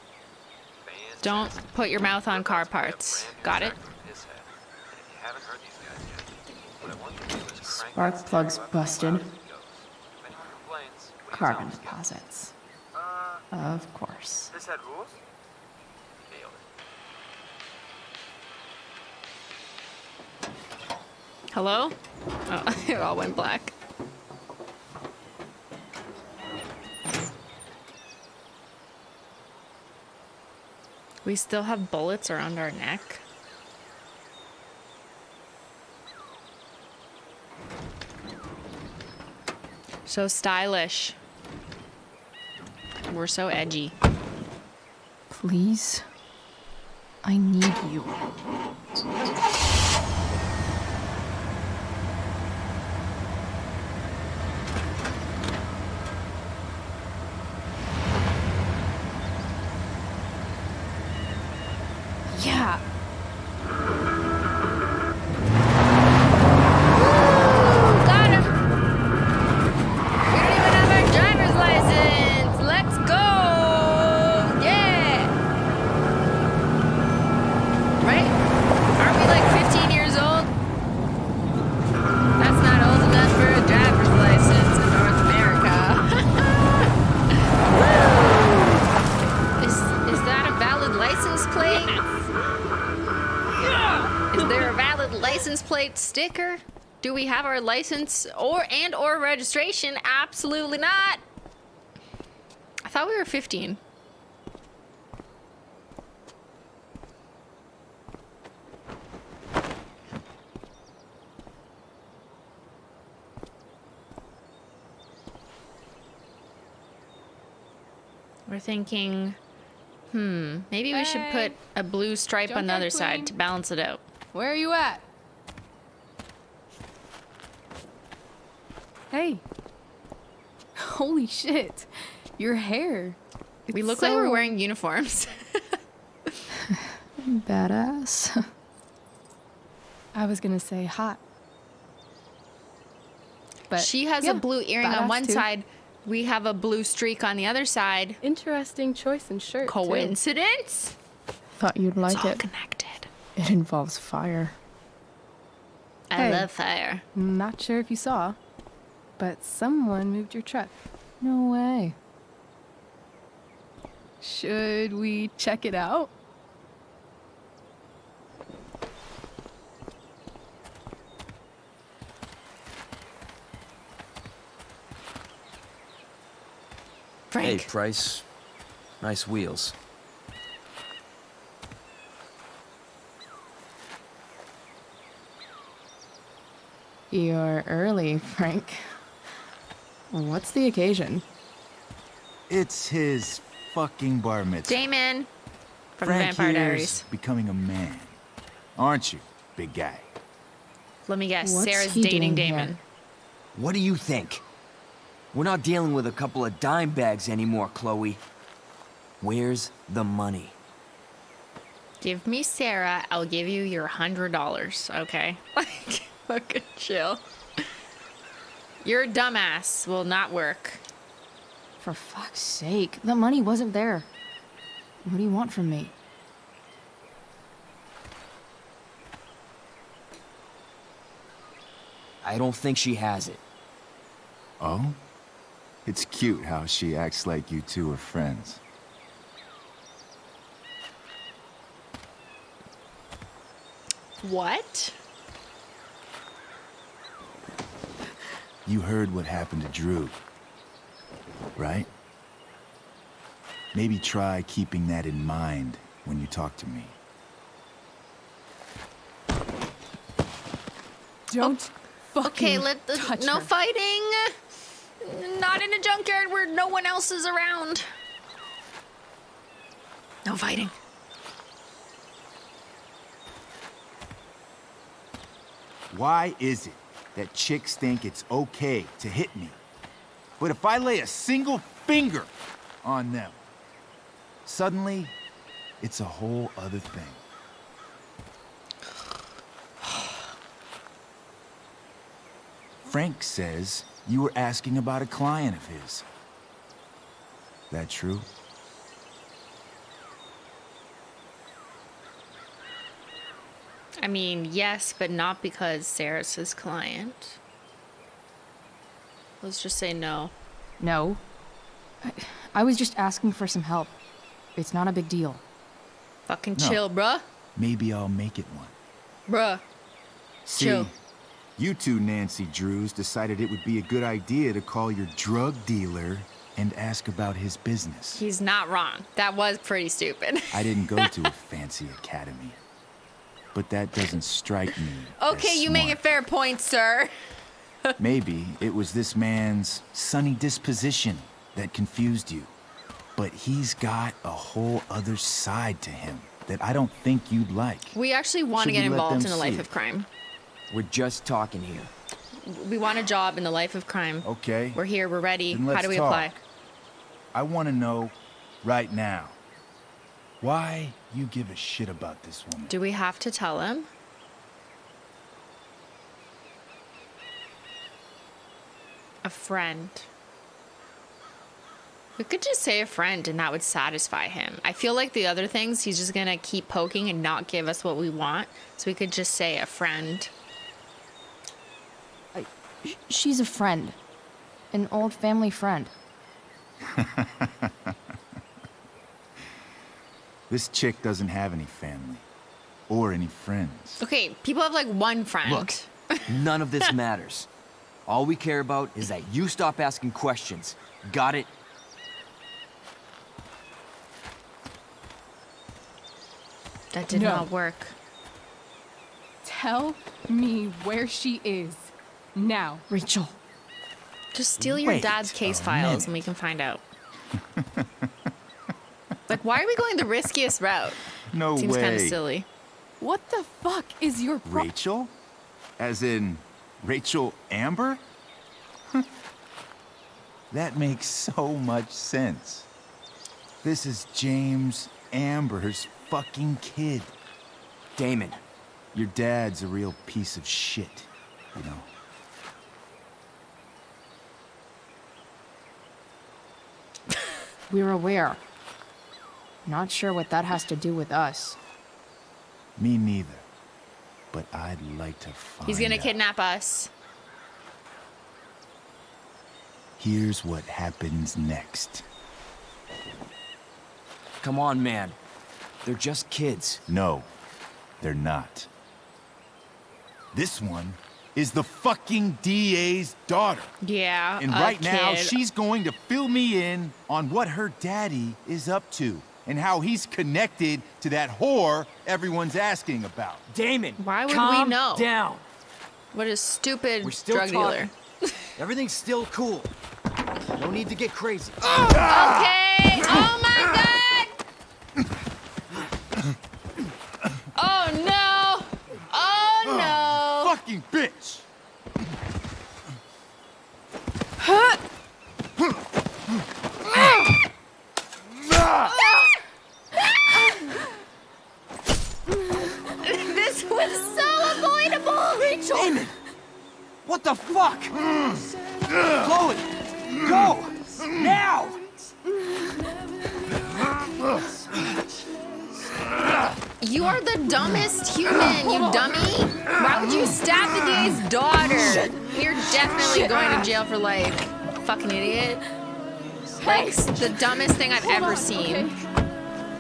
Fans Don't put your mouth on car parts. Got it? Spark plugs busted. Carbon deposits. Of course. This had rules? Hello? Oh, it all went black. We still have bullets around our neck. So stylish. We're so edgy. Please. I need you. Yeah. Got him! We don't even have our driver's license! Let's go! Yeah! Right? Aren't we like 15 years old? That's not old enough for a driver's license in North America. Is that a valid license plate? Is there a valid license plate sticker? Do we have our license or registration? Absolutely not. I thought we were 15. We're thinking, maybe we should put a blue stripe on the other side to balance it out. Where are you at? Hey. Holy shit. Your hair. We look like we're wearing uniforms. Badass. I was gonna say hot. But she has a blue earring on one side. We have a blue streak on the other side. Interesting choice in shirt. Coincidence? Thought you'd like It's all it. connected. It involves fire. I love fire. Not sure if you saw, but someone moved your truck. No way. Should we check it out? Hey, Price. Nice wheels. You're early, Frank. What's the occasion? It's his fucking bar mitzvah. Damon from the Frank Vampire here's Diaries. becoming a man. Aren't you, big guy? Let me guess. What's Sarah's he dating doing Damon. here? What do you think? We're not dealing with a couple of dime bags anymore, Chloe. Where's the money? Give me Sarah. I'll give you your $100. Okay. Like, fucking chill. Your dumbass will not work. For fuck's sake, the money wasn't there. What do you want from me? I don't think she has it. Oh? It's cute how she acts like you two are friends. What? You heard what happened to Drew, right? Maybe try keeping that in mind when you talk to me. Don't fucking Okay, touch no her. fighting. Not in a junkyard where no one else is around. No fighting. Why is it that chicks think it's okay to hit me? But if I lay a single finger on them, suddenly, it's a whole other thing. Frank says you were asking about a client of his. That true? I mean, yes, but not because Sarah's his client. Let's just say no. No. I was just asking for some help. It's not a big deal. Fucking No. chill, bruh. Maybe I'll make it one. Bruh. See, Chill. you two Nancy Drews decided it would be a good idea to call your drug dealer and ask about his business. He's not wrong. That was pretty stupid. I didn't go to a fancy academy, but that doesn't strike me Okay, as you make a smart. fair point, sir. Maybe it was this man's sunny disposition that confused you. But he's got a whole other side to him that I don't think you'd like. We actually want to Should get we let involved them in a see life it? of crime. We're just talking here. We want a job in the life of crime. Okay. We're here, we're ready. Then How let's do we talk. apply? I want to know right now why you give a shit about this woman. Do we have to tell him? A friend. We could just say a friend and that would satisfy him. I feel like the other things he's just gonna keep poking and not give us what we want. So we could just say a friend. She's a friend. An old family friend. This chick doesn't have any family or any friends. Okay, people have like one friend. Look, none of this matters. All we care about is that you stop asking questions. Got it? That did No. not work. Tell me where she is. Now. Rachel. Just steal your Wait dad's case a files minute. and we can find out. Like, why are we going the riskiest route? No Seems kind of way. silly. What the fuck is your Rachel? As in Rachel Amber? That makes so much sense. This is James Amber's fucking kid. Damon. Your dad's a real piece of shit, you know. We're aware. Not sure what that has to do with us. Me neither. But I'd like to find He's gonna out. kidnap us. Here's what happens next. Come on, man. They're just kids. No, they're not. This one is the fucking DA's daughter. Yeah, And a right now, kid. she's going to fill me in on what her daddy is up to and how he's connected to that whore everyone's asking about. Damon, Why would calm we know? down. What a stupid We're still drug talking. dealer. Everything's still cool. No need to get crazy. Okay! Oh my god! Oh no! Oh no! Fucking bitch! This was so avoidable! Rachel! Damon! What the fuck? Chloe! Go! Now! You are the dumbest human, you dummy! Why would you stab the DA's daughter? You're definitely going to jail for life. Fucking idiot. Like, the dumbest thing I've ever seen.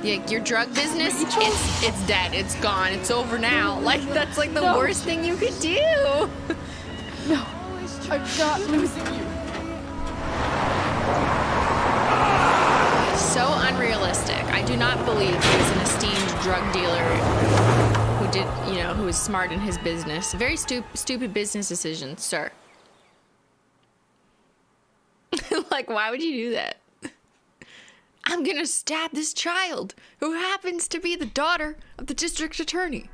Like, your drug business, it's dead. It's gone. It's over now. Like, that's like the worst thing you could do. No, I'm not losing you. So unrealistic. I do not believe he was an esteemed drug dealer who did, you know, who was smart in his business. Very stupid business decision, sir. Like, why would you do that? I'm gonna stab this child, who happens to be the daughter of the district attorney,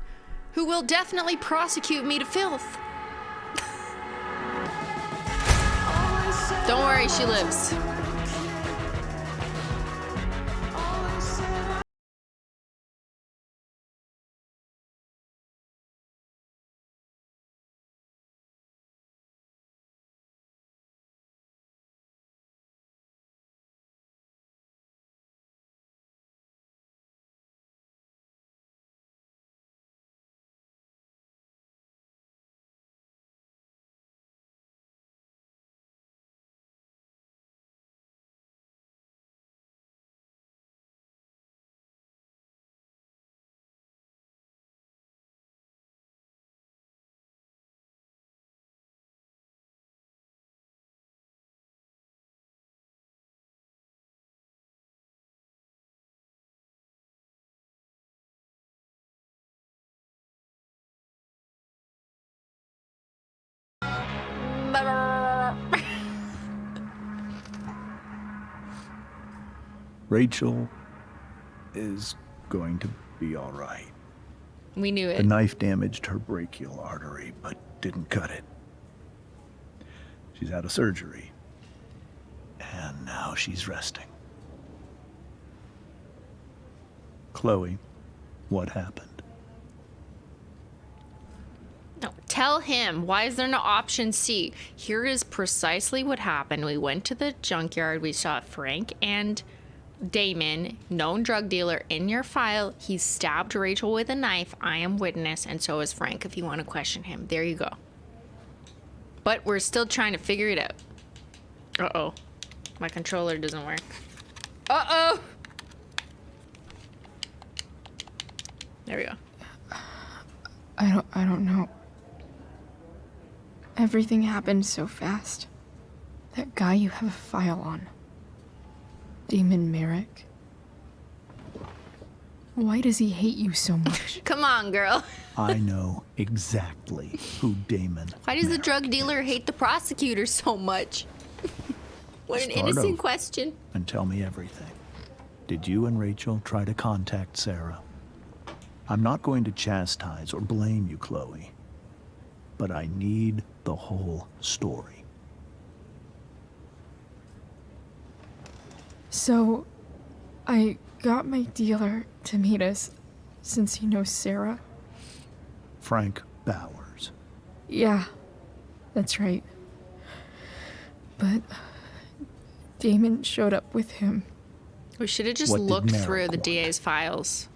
who will definitely prosecute me to filth. Don't worry, she lives. Rachel is going to be all right. We knew it. The knife damaged her brachial artery, but didn't cut it. She's had a surgery, and now she's resting. Chloe, what happened? No, tell him. Why is there no option C? Here is precisely what happened. We went to the junkyard. We saw Frank and Damon, known drug dealer, in your file. He stabbed Rachel with a knife. I am witness, and so is Frank if you want to question him. There you go. But we're still trying to figure it out. Uh-oh. My controller doesn't work. Uh-oh! There we go. I don't know. Everything happened so fast. That guy you have a file on. Damon Merrick. Why does he hate you so much? Come on, girl. I know exactly who Damon. Why does the drug dealer hate the prosecutor so much? What an innocent question. And tell me everything. Did you and Rachel try to contact Sarah? I'm not going to chastise or blame you, Chloe, but I need the whole story. So, I got my dealer to meet us, since he knows Sarah. Frank Bowers. Yeah, that's right. But Damon showed up with him. We should have just looked through the DA's files.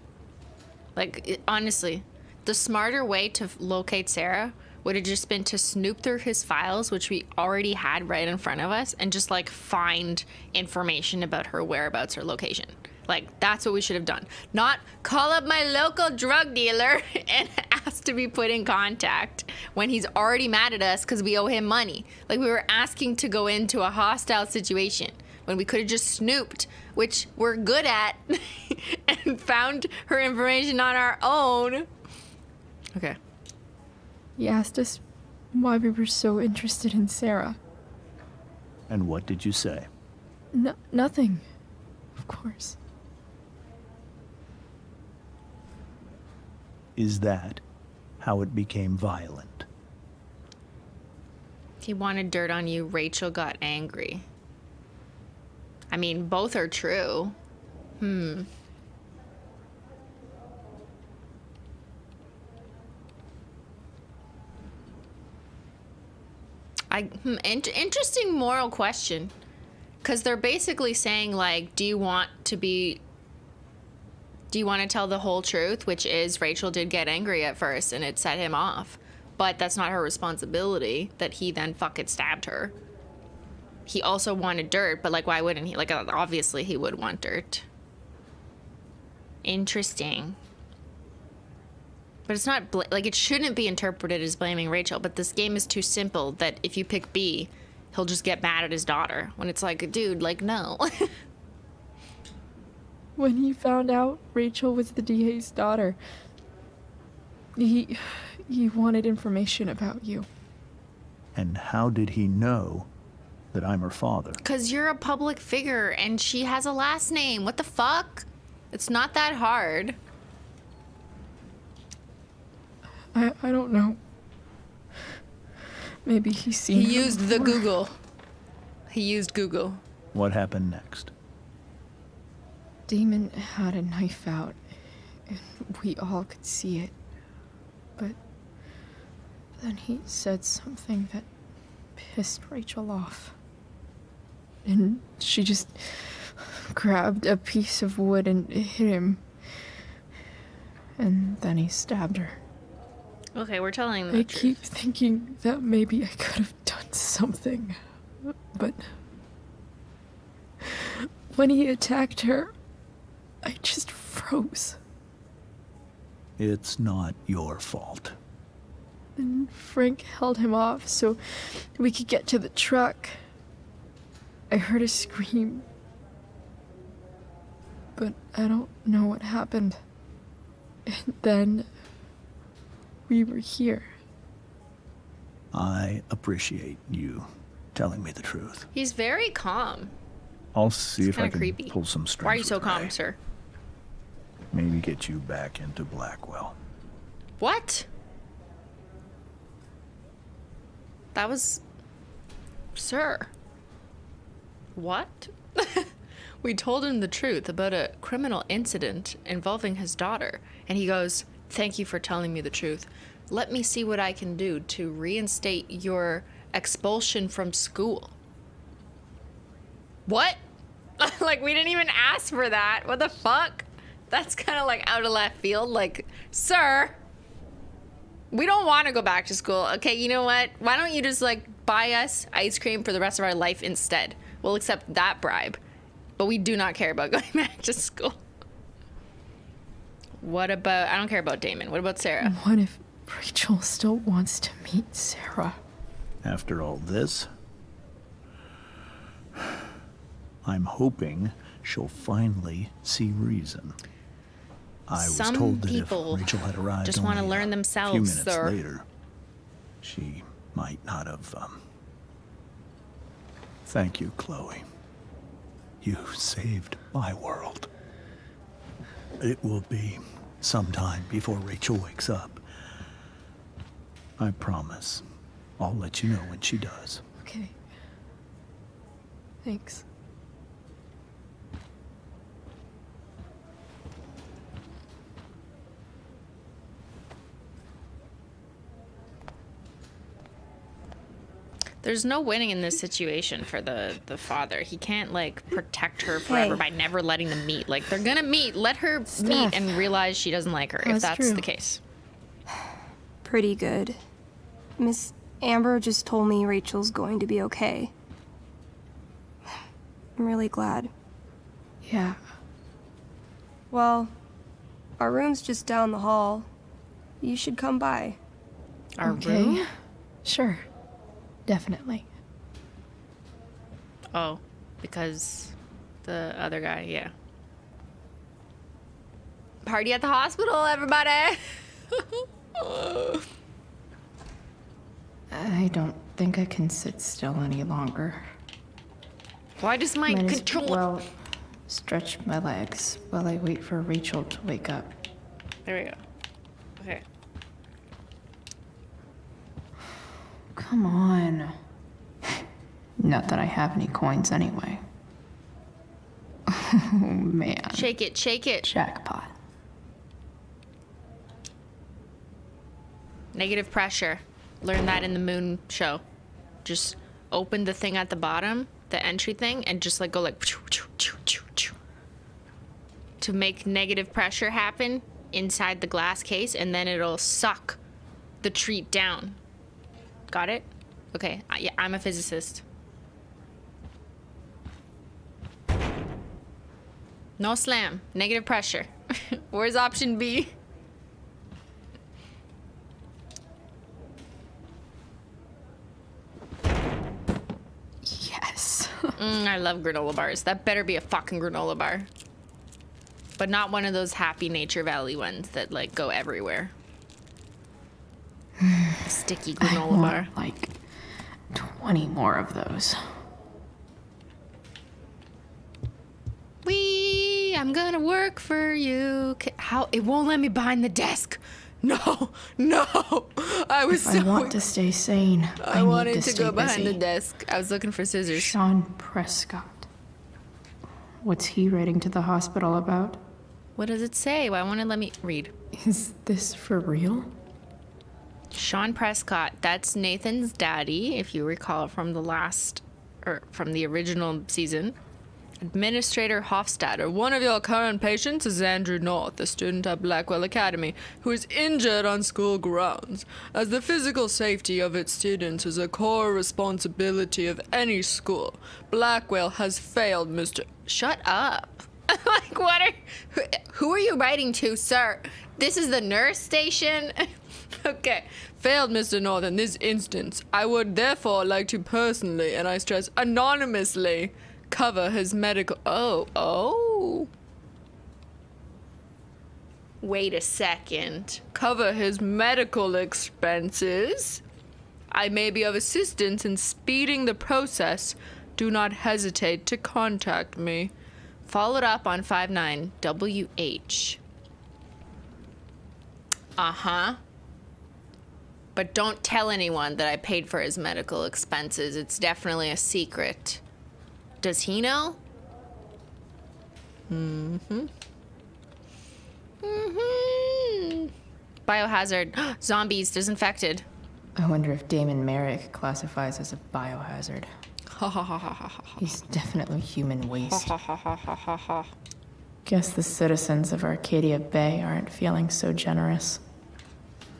Like, honestly, the smarter way to locate Sarah would have just been to snoop through his files, which we already had right in front of us, and just, like, find information about her whereabouts or location. Like, that's what we should have done. Not call up my local drug dealer and ask to be put in contact when he's already mad at us because we owe him money. Like, we were asking to go into a hostile situation when we could have just snooped, which we're good at, and found her information on our own. Okay. He asked us why we were so interested in Sarah. And what did you say? Nothing, of course. Is that how it became violent? He wanted dirt on you. Rachel got angry. I mean, both are true. Interesting moral question. Because they're basically saying, like, do you want to tell the whole truth? Which is, Rachel did get angry at first and it set him off. but that's not her responsibility that he then fucking stabbed her. He also wanted dirt, but like, why wouldn't he? Like, obviously he would want dirt. Interesting. But it's not, like, it shouldn't be interpreted as blaming Rachel, but this game is too simple that if you pick B, he'll just get mad at his daughter. When it's like, dude, like, no. When he found out Rachel was the DA's daughter, he wanted information about you. And how did he know that I'm her father? Because you're a public figure and she has a last name. What the fuck? It's not that hard. I don't know. Maybe he's seen He her used the before. Google. He used Google. What happened next? Damon had a knife out, and we all could see it. But then he said something that pissed Rachel off. And she just grabbed a piece of wood and hit him. And then he stabbed her. Okay, we're telling the I truth. keep thinking that maybe I could have done something, but when he attacked her, I just froze. It's not your fault. And Frank held him off so we could get to the truck. I heard a scream, but I don't know what happened. And then we were here. I appreciate you telling me the truth. He's very calm. I'll see if I Kinda can creepy. pull some strings. Why are you so with calm, Ray. sir? Maybe get you back into Blackwell. What? That was... Sir. What? We told him the truth about a criminal incident involving his daughter, and he goes, "Thank you for telling me the truth. Let me see what I can do to reinstate your expulsion from school." What? Like, we didn't even ask for that. What the fuck? That's kind of like out of left field. Like, sir, we don't want to go back to school. Okay, you know what? Why don't you just, like, buy us ice cream for the rest of our life instead? We'll accept that bribe. But we do not care about going back to school. What about... I don't care about Damon. What about Sarah? What if Rachel still wants to meet Sarah? After all this, I'm hoping she'll finally see reason. I was Some told that if people Rachel had arrived just want to only learn a few themselves, minutes sir. later, she might not have. Thank you, Chloe. You saved my world. It will be some time before Rachel wakes up. I promise. I'll let you know when she does. Okay. Thanks. There's no winning in this situation for the father. He can't, like, protect her forever by never letting them meet. Like, they're gonna meet. Let her meet and realize she doesn't like her, if that's the case. Pretty good. Miss Amber just told me Rachel's going to be okay. I'm really glad. Yeah. Well, our room's just down the hall. You should come by. Our Okay. room? Sure. Definitely. Oh, because the other guy, yeah. Party at the hospital, everybody! I don't think I can sit still any longer. Why does my Might as control... well stretch my legs while I wait for Rachel to wake up. There we go. Okay. Come on. Not that I have any coins anyway. Oh, man. Shake it, shake it. Jackpot. Negative pressure. Learn that in the Moon show. Just open the thing at the bottom, the entry thing, and just like go like to make negative pressure happen inside the glass case, and then it'll suck the treat down. Got it? Okay, yeah, I'm a physicist. No slam, negative pressure. Where's option B? Yes. I love granola bars. That better be a fucking granola bar. But not one of those Happy Nature Valley ones that like go everywhere. Sticky granola bar. Like 20 more of those. I'm gonna work for you. How? It won't let me behind the desk. No, no. I was I want to stay sane. I wanted to go busy. behind the desk. I was looking for scissors. Sean Prescott. What's he writing to the hospital about? What does it say? Why won't it let me read? Is this for real? Sean Prescott. That's Nathan's daddy, if you recall from the from the original season. Administrator Hofstadter, one of your current patients is Andrew North, a student at Blackwell Academy, who is injured on school grounds. As the physical safety of its students is a core responsibility of any school, Blackwell has failed Mr. Shut up. Like, what who are you writing to, sir? This is the nurse station? Okay. Failed Mr. North in this instance. I would therefore like to personally, and I stress anonymously, cover his medical... Oh. Wait a second. Cover his medical expenses. I may be of assistance in speeding the process. Do not hesitate to contact me. Followed up on 59WH. Uh-huh. But don't tell anyone that I paid for his medical expenses. It's definitely a secret. Does he know? Biohazard. Zombies. Disinfected. I wonder if Damon Merrick classifies as a biohazard. He's definitely human waste. Guess the citizens of Arcadia Bay aren't feeling so generous.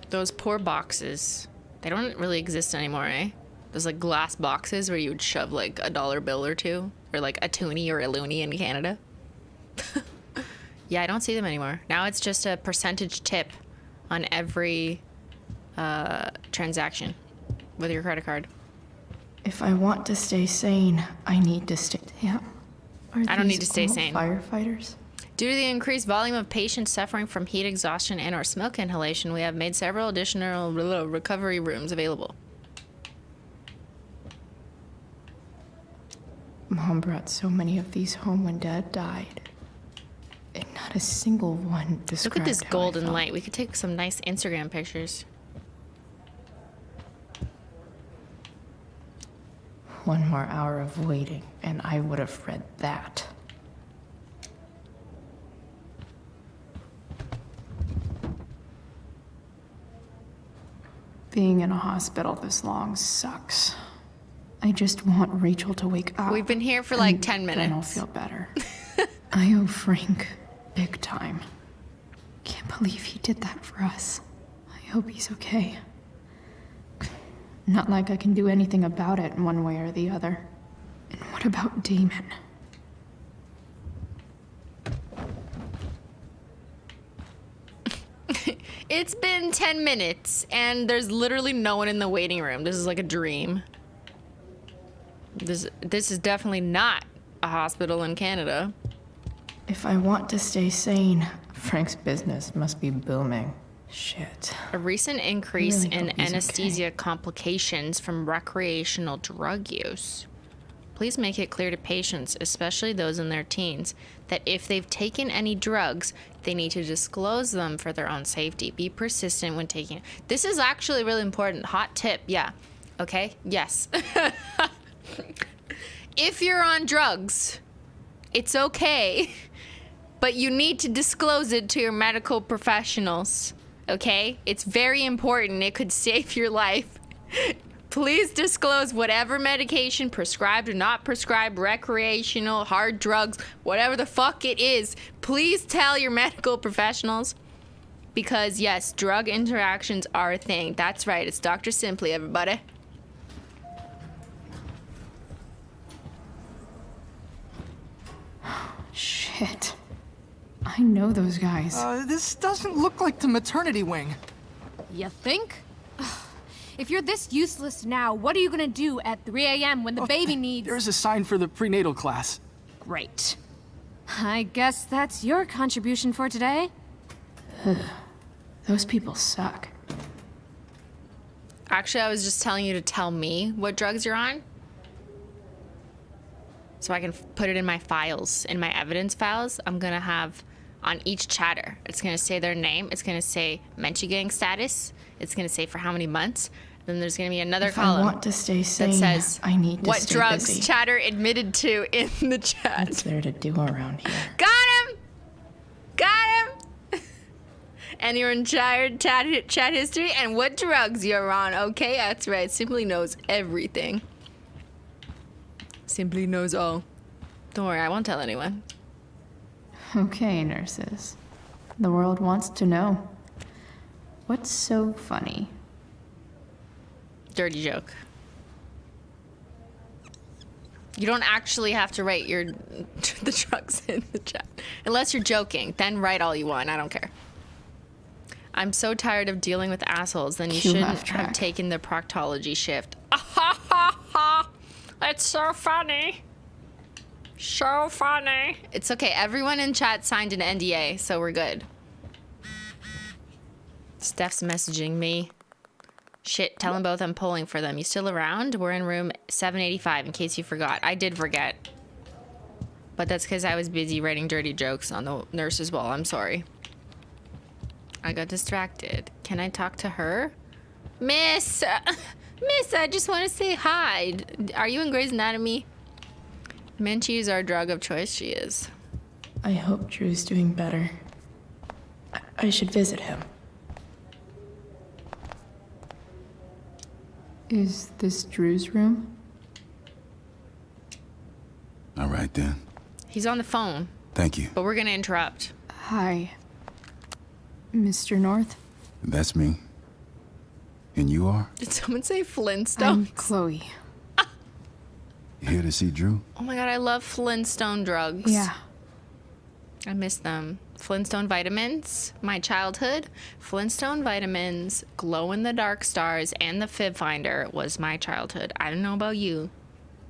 Those poor boxes. They don't really exist anymore, eh? Those like glass boxes where you would shove like a dollar bill or two, or like a toonie or a loony in Canada. Yeah, I don't see them anymore. Now it's just a percentage tip on every transaction with your credit card. If I want to stay sane, I need to stay... Yeah. I don't need to stay sane. Firefighters? Due to the increased volume of patients suffering from heat exhaustion and or smoke inhalation, we have made several additional recovery rooms available. Mom brought so many of these home when Dad died. And not a single one described Look at this how I golden felt. light. We could take some nice Instagram pictures. One more hour of waiting, and I would have read that. Being in a hospital this long sucks. I just want Rachel to wake up. We've been here for like 10 minutes. Then I'll feel better. I owe Frank big time. Can't believe he did that for us. I hope he's okay. Not like I can do anything about it one way or the other. And what about Damon? It's been 10 minutes, and there's literally no one in the waiting room. This is like a dream. This is definitely not a hospital in Canada. If I want to stay sane, Frank's business must be booming. Shit. A recent increase really in hope he's anesthesia complications from recreational drug use. Please make it clear to patients, especially those in their teens, that if they've taken any drugs, they need to disclose them for their own safety. Be persistent when taking it. This is actually really important. Hot tip, yeah. Okay, yes. If you're on drugs, it's okay, but you need to disclose it to your medical professionals, okay? It's very important. It could save your life. Please disclose whatever medication, prescribed or not prescribed, recreational, hard drugs, whatever the fuck it is. Please tell your medical professionals. Because, yes, drug interactions are a thing. That's right. It's Dr. Simply, everybody. Shit. I know those guys. This doesn't look like the maternity wing. You think? If you're this useless now, what are you gonna do at 3 a.m. when the baby needs... There's a sign for the prenatal class. Great. I guess that's your contribution for today. Those people suck. Actually, I was just telling you to tell me what drugs you're on. So I can put it in my files, in my evidence files. I'm gonna have on each chatter, it's gonna say their name, it's gonna say Menchie Gang status, it's gonna say for how many months. Then there's gonna be another column I want to stay sane, that says I need to what stay drugs busy. chatter admitted to in the chat. What's there to do around here? Got him! Got him! And your entire chat history and what drugs you're on. Okay, that's right. Simply knows everything. Simply knows all. Don't worry, I won't tell anyone. Okay, nurses. The world wants to know. What's so funny? Dirty joke. You don't actually have to write the drugs in the chat. Unless you're joking. Then write all you want. I don't care. I'm so tired of dealing with assholes. Then you shouldn't have taken the proctology shift. It's so funny. So funny. It's okay. Everyone in chat signed an NDA, so we're good. Steph's messaging me. Shit, tell them both I'm pulling for them. You still around? We're in room 785, in case you forgot. I did forget. But that's because I was busy writing dirty jokes on the nurse's wall. I'm sorry. I got distracted. Can I talk to her? Miss! Miss, I just want to say hi. Are you in Grey's Anatomy? Menchie is our drug of choice. She is. I hope Drew's doing better. I should visit him. Is this Drew's room? All right, then. He's on the phone. Thank you. But we're going to interrupt. Hi. Mr. North? That's me. And you are? Did someone say Flintstones? I'm Chloe. You here to see Drew? Oh my god, I love Flintstone drugs. Yeah. I miss them. Flintstone vitamins, my childhood. Flintstone vitamins, glow-in-the-dark stars, and the fib finder was my childhood. I don't know about you,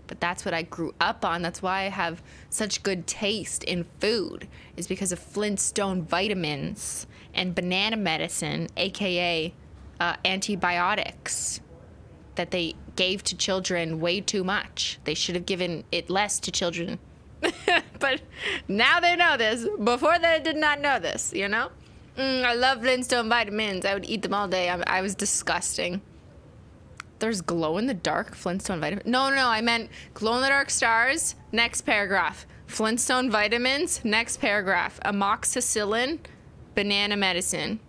but that's what I grew up on. That's why I have such good taste in food, is because of Flintstone vitamins and banana medicine, aka antibiotics, that they gave to children way too much. They should have given it less to children. But now they know this. Before they did not know this, you know? I love Flintstone vitamins. I would eat them all day. I was disgusting. There's glow-in-the-dark Flintstone vitamins. No, I meant glow-in-the-dark stars, next paragraph. Flintstone vitamins, next paragraph. Amoxicillin, banana medicine.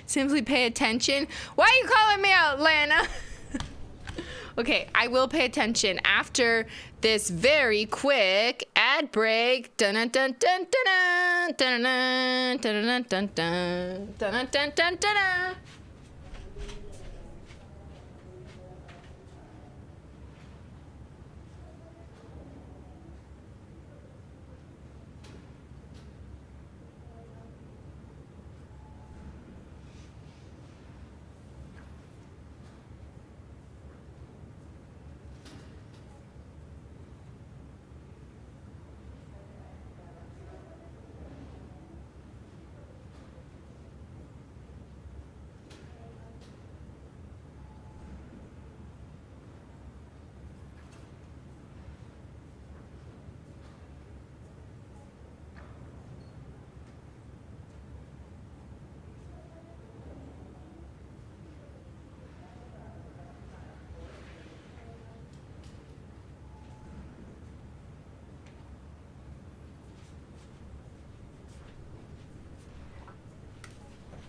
Simply pay attention. Why are you calling me out, Lana? Okay, I will pay attention after this very quick ad break. Dun dun dun dun dun dun dun dun dun dun dun dun dun dun.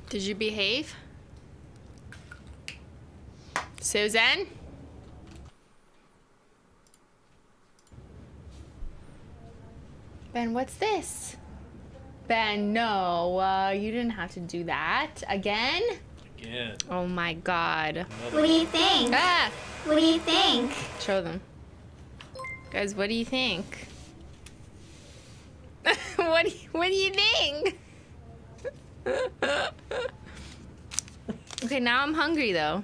Did you behave? Susan? Ben, what's this? Ben, no, you didn't have to do that. Again? Again. Oh my god. What do you think? Ah! What do you think? Show them. Guys, what do you think? what do you think? Okay, now I'm hungry though.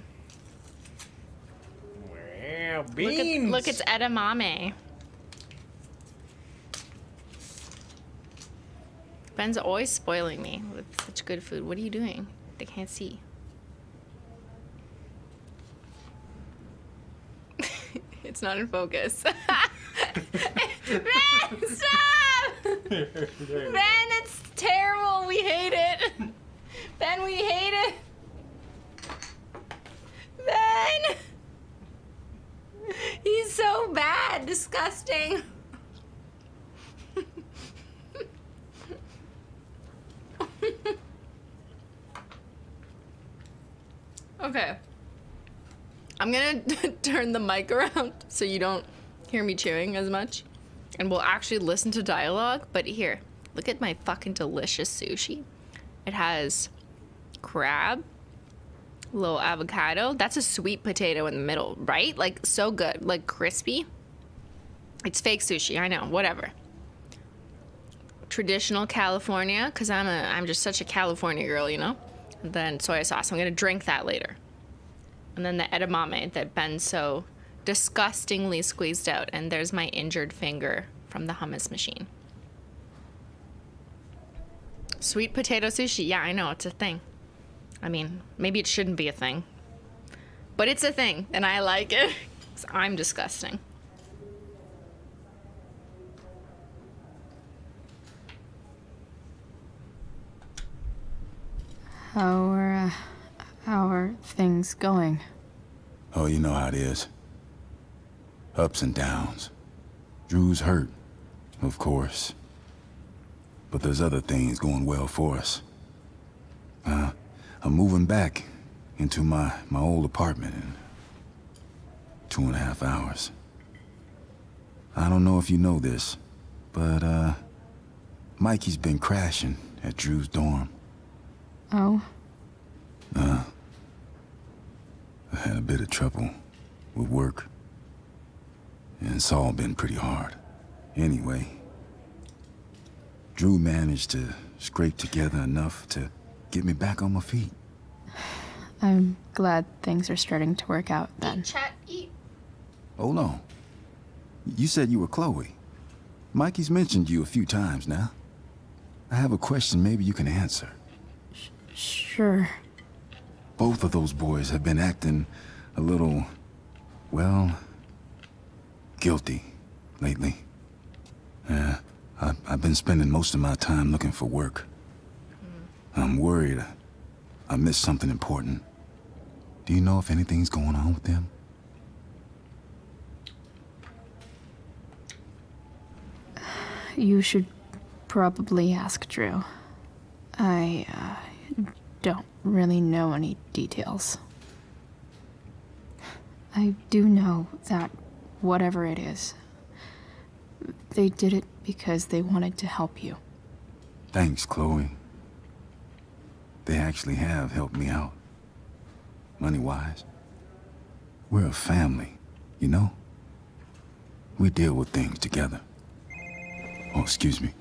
Wow, beans. Look, it's edamame. Ben's always spoiling me with such good food. What are you doing? They can't see. It's not in focus. Ben, stop! Ben, it's terrible. We hate it. Ben, we hate it. Ben! He's so bad. Disgusting. Okay. I'm gonna turn the mic around so you don't hear me chewing as much. And we'll actually listen to dialogue. But here, look at my fucking delicious sushi. It has crab, little avocado. That's a sweet potato in the middle, right? Like, so good. Like, crispy. It's fake sushi, I know, whatever. Traditional California, because I'm just such a California girl, you know? And then soy sauce. I'm gonna drink that later. And then the edamame that Ben's so disgustingly squeezed out. And there's my injured finger from the hummus machine. Sweet potato sushi. Yeah, I know, it's a thing. I mean, maybe it shouldn't be a thing. But it's a thing, and I like it. 'Cause I'm disgusting. How are things going? Oh, you know how it is. Ups and downs. Drew's hurt, of course. But there's other things going well for us. I'm moving back into my old apartment in 2.5 hours. I don't know if you know this, but Mikey's been crashing at Drew's dorm. Oh? I had a bit of trouble with work. And it's all been pretty hard. Anyway, Drew managed to scrape together enough to get me back on my feet. I'm glad things are starting to work out then. Chat, eat. Hold on. You said you were Chloe. Mikey's mentioned you a few times now. I have a question maybe you can answer. Sure. Both of those boys have been acting a little, well, guilty lately. Yeah, I've been spending most of my time looking for work. I'm worried I missed something important. Do you know if anything's going on with them? You should probably ask Drew. I don't really know any details. I do know that whatever it is, they did it because they wanted to help you. Thanks, Chloe. They actually have helped me out. Money-wise. We're a family, you know? We deal with things together. Oh, excuse me.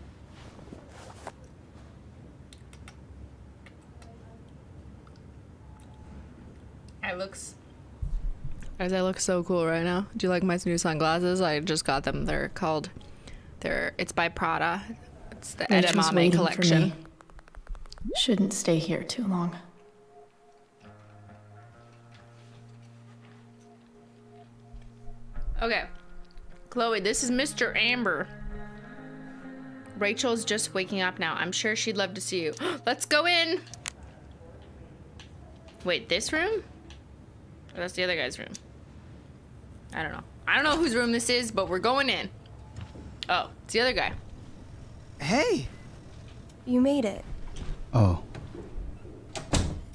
I look so cool right now. Do you like my new sunglasses? I just got them. It's by Prada. It's the Rachel's edamame waiting collection. for me. Shouldn't stay here too long. Okay. Chloe, this is Mr. Amber. Rachel's just waking up now. I'm sure she'd love to see you. Let's go in. Wait, this room? Or that's the other guy's room. I don't know. I don't know whose room this is, but we're going in. Oh, it's the other guy. Hey! You made it. Oh.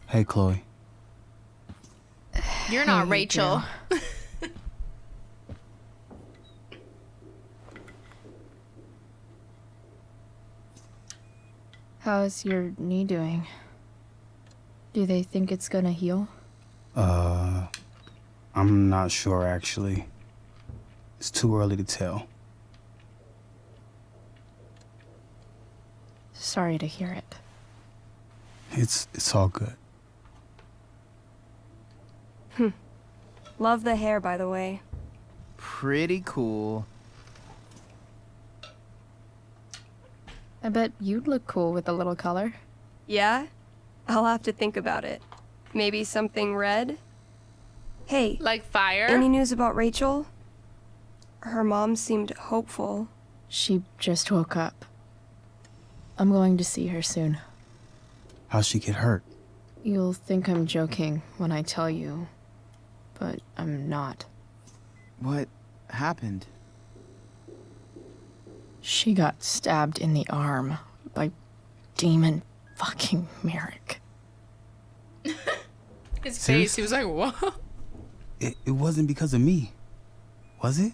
Hey, Chloe. You're not Hey, Rachel. How's your knee doing? Do they think it's gonna heal? I'm not sure actually. It's too early to tell. Sorry to hear it. It's all good. Love the hair, by the way. Pretty cool. I bet you'd look cool with a little color. Yeah? I'll have to think about it. Maybe something red? Hey. Like fire? Any news about Rachel? Her mom seemed hopeful. She just woke up. I'm going to see her soon. How'd she get hurt? You'll think I'm joking when I tell you, but I'm not. What happened? She got stabbed in the arm by demon fucking Merrick. His Seriously? face, he was like, what? It wasn't because of me, was it?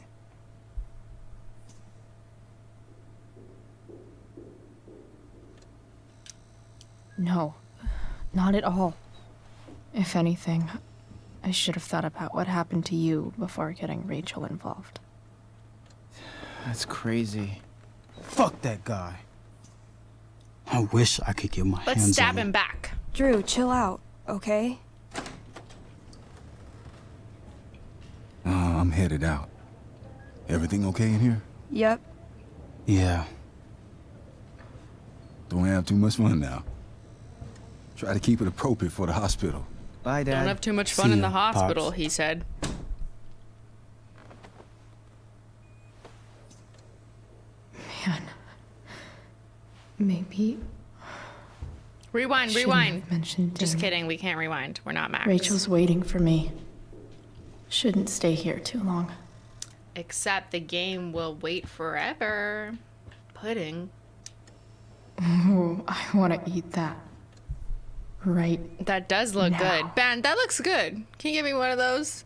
No, not at all. If anything, I should have thought about what happened to you before getting Rachel involved. That's crazy. Fuck that guy. I wish I could get my hands on Let's stab him. him back. Drew, chill out, okay? I'm headed out. Everything okay in here? Yep. Yeah. Don't have too much fun now. Try to keep it appropriate for the hospital. Bye, Dad. Don't have too much fun in the hospital, he said. Man. Maybe. Rewind, Shouldn't rewind. have mentioned Just dinner. kidding, we can't rewind. We're not Max. Rachel's waiting for me. Shouldn't stay here too long. Except the game will wait forever. Pudding. Ooh, I want to eat that. Right. That does look now. good. Ben, that looks good. Can you give me one of those?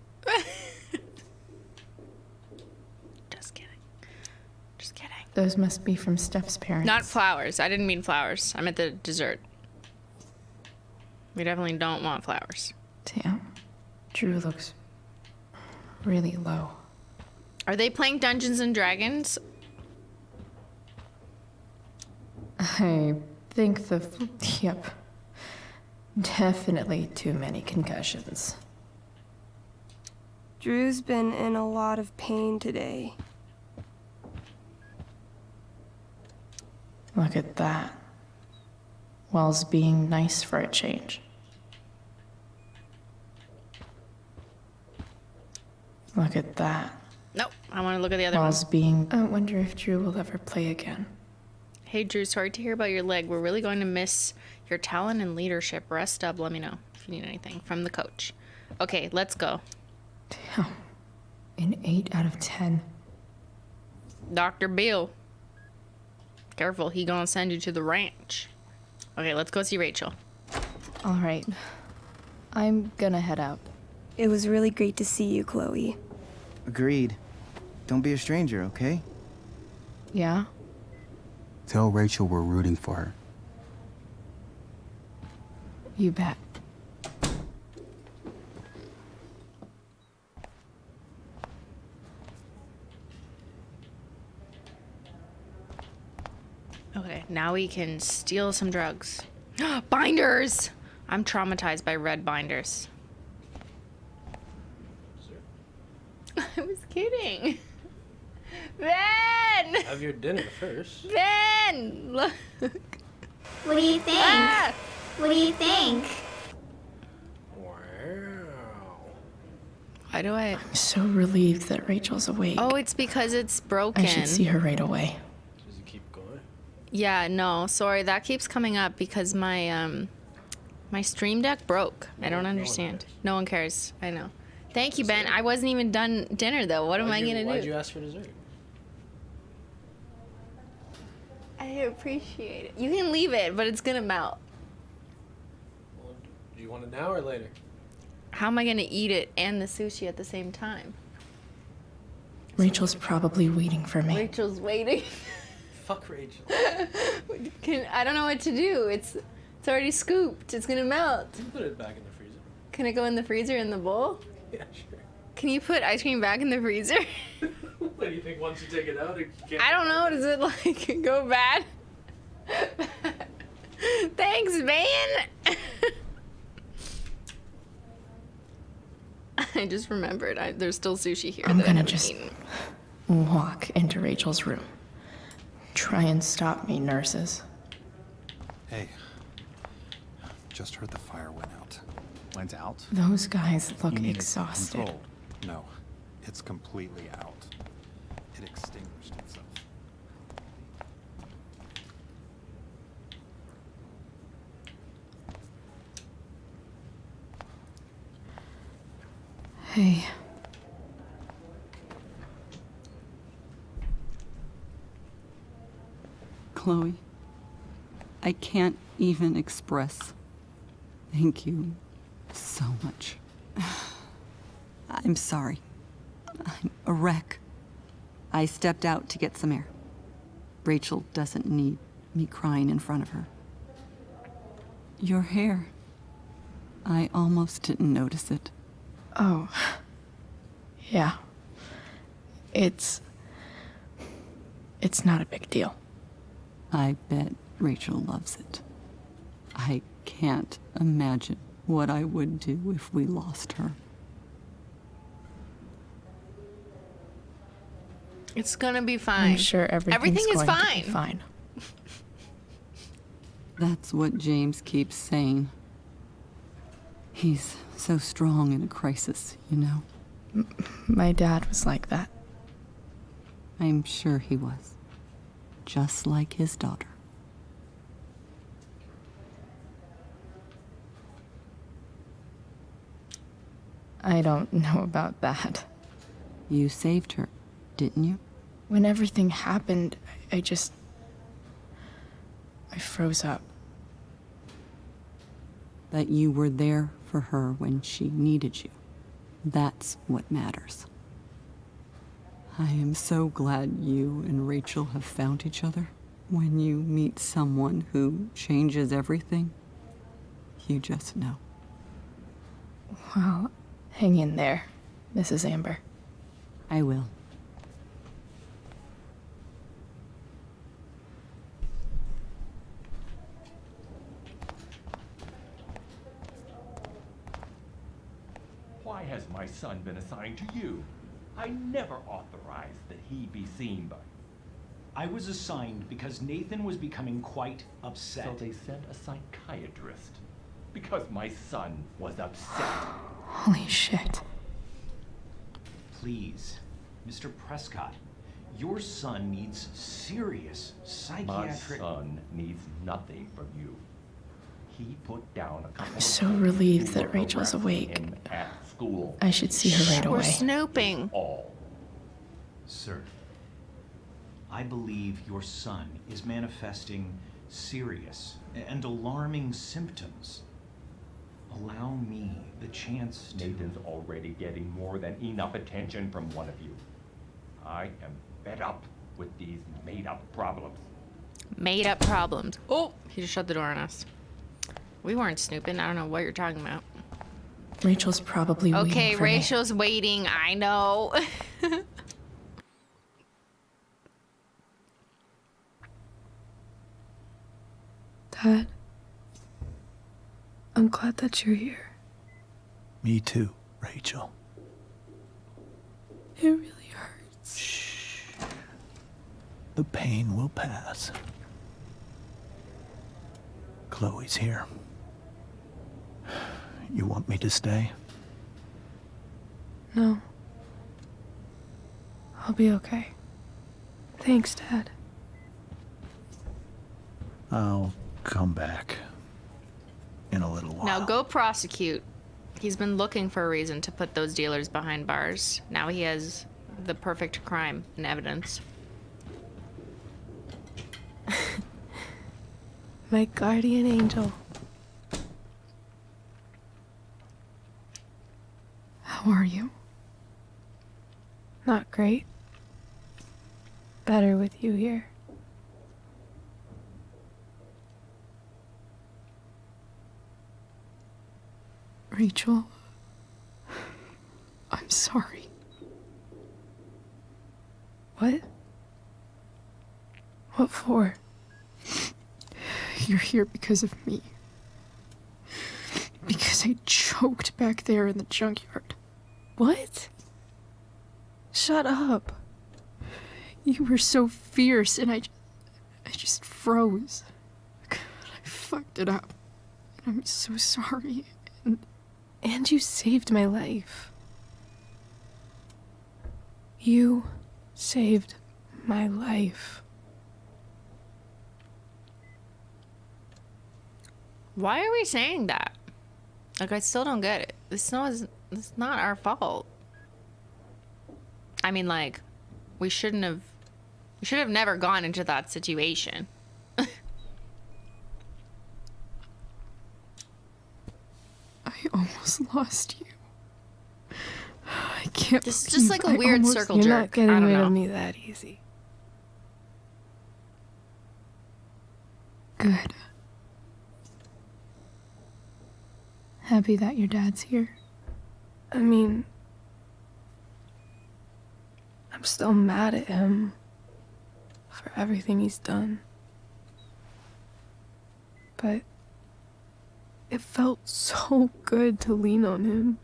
Just kidding. Just kidding. Those must be from Steph's parents. Not flowers. I didn't mean flowers. I meant the dessert. We definitely don't want flowers. Damn. Drew looks really low. Are they playing Dungeons and Dragons? I think yep. Definitely too many concussions. Drew's been in a lot of pain today. Look at that. Wells being nice for a change. Look at that. Nope. I want to look at the other Wells one. being... I wonder if Drew will ever play again. Hey, Drew, sorry to hear about your leg. We're really going to miss your talent and leadership. Rest up. Let me know if you need anything from the coach. Okay, let's go. Damn. An 8 out of 10. Dr. Bill. Careful, he gonna send you to the ranch. Okay, let's go see Rachel. All right. I'm gonna head out. It was really great to see you, Chloe. Agreed. Don't be a stranger, okay? Yeah? Tell Rachel we're rooting for her. You bet. Okay, now we can steal some drugs. Binders! I'm traumatized by red binders. I was kidding. Ben! Have your dinner first. Ben! Look. What do you think? Ah! What do you think? Why do I... I'm so relieved that Rachel's awake. Oh, it's because it's broken. I should see her right away. Does it keep going? Yeah, no, sorry, that keeps coming up because my my stream deck broke. I don't understand. No one cares. I know. Thank you, Ben. I wasn't even done dinner though. What am I gonna do? Why'd you ask for dessert? I appreciate it. You can leave it, but it's gonna melt. Well, do you want it now or later? How am I gonna eat it and the sushi at the same time? Rachel's probably waiting for me. Rachel's waiting. Fuck Rachel. I don't know what to do. It's already scooped. It's gonna melt. You can put it back in the freezer. Can it go in the freezer in the bowl? Yeah, sure. Can you put ice cream back in the freezer? What do you think? Once you take it out, it can't. I don't know. Does it like go bad? Thanks, Beyyn. I just remembered. There's still sushi here. I'm that I gonna haven't just eaten. walk into Rachel's room. Try and stop me, nurses. Hey, just heard the fire went out. Went out? Those guys look You mean it's exhausted. controlled? No, it's completely out. It extinguished itself. Hey. Chloe, I can't even express thank you so much. I'm sorry. I'm a wreck. I stepped out to get some air. Rachel doesn't need me crying in front of her. Your hair. I almost didn't notice it. Oh. Yeah. It's not a big deal. I bet Rachel loves it. I can't imagine what I would do if we lost her. It's gonna be fine. I'm sure everything is going fine. To be fine. That's what James keeps saying. He's so strong in a crisis, you know? My dad was like that. I'm sure he was. Just like his daughter. I don't know about that. You saved her, didn't you? When everything happened, I froze up. That you were there for her when she needed you. That's what matters. I am so glad you and Rachel have found each other. When you meet someone who changes everything, you just know. Well, hang in there, Mrs. Amber. I will. Why has my son been assigned to you? I never authorized that he be seen by you. I was assigned because Nathan was becoming quite upset. So they sent a psychiatrist. Because my son was upset. Holy shit. Please, Mr. Prescott, your son needs serious psychiatric... My son needs nothing from you. He put down a couple I'm so relieved that Rachel's awake. at school. I should see her right We're away. snooping. All. Sir, I believe your son is manifesting serious and alarming symptoms. Allow me the chance to... Nathan's already getting more than enough attention from one of you. I am fed up with these made-up problems. Made up problems. Oh, he just shut the door on us. We weren't snooping. I don't know what you're talking about. Rachel's probably waiting Okay, for me. Rachel's waiting. I know. Dad, I'm glad that you're here. Me too, Rachel. It really hurts. Shh. The pain will pass. Chloe's here. You want me to stay? No. I'll be okay. Thanks, Dad. I'll come back in a little while. Now go prosecute. He's been looking for a reason to put those dealers behind bars. Now he has the perfect crime and evidence. My guardian angel. How are you? Not great. Better with you here. Rachel, I'm sorry. What? What for? You're here because of me. Because I choked back there in the junkyard. What? Shut up. You were so fierce and I just froze. God, I fucked it up. I'm so sorry. And you saved my life. You saved my life. Why are we saying that? Like, I still don't get it. It's not our fault. I mean, like, we should have never gone into that situation. I almost lost you. I can't. This is just like a weird circle You're jerk. not getting I don't rid know. of me that easy. Good. Happy that your dad's here. I mean, I'm still mad at him for everything he's done. But it felt so good to lean on him.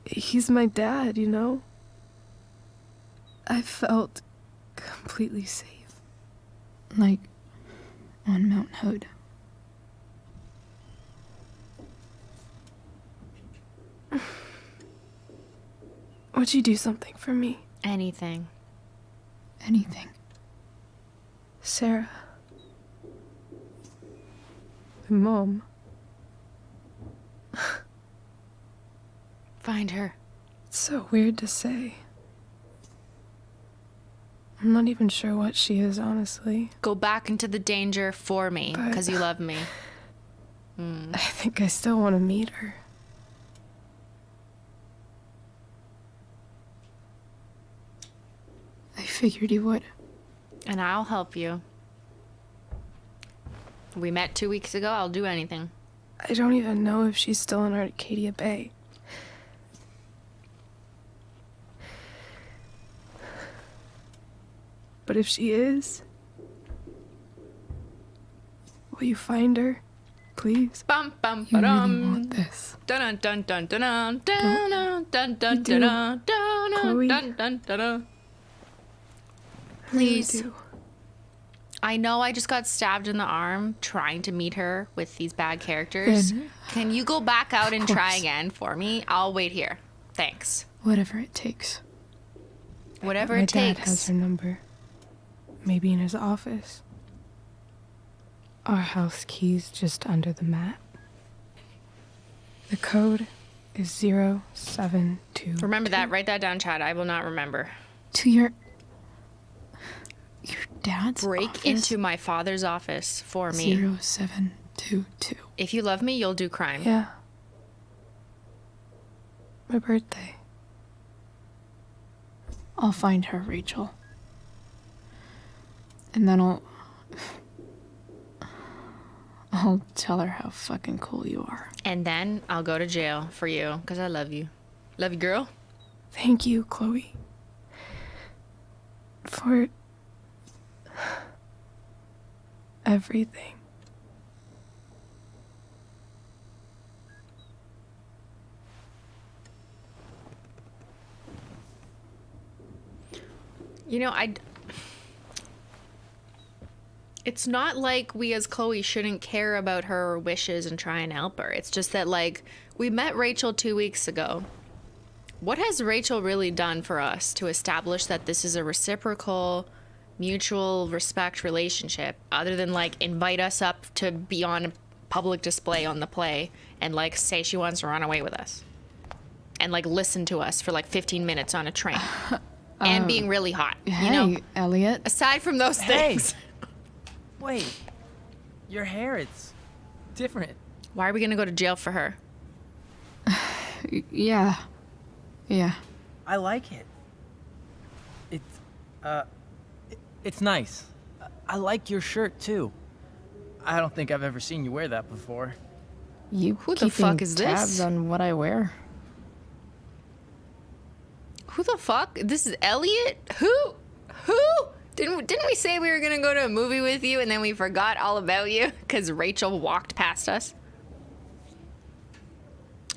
He's my dad, you know? I felt completely safe. Like on Mount Hood. Would you do something for me? Anything. Anything. Sarah. My mom. Find her. It's so weird to say. I'm not even sure what she is, honestly. Go back into the danger for me, because you love me. I think I still want to meet her. I figured you would. And I'll help you. We met 2 weeks ago. I'll do anything. I don't even know if she's still in Arcadia Bay. But if she is, will you find her, please? Bum bum You ba-dum. really want this. Dun dun dun dun dun dun dun dun dun do. dun dun Chloe. dun dun dun dun. I really Please. do. I know I just got stabbed in the arm trying to meet her with these bad characters. Then- Can you go back out and try course. again for me? I'll wait here. Thanks. Whatever it takes. Whatever My it dad takes. has her number. Maybe in his office. Our house key's just under the mat. The code is 072. Remember that. Write that down, Chad. I will not remember. To your dad's Break office? into my father's office for me. 0722. If you love me, you'll do crime. Yeah. My birthday. I'll find her, Rachel. And then I'll tell her how fucking cool you are. And then I'll go to jail for you, because I love you. Love you, girl. Thank you, Chloe. For everything. You know, it's not like we as Chloe shouldn't care about her wishes and try and help her. It's just that, like, we met Rachel 2 weeks ago. What has Rachel really done for us to establish that this is a reciprocal, mutual respect relationship, other than, like, invite us up to be on public display on the play and, like, say she wants to run away with us? And, like, listen to us for, like, 15 minutes on a train. And being really hot, you know? Hey, Elliot. Aside from those Hey. things. Wait. Your hair, it's different. Why are we gonna go to jail for her? Yeah. Yeah. I like it. It's nice. I like your shirt, too. I don't think I've ever seen you wear that before. You Who the keeping fuck is tabs this? on what I wear? Who the fuck? This is Elliot? Who? Didn't we say we were gonna go to a movie with you and then we forgot all about you because Rachel walked past us?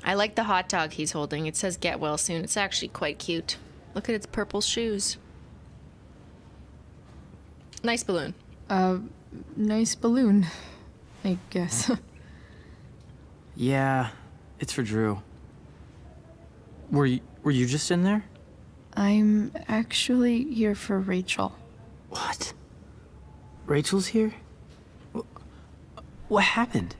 I like the hot dog he's holding. It says get well soon. It's actually quite cute. Look at its purple shoes. Nice balloon. Nice balloon, I guess. Yeah, it's for Drew. Were you just in there? I'm actually here for Rachel. What? Rachel's here? What happened?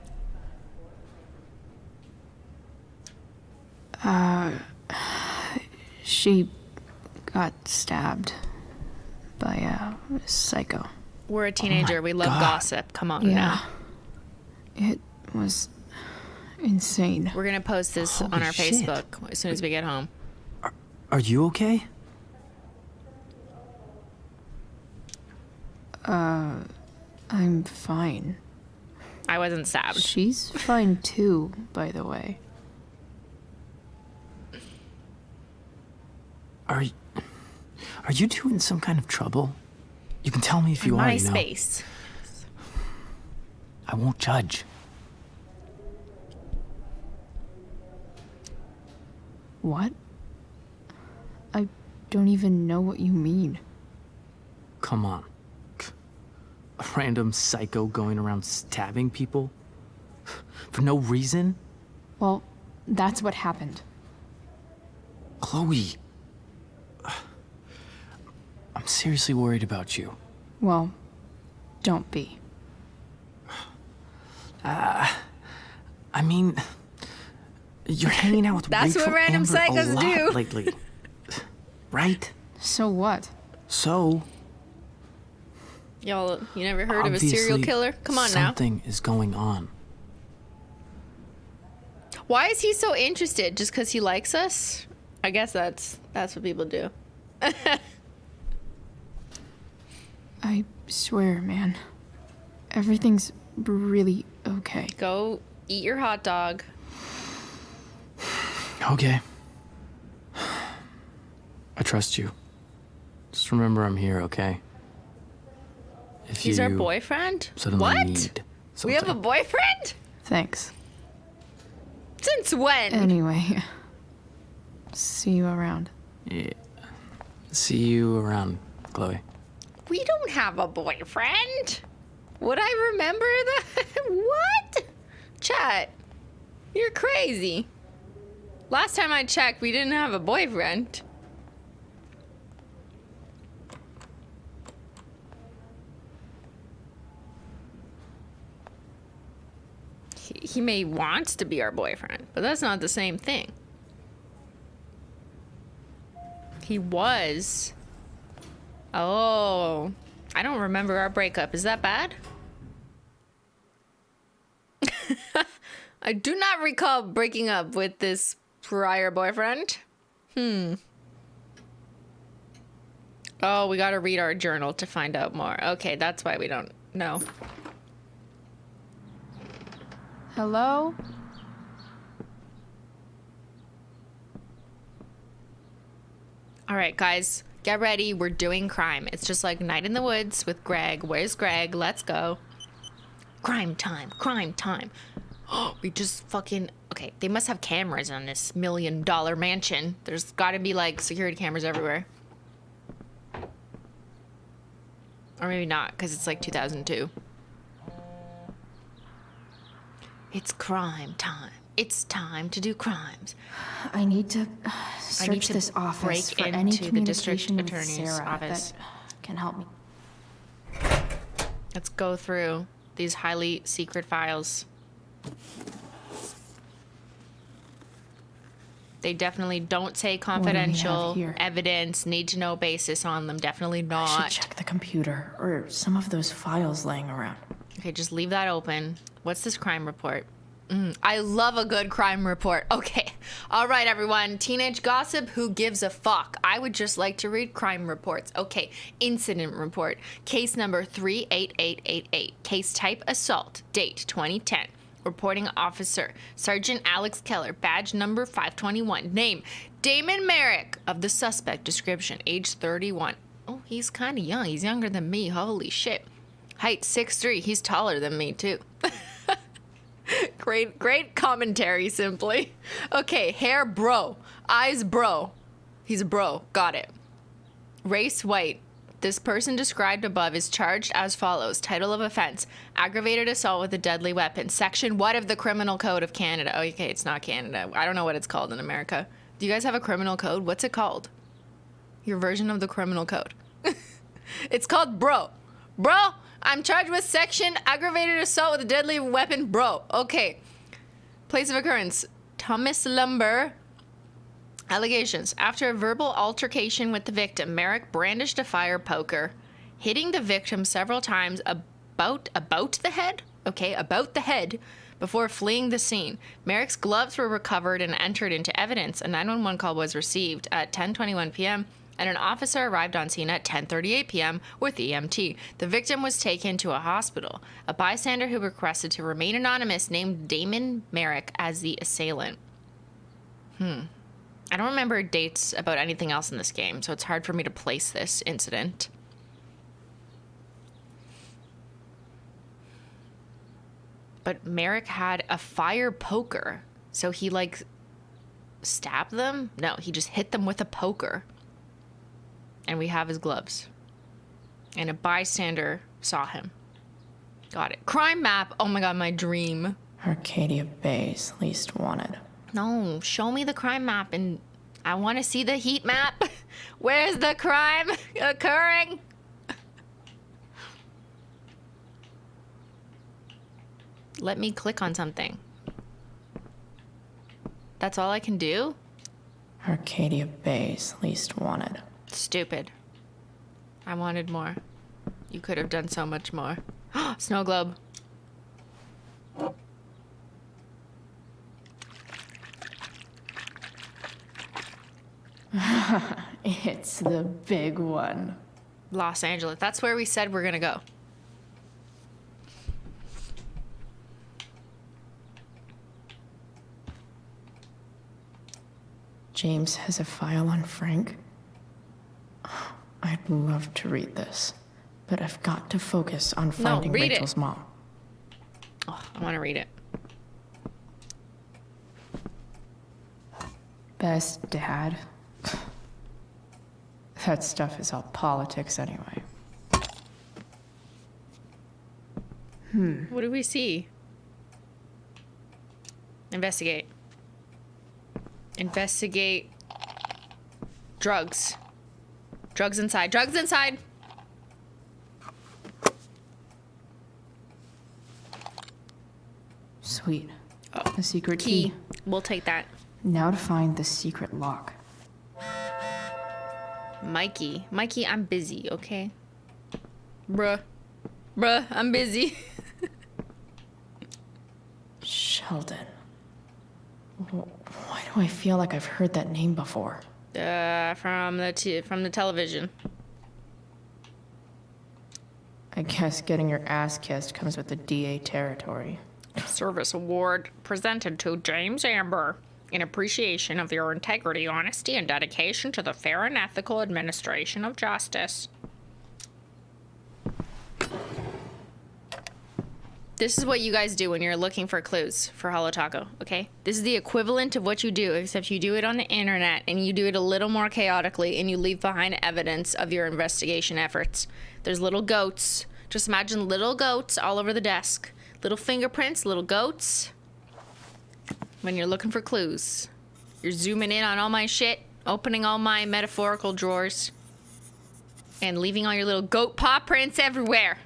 She got stabbed by a psycho. We're a teenager. We love gossip. Come on Yeah. now. It was insane. We're gonna post this on our shit. Facebook as soon as we get home. Are you okay? I'm fine. I wasn't stabbed. She's fine too, by the way. Are you two in some kind of trouble? You can tell me if you are, My you know. space. I won't judge. What? I don't even know what you mean. Come on. A random psycho going around stabbing people? For no reason? Well, that's what happened. Chloe. I'm seriously worried about you. Well, don't be. I mean, you're hanging out with That's Rachel what random Amber psychos a lot do. lately. Right? So what? So, Y'all, you never heard of a serial obviously, killer? Come on now. something is going on. Why is he so interested? Just because he likes us? I guess that's what people do. I swear, man. Everything's really okay. Go eat your hot dog. Okay. I trust you. Just remember I'm here, okay? If He's our you boyfriend? suddenly What? need We have a something. boyfriend? Thanks. Since when? Anyway, see you around. Yeah. See you around, Chloe. We don't have a boyfriend. Would I remember that? What? Chat. You're crazy. Last time I checked, we didn't have a boyfriend. He may want to be our boyfriend, but that's not the same thing. He was. Oh, I don't remember our breakup. Is that bad? I do not recall breaking up with this prior boyfriend. Oh, we gotta read our journal to find out more. Okay, that's why we don't know. Hello? All right, guys, get ready. We're doing crime. It's just like Night in the Woods with Greg. Where's Greg? Let's go. Crime time. Crime time. Oh, we just fucking... Okay, they must have cameras on this $1 million mansion. There's gotta be, like, security cameras everywhere. Or maybe not, because it's, like, 2002. It's crime time. It's time to do crimes. I need to I need search to this office break for any into the district communication with attorney's Sarah office. that can help me. Let's go through these highly secret files. They definitely don't say confidential here? evidence, need to know basis on them. Definitely I not. should check the computer or some of those files laying around. Okay, just leave that open. What's this crime report? I love a good crime report. Okay. All right, everyone. Teenage gossip, who gives a fuck? I would just like to read crime reports. Okay. Incident report. Case number 38888. Case type assault. Date 2010. Reporting officer, Sergeant Alex Keller, badge number 521. Name, Damon Merrick. Of the suspect, description, age 31. Oh, he's kind of young. He's younger than me. Holy shit. Height 6'3". He's taller than me, too. Great commentary, Simply. Okay, hair, bro. Eyes, bro. He's a bro. Got it. Race, white. This person described above is charged as follows. Title of offense, aggravated assault with a deadly weapon. Section what of the Criminal Code of Canada? Oh, okay, it's not Canada. I don't know what it's called in America. Do you guys have a criminal code? What's it called? Your version of the criminal code. It's called bro. Bro, I'm charged with section aggravated assault with a deadly weapon. Bro, okay. Place of occurrence, Thomas Lumber. Allegations. After a verbal altercation with the victim, Merrick brandished a fire poker, hitting the victim several times about the head? Okay, about the head, before fleeing the scene. Merrick's gloves were recovered and entered into evidence. A 911 call was received at 10:21 p.m., and an officer arrived on scene at 10:38 p.m. with EMT. The victim was taken to a hospital. A bystander who requested to remain anonymous named Damon Merrick as the assailant. I don't remember dates about anything else in this game, so it's hard for me to place this incident. But Merrick had a fire poker, so he, like, stabbed them? No, he just hit them with a poker. And we have his gloves. And a bystander saw him. Got it. Crime map. Oh my god, my dream. Arcadia Bay's least wanted. No, show me the crime map, and I want to see the heat map. Where's the crime occurring? Let me click on something. That's all I can do? Arcadia Bay's least wanted. Stupid. I wanted more. You could have done so much more. Snow globe. It's the big one. Los Angeles. That's where we said we're gonna go. James has a file on Frank. I'd love to read this, but I've got to focus on finding Rachel's mom. Oh, I want to read it. Best dad. That stuff is all politics anyway. What do we see? Investigate. Investigate. Drugs. Drugs inside. Drugs inside! Sweet. Oh. A secret key. We'll take that. Now to find the secret lock. Mikey. Mikey, I'm busy, okay? Bruh, I'm busy. Sheldon. Why do I feel like I've heard that name before? From the television. I guess getting your ass kissed comes with the DA territory. Service award presented to James Amber in appreciation of your integrity, honesty, and dedication to the fair and ethical administration of justice. This is what you guys do when you're looking for clues for Holo Taco, okay? This is the equivalent of what you do, except you do it on the internet, and you do it a little more chaotically, and you leave behind evidence of your investigation efforts. There's little goats. Just imagine little goats all over the desk. Little fingerprints, little goats. When you're looking for clues. You're zooming in on all my shit, opening all my metaphorical drawers, and leaving all your little goat paw prints everywhere.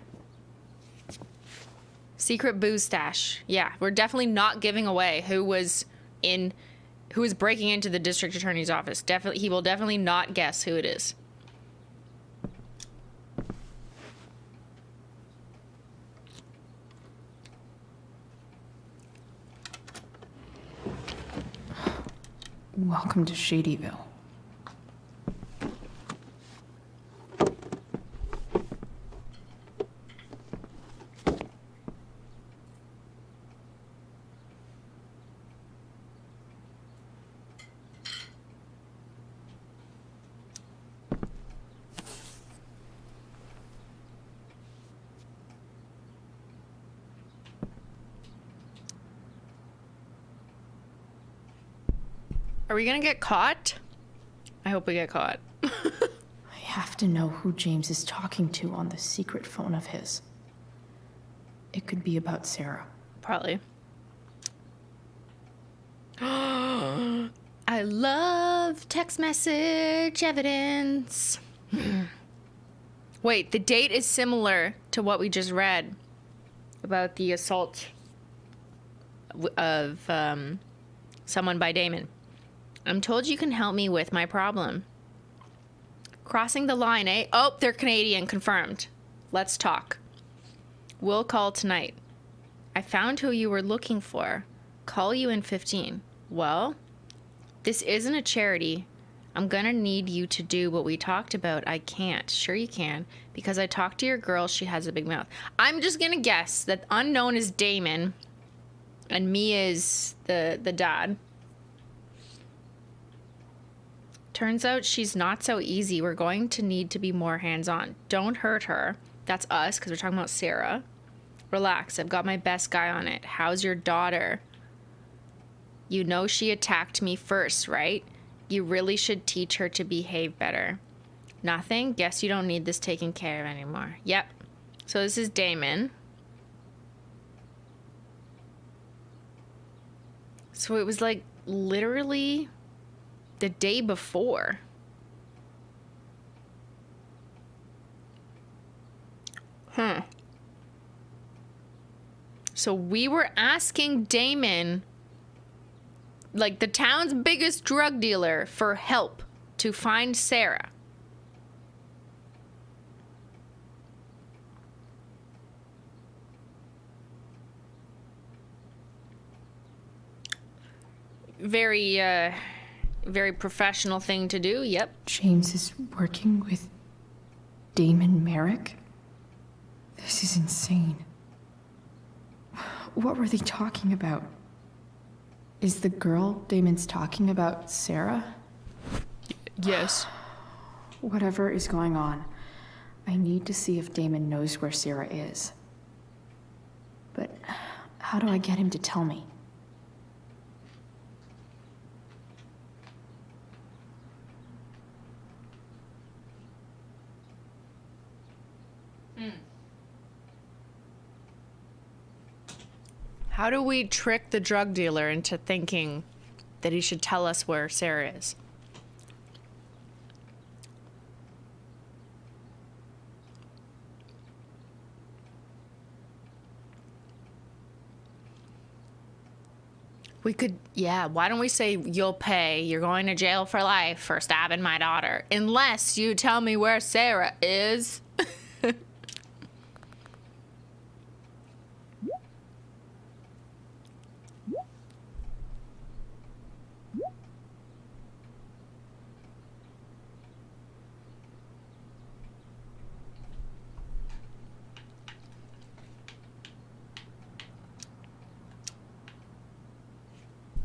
Secret booze stash. Yeah, we're definitely not giving away who was breaking into the district attorney's office. Definitely, he will definitely not guess who it is. Welcome to Shadyville. Are we gonna get caught? I hope we get caught. I have to know who James is talking to on the secret phone of his. It could be about Sarah. Probably. I love text message evidence. Wait, the date is similar to what we just read about the assault of someone by Damon. I'm told you can help me with my problem. Crossing the line, eh? Oh, they're Canadian, confirmed. Let's talk. We'll call tonight. I found who you were looking for. Call you in 15. Well, this isn't a charity. I'm gonna need you to do what we talked about. I can't. Sure you can. Because I talked to your girl, she has a big mouth. I'm just gonna guess that unknown is Damon and me is the dad. Turns out she's not so easy. We're going to need to be more hands-on. Don't hurt her. That's us, because we're talking about Sarah. Relax, I've got my best guy on it. How's your daughter? You know she attacked me first, right? You really should teach her to behave better. Nothing? Guess you don't need this taken care of anymore. Yep. So this is Damon. So it was like literally the day before. Huh. So we were asking Damon, like the town's biggest drug dealer, for help to find Sarah. Very professional thing to do, yep. James is working with Damon Merrick? This is insane. What were they talking about? Is the girl Damon's talking about Sarah? Yes. Whatever is going on, I need to see if Damon knows where Sarah is. But how do I get him to tell me? How do we trick the drug dealer into thinking that he should tell us where Sarah is? We could, yeah, why don't we say you'll pay, you're going to jail for life for stabbing my daughter, unless you tell me where Sarah is.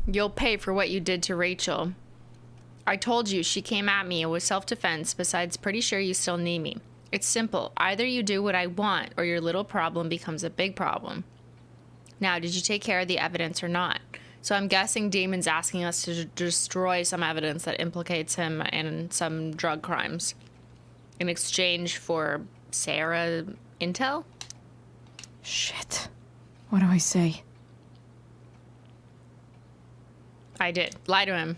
You'll pay for what you did to Rachel. I told you she came at me. It was self-defense. Besides, pretty sure you still need me. It's simple. Either you do what I want or your little problem becomes a big problem. Now, did you take care of the evidence or not? So I'm guessing Damon's asking us to destroy some evidence that implicates him in some drug crimes in exchange for Sarah intel? Shit. What do I say? I did. Lie to him.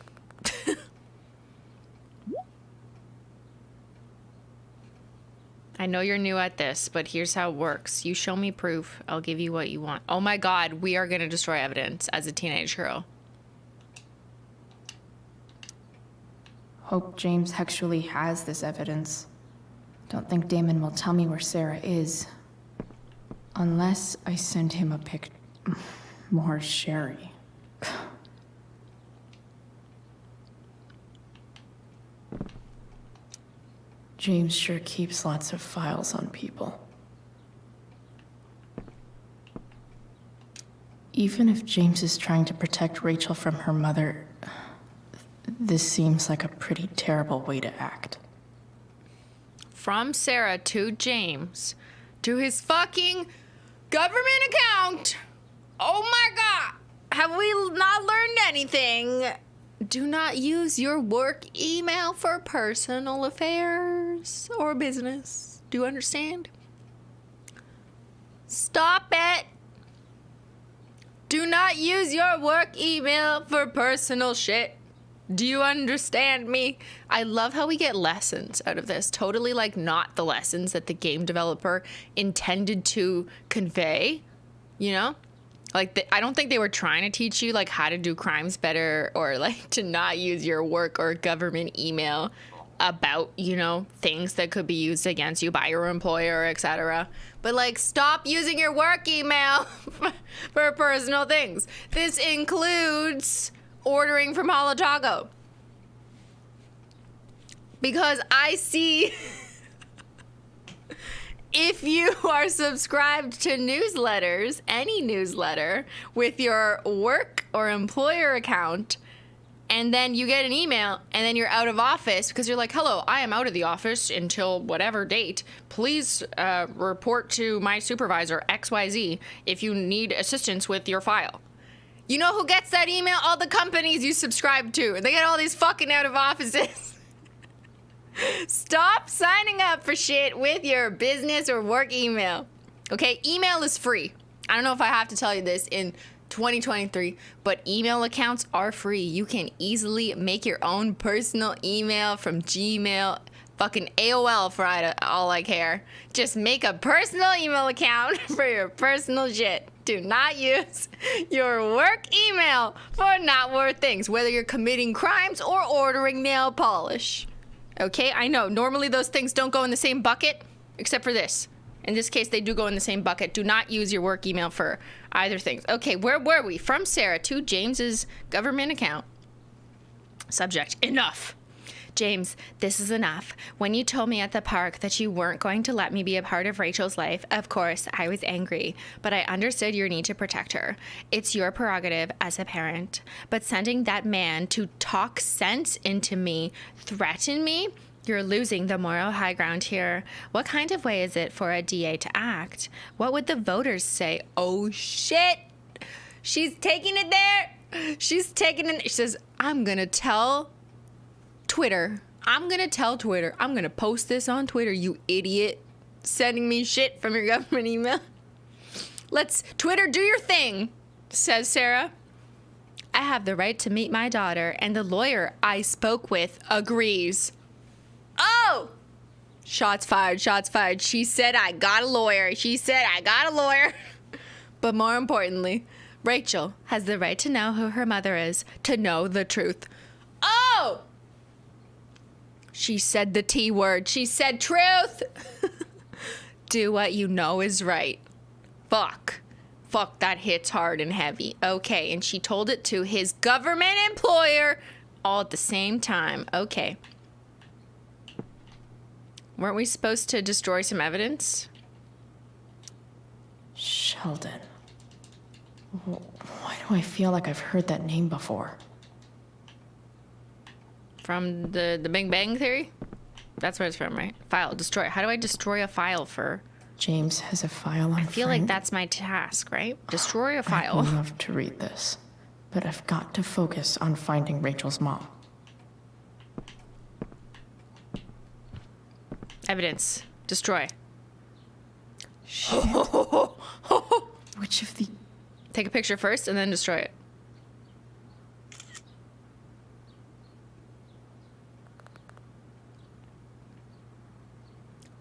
I know you're new at this, but here's how it works. You show me proof, I'll give you what you want. Oh my god, we are gonna destroy evidence as a teenage girl. Hope James actually has this evidence. Don't think Damon will tell me where Sarah is. Unless I send him a pic... more Sherry. James sure keeps lots of files on people. Even if James is trying to protect Rachel from her mother, this seems like a pretty terrible way to act. From Sarah to James to his fucking government account. Oh my god! Have we not learned anything? Do not use your work email for personal affairs or business. Do you understand? Stop it. Do not use your work email for personal shit. Do you understand me? I love how we get lessons out of this. Totally like not the lessons that the game developer intended to convey, you know? Like, I don't think they were trying to teach you, like, how to do crimes better or, like, to not use your work or government email about, you know, things that could be used against you by your employer, etc. But, like, stop using your work email for personal things. This includes ordering from HOLO THERE. Because I see... If you are subscribed to newsletters, any newsletter, with your work or employer account, and then you get an email, and then you're out of office because you're like, hello, I am out of the office until whatever date. Please report to my supervisor, XYZ, if you need assistance with your file. You know who gets that email? All the companies you subscribe to. They get all these fucking out of offices. Stop signing up for shit with your business or work email. Okay, email is free. I don't know if I have to tell you this in 2023, but email accounts are free. You can easily make your own personal email from Gmail, fucking AOL for all I care. Just make a personal email account for your personal shit. Do not use your work email for not worth things, whether you're committing crimes or ordering nail polish. Okay, I know, normally those things don't go in the same bucket, except for this. In this case, they do go in the same bucket. Do not use your work email for either things. Okay, where were we? From Sarah to James's government account. Subject, enough. James, this is enough. When you told me at the park that you weren't going to let me be a part of Rachel's life, of course, I was angry, but I understood your need to protect her. It's your prerogative as a parent. But sending that man to talk sense into me, threaten me, you're losing the moral high ground here. What kind of way is it for a DA to act? What would the voters say? Oh, shit. She's taking it there. She's taking it. She says, I'm going to tell Twitter. I'm gonna tell Twitter. I'm gonna post this on Twitter, you idiot. Sending me shit from your government email. Let's, Twitter, do your thing, says Sarah. I have the right to meet my daughter, and the lawyer I spoke with agrees. Oh! Shots fired, shots fired. She said I got a lawyer. She said I got a lawyer. But more importantly, Rachel has the right to know who her mother is, to know the truth. Oh! She said the T word. She said truth. Do what you know is right. Fuck. Fuck, that hits hard and heavy. Okay, and she told it to his government employer all at the same time. Okay. Weren't we supposed to destroy some evidence? Sheldon. Why do I feel like I've heard that name before? From the Big Bang Theory? That's where it's from, right? File, destroy. How do I destroy a file for... James has a file on I feel like that's my task, right? Destroy a file. I'd love to read this, but I've got to focus on finding Rachel's mom. Evidence. Destroy. Shit. Which of the... Take a picture first and then destroy it.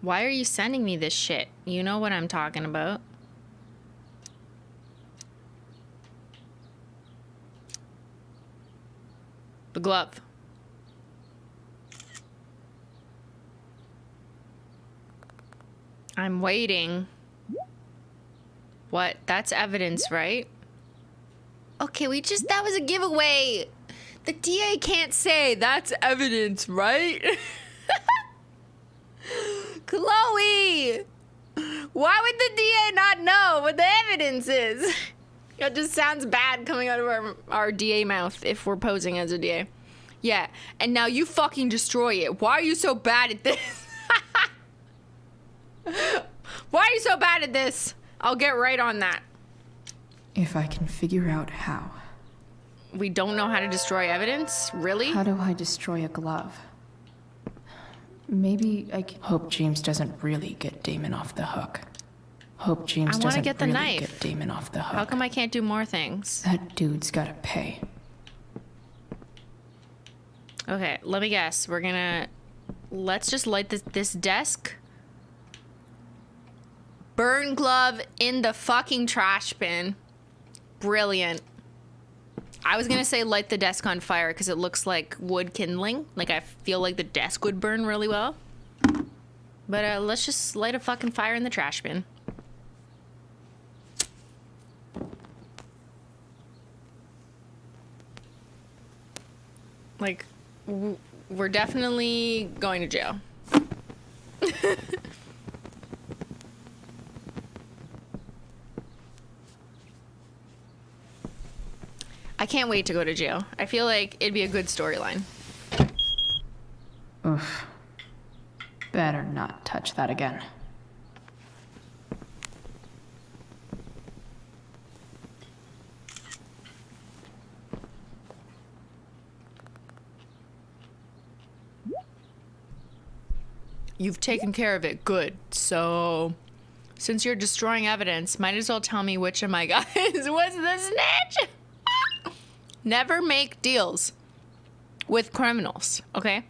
Why are you sending me this shit? You know what I'm talking about. The glove. I'm waiting. What? That's evidence, right? Okay, that was a giveaway. The DA can't say that's evidence, right? Chloe! Why would the DA not know what the evidence is? It just sounds bad coming out of our DA mouth if we're posing as a DA. Yeah, and now you fucking destroy it. Why are you so bad at this? Why are you so bad at this? I'll get right on that. If I can figure out how. We don't know how to destroy evidence? Really? How do I destroy a glove? Maybe I can hope James doesn't really get Damon off the hook. Hope James doesn't get the really knife. get Damon off the hook. How come I can't do more things? That dude's gotta pay. Okay, let me guess. We're gonna... Let's just light this desk. Burn glove in the fucking trash bin. Brilliant. I was gonna say light the desk on fire because it looks like wood kindling. Like I feel like the desk would burn really well. But let's just light a fucking fire in the trash bin. Like, we're definitely going to jail. I can't wait to go to jail. I feel like it'd be a good storyline. Oof. Better not touch that again. You've taken care of it. Good. So, since you're destroying evidence, might as well tell me which of my guys was the snitch. Never make deals with criminals, okay?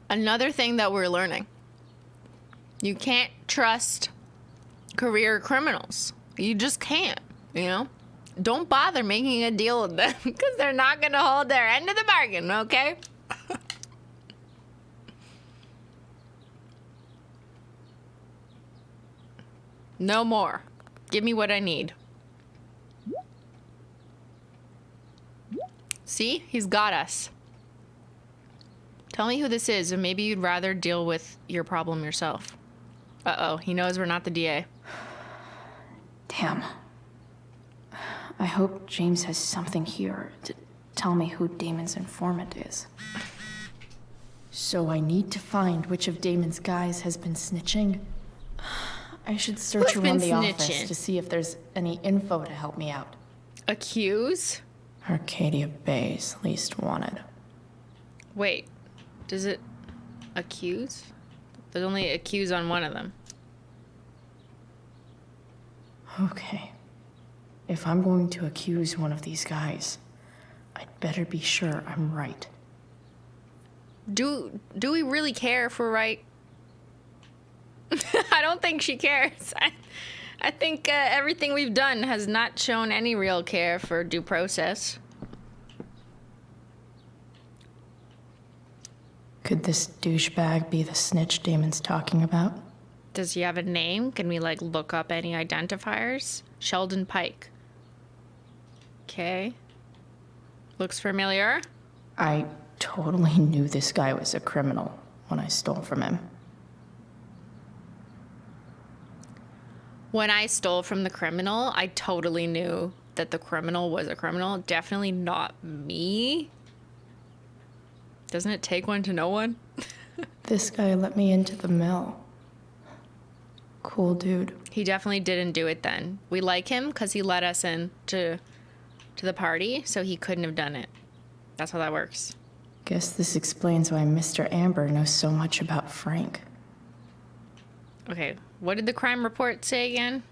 Another thing that we're learning. You can't trust career criminals. You just can't, you know? Don't bother making a deal with them because they're not going to hold their end of the bargain, okay? No more. Give me what I need. See? He's got us. Tell me who this is, and maybe you'd rather deal with your problem yourself. Uh-oh, he knows we're not the DA. Damn. I hope James has something here to tell me who Damon's informant is. So I need to find which of Damon's guys has been snitching. I should search around the office to see if there's any info to help me out. Accuse? Arcadia Bay's least wanted. Wait, does it accuse? There's only accuse on one of them. Okay. If I'm going to accuse one of these guys, I'd better be sure I'm right. Do we really care if we're right? I don't think she cares. I think everything we've done has not shown any real care for due process. Could this douchebag be the snitch Damon's talking about? Does he have a name? Can we, like, look up any identifiers? Sheldon Pike. Okay. Looks familiar. I totally knew this guy was a criminal when I stole from him. When I stole from the criminal, I totally knew that the criminal was a criminal. Definitely not me. Doesn't it take one to know one? This guy let me into the mill. Cool dude. He definitely didn't do it then. We like him because he let us in to the party, so he couldn't have done it. That's how that works. Guess this explains why Mr. Amber knows so much about Frank. Okay, what did the crime report say again?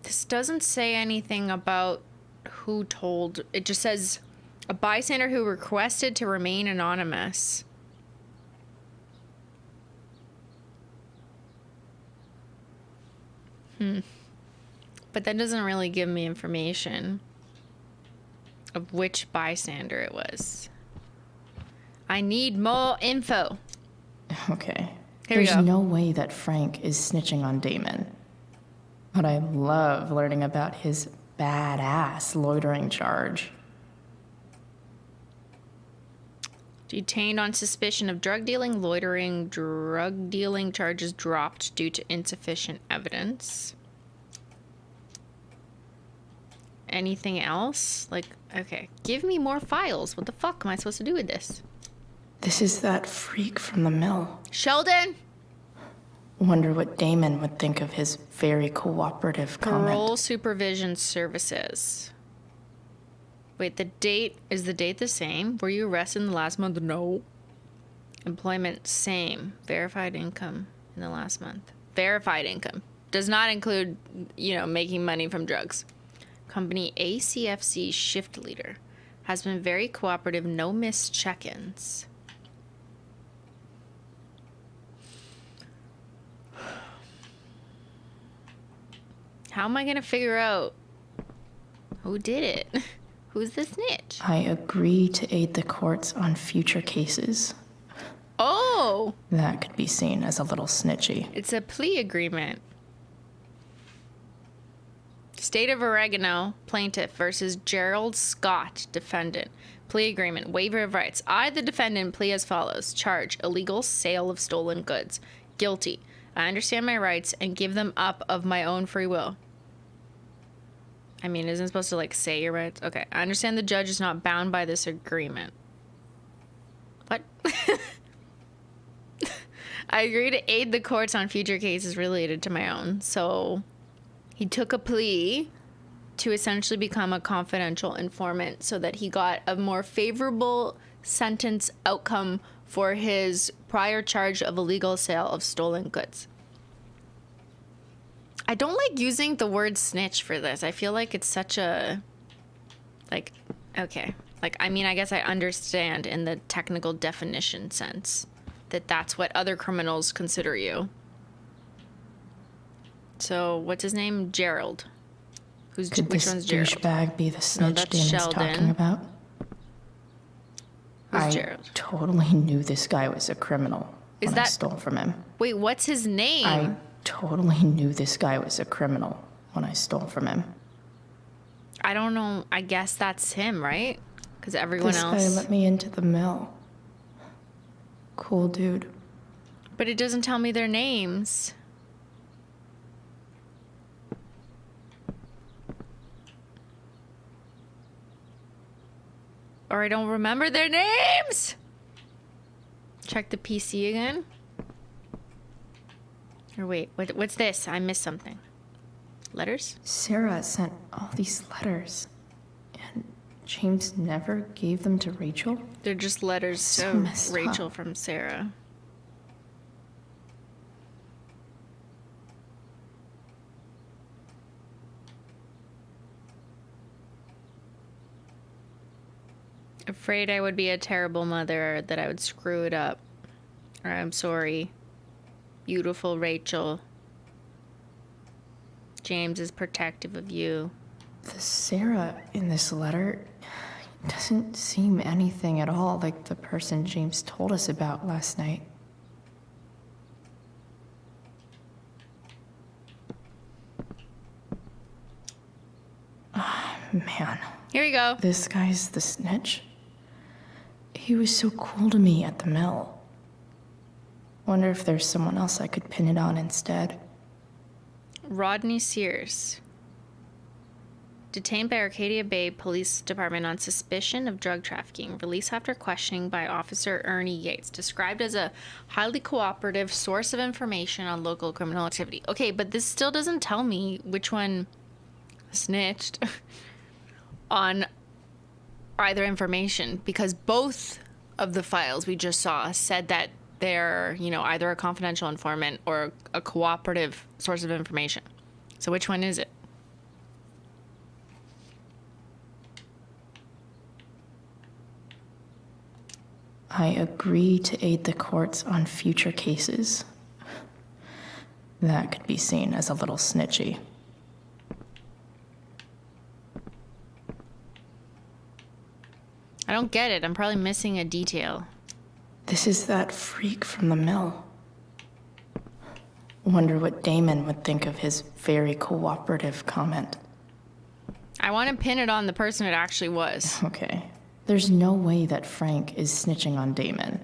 This doesn't say anything about who told. It just says a bystander who requested to remain anonymous. But that doesn't really give me information of which bystander it was. I need more info. Okay. Here we There's go. no way that Frank is snitching on Damon. But I love learning about his badass loitering charge. Detained on suspicion of drug dealing, loitering, drug dealing charges dropped due to insufficient evidence. anything else? Like, okay, give me more files. What the fuck am I supposed to do with this? This is that freak from the mill. Sheldon! Wonder what Damon would think of his very cooperative comment. Parole supervision services. Wait, is the date the same? Were you arrested in the last month? No. Employment, same. Verified income in the last month. Verified income. Does not include, making money from drugs. Company ACFC shift leader. Has been very cooperative, no missed check-ins. How am I gonna figure out who did it? Who's the snitch? I agree to aid the courts on future cases. Oh! That could be seen as a little snitchy. It's a plea agreement. State of Oregano, plaintiff versus Gerald Scott, defendant. Plea agreement, waiver of rights. I, the defendant, plea as follows. Charge, illegal sale of stolen goods. Guilty. I understand my rights and give them up of my own free will. I mean, isn't it supposed to, say your rights? Okay. I understand the judge is not bound by this agreement. What? I agree to aid the courts on future cases related to my own. So he took a plea to essentially become a confidential informant so that he got a more favorable sentence outcome for his prior charge of illegal sale of stolen goods. I don't like using the word snitch for this. I feel like it's such a, okay. I guess I understand in the technical definition sense that that's what other criminals consider you. So, what's his name? Gerald. Which one's Gerald? Could this douchebag be the snitch that's Dana's Sheldon. talking about? Who's Gerald? Totally knew this guy was a criminal when I stole from him. Wait, what's his name? I totally knew this guy was a criminal when I stole from him. I don't know. I guess that's him, right? Because everyone else... This guy let me into the mill. Cool dude. But it doesn't tell me their names. Or I don't remember their names! Check the PC again. Or wait, what's this? I missed something. Letters? Sarah sent all these letters. And James never gave them to Rachel? They're just letters So to messed Rachel up. from Sarah. Afraid I would be a terrible mother, that I would screw it up. Or I'm sorry. Beautiful Rachel. James is protective of you. The Sarah in this letter doesn't seem anything at all like the person James told us about last night. Ah, man. Here we go. This guy's the snitch. He was so cool to me at the mill. Wonder if there's someone else I could pin it on instead. Rodney Sears. Detained by Arcadia Bay Police Department on suspicion of drug trafficking. Released after questioning by Officer Ernie Yates. Described as a highly cooperative source of information on local criminal activity. Okay, but this still doesn't tell me which one snitched on either information, because both of the files we just saw said that they're, either a confidential informant or a cooperative source of information. So which one is it? I agree to aid the courts on future cases. That could be seen as a little snitchy. I don't get it. I'm probably missing a detail. This is that freak from the mill. Wonder what Damon would think of his very cooperative comment. I want to pin it on the person it actually was. Okay. There's no way that Frank is snitching on Damon.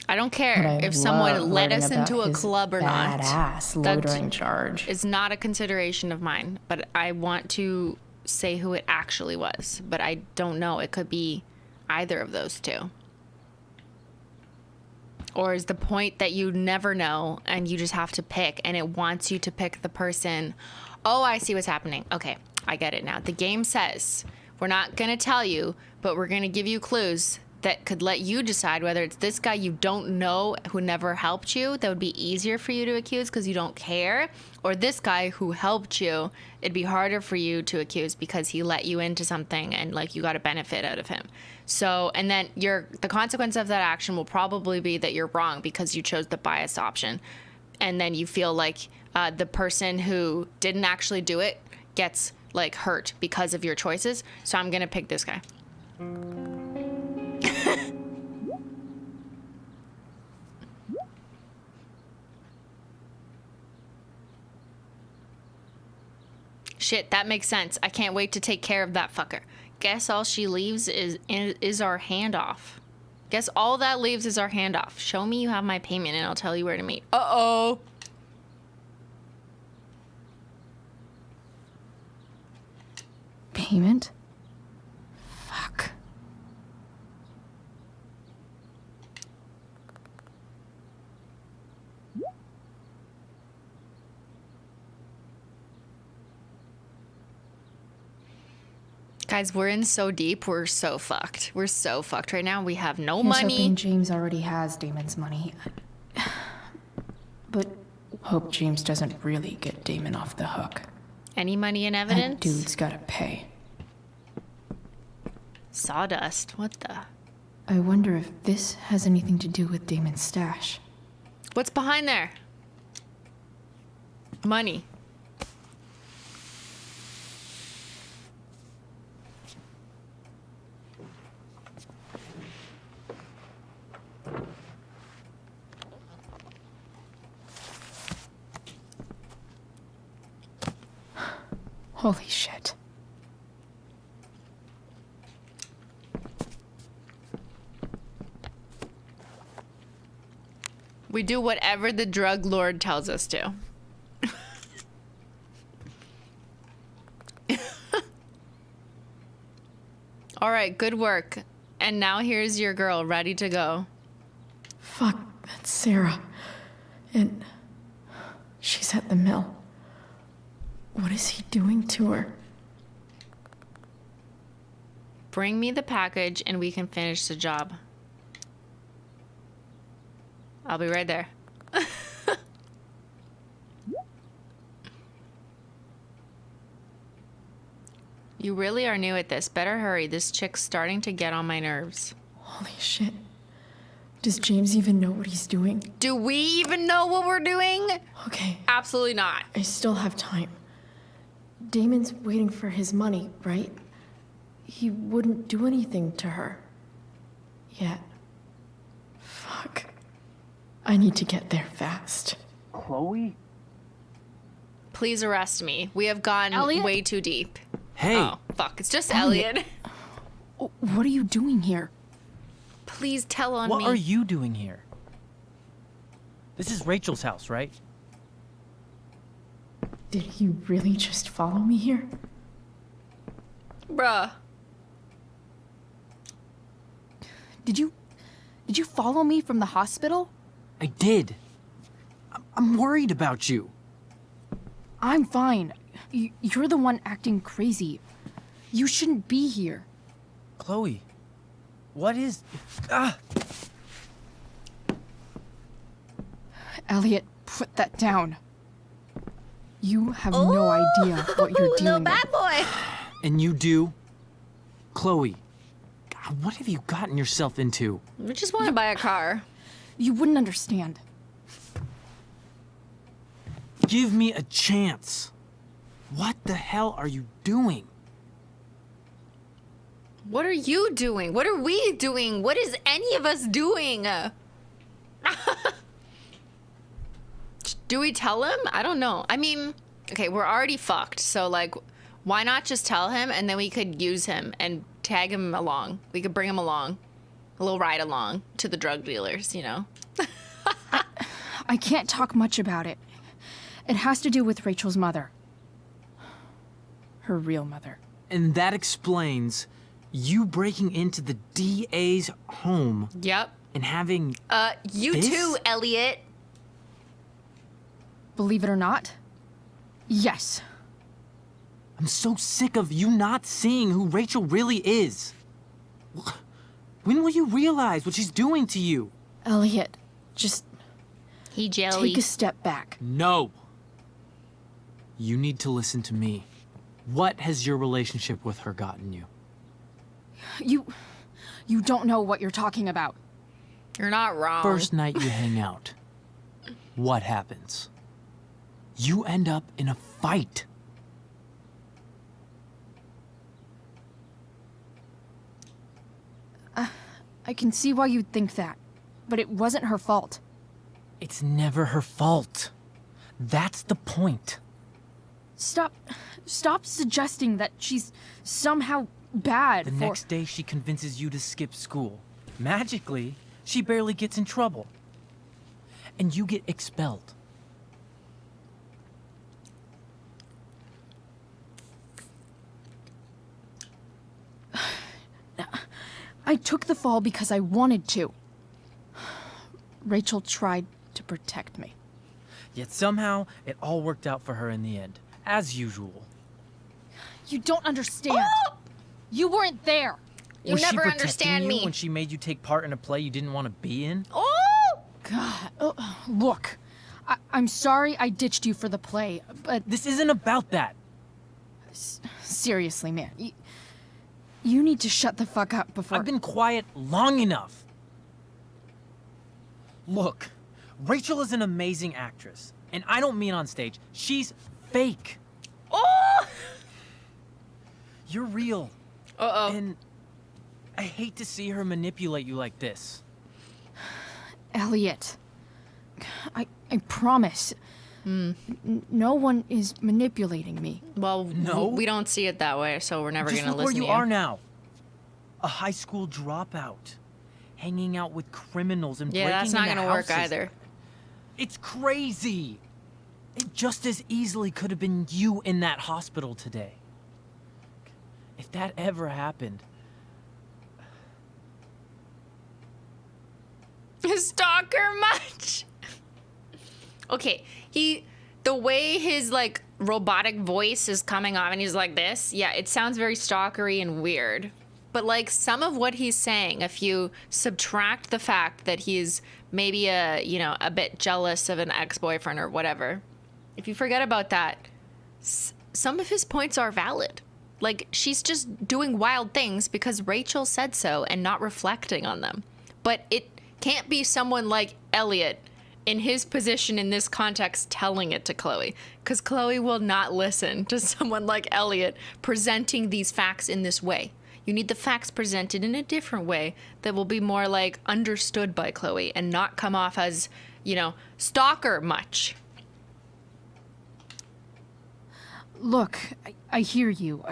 I don't But care I if someone love led us learning into about a his club or not. badass loitering charge. It's not a consideration of mine, but I want to say who it actually was, but I don't know. It could be either of those two. Or is the point that you never know and you just have to pick, and it wants you to pick the person? Oh, I see what's happening. Okay, I get it now. The game says we're not going to tell you, but we're going to give you clues that could let you decide whether it's this guy you don't know who never helped you, that would be easier for you to accuse because you don't care, or this guy who helped you, it'd be harder for you to accuse because he let you into something and like you got a benefit out of him. So, and then the consequence of that action will probably be that you're wrong because you chose the biased option. And then you feel like the person who didn't actually do it gets like hurt because of your choices. So I'm gonna pick this guy. Shit, that makes sense. I can't wait to take care of that fucker. Guess all she leaves is our handoff. Guess all that leaves is our handoff. Show me you have my payment and I'll tell you where to meet. Uh-oh. Payment? Fuck. Guys, we're in so deep. We're so fucked. We're so fucked right now. We have no Here's money. hoping James already has Damon's money. But hope James doesn't really get Damon off the hook. Any money in evidence? That dude's gotta pay. Sawdust. What the? I wonder if this has anything to do with Damon's stash. What's behind there? Money. Holy shit. We do whatever the drug lord tells us to. All right, good work. And now here's your girl ready to go. Fuck, that's Sarah. And she's at the mill. What is he doing to her? Bring me the package and we can finish the job. I'll be right there. You really are new at this. Better hurry. This chick's starting to get on my nerves. Holy shit. Does James even know what he's doing? Do we even know what we're doing? Okay. Absolutely not. I still have time. Damon's waiting for his money, right? He wouldn't do anything to her. Yet. Fuck. I need to get there fast. Chloe? Please arrest me. We have gone Elliot? way too deep. Hey! Oh, fuck. It's just Elliot. What are you doing here? Please tell on What me. are you doing here? This is Rachel's house, right? Did he really just follow me here? Bruh. Did you follow me from the hospital? I did. I'm worried about you. I'm fine. You're the one acting crazy. You shouldn't be here. Chloe, what is... Ah! Elliot, put that down. You have no idea what you're dealing with. Boy. And you do? Chloe, God, what have you gotten yourself into? We just want to buy a car. You wouldn't understand. Give me a chance. What the hell are you doing? What are you doing? What are we doing? What is any of us doing? Do we tell him? I don't know. I mean, okay, we're already fucked. So, like, why not just tell him and then we could use him and tag him along? We could bring him along. A little ride along to the drug dealers, you know? I can't talk much about it. It has to do with Rachel's mother. Her real mother. And that explains you breaking into the DA's home. Yep. And having you this? too, Elliot. Believe it or not, yes. I'm so sick of you not seeing who Rachel really is. When will you realize what she's doing to you? Elliot, just he jelly. take a step back. No. You need to listen to me. What has your relationship with her gotten you? You don't know what you're talking about. You're not wrong. First night you hang out, what happens? You end up in a fight. I can see why you'd think that, but it wasn't her fault. It's never her fault. That's the point. Stop suggesting that she's somehow bad. The next day she convinces you to skip school. Magically, she barely gets in trouble. And you get expelled. I took the fall because I wanted to. Rachel tried to protect me. Yet somehow, it all worked out for her in the end. As usual. You don't understand. Oh! You weren't there. You Was never she understand you me. When she made you take part in a play you didn't want to be in? Oh! God. Look, I'm sorry I ditched you for the play, but... This isn't about that. Seriously, man. You need to shut the fuck up before... I've been quiet long enough. Look, Rachel is an amazing actress. And I don't mean on stage. She's fake. Oh! You're real. Uh-oh. And I hate to see her manipulate you like this. Elliot, I promise. No one is manipulating me. Well, no, we don't see it that way, so we're never going to listen to you. Just look where you are now. A high school dropout. Hanging out with criminals and breaking into houses. Yeah, that's not going to work either. It's crazy. It just as easily could have been you in that hospital today. If that ever happened... Stalker much? Okay, the way his, like, robotic voice is coming off and he's like this, yeah, it sounds very stalkery and weird. But, like, some of what he's saying, if you subtract the fact that he's maybe a bit jealous of an ex-boyfriend or whatever, if you forget about that, some of his points are valid. Like, she's just doing wild things because Rachel said so and not reflecting on them. But it can't be someone like Elliot in his position in this context telling it to Chloe, because Chloe will not listen to someone like Elliot presenting these facts in this way. You need the facts presented in a different way that will be more like understood by Chloe and not come off as, stalker much. Look, I hear you.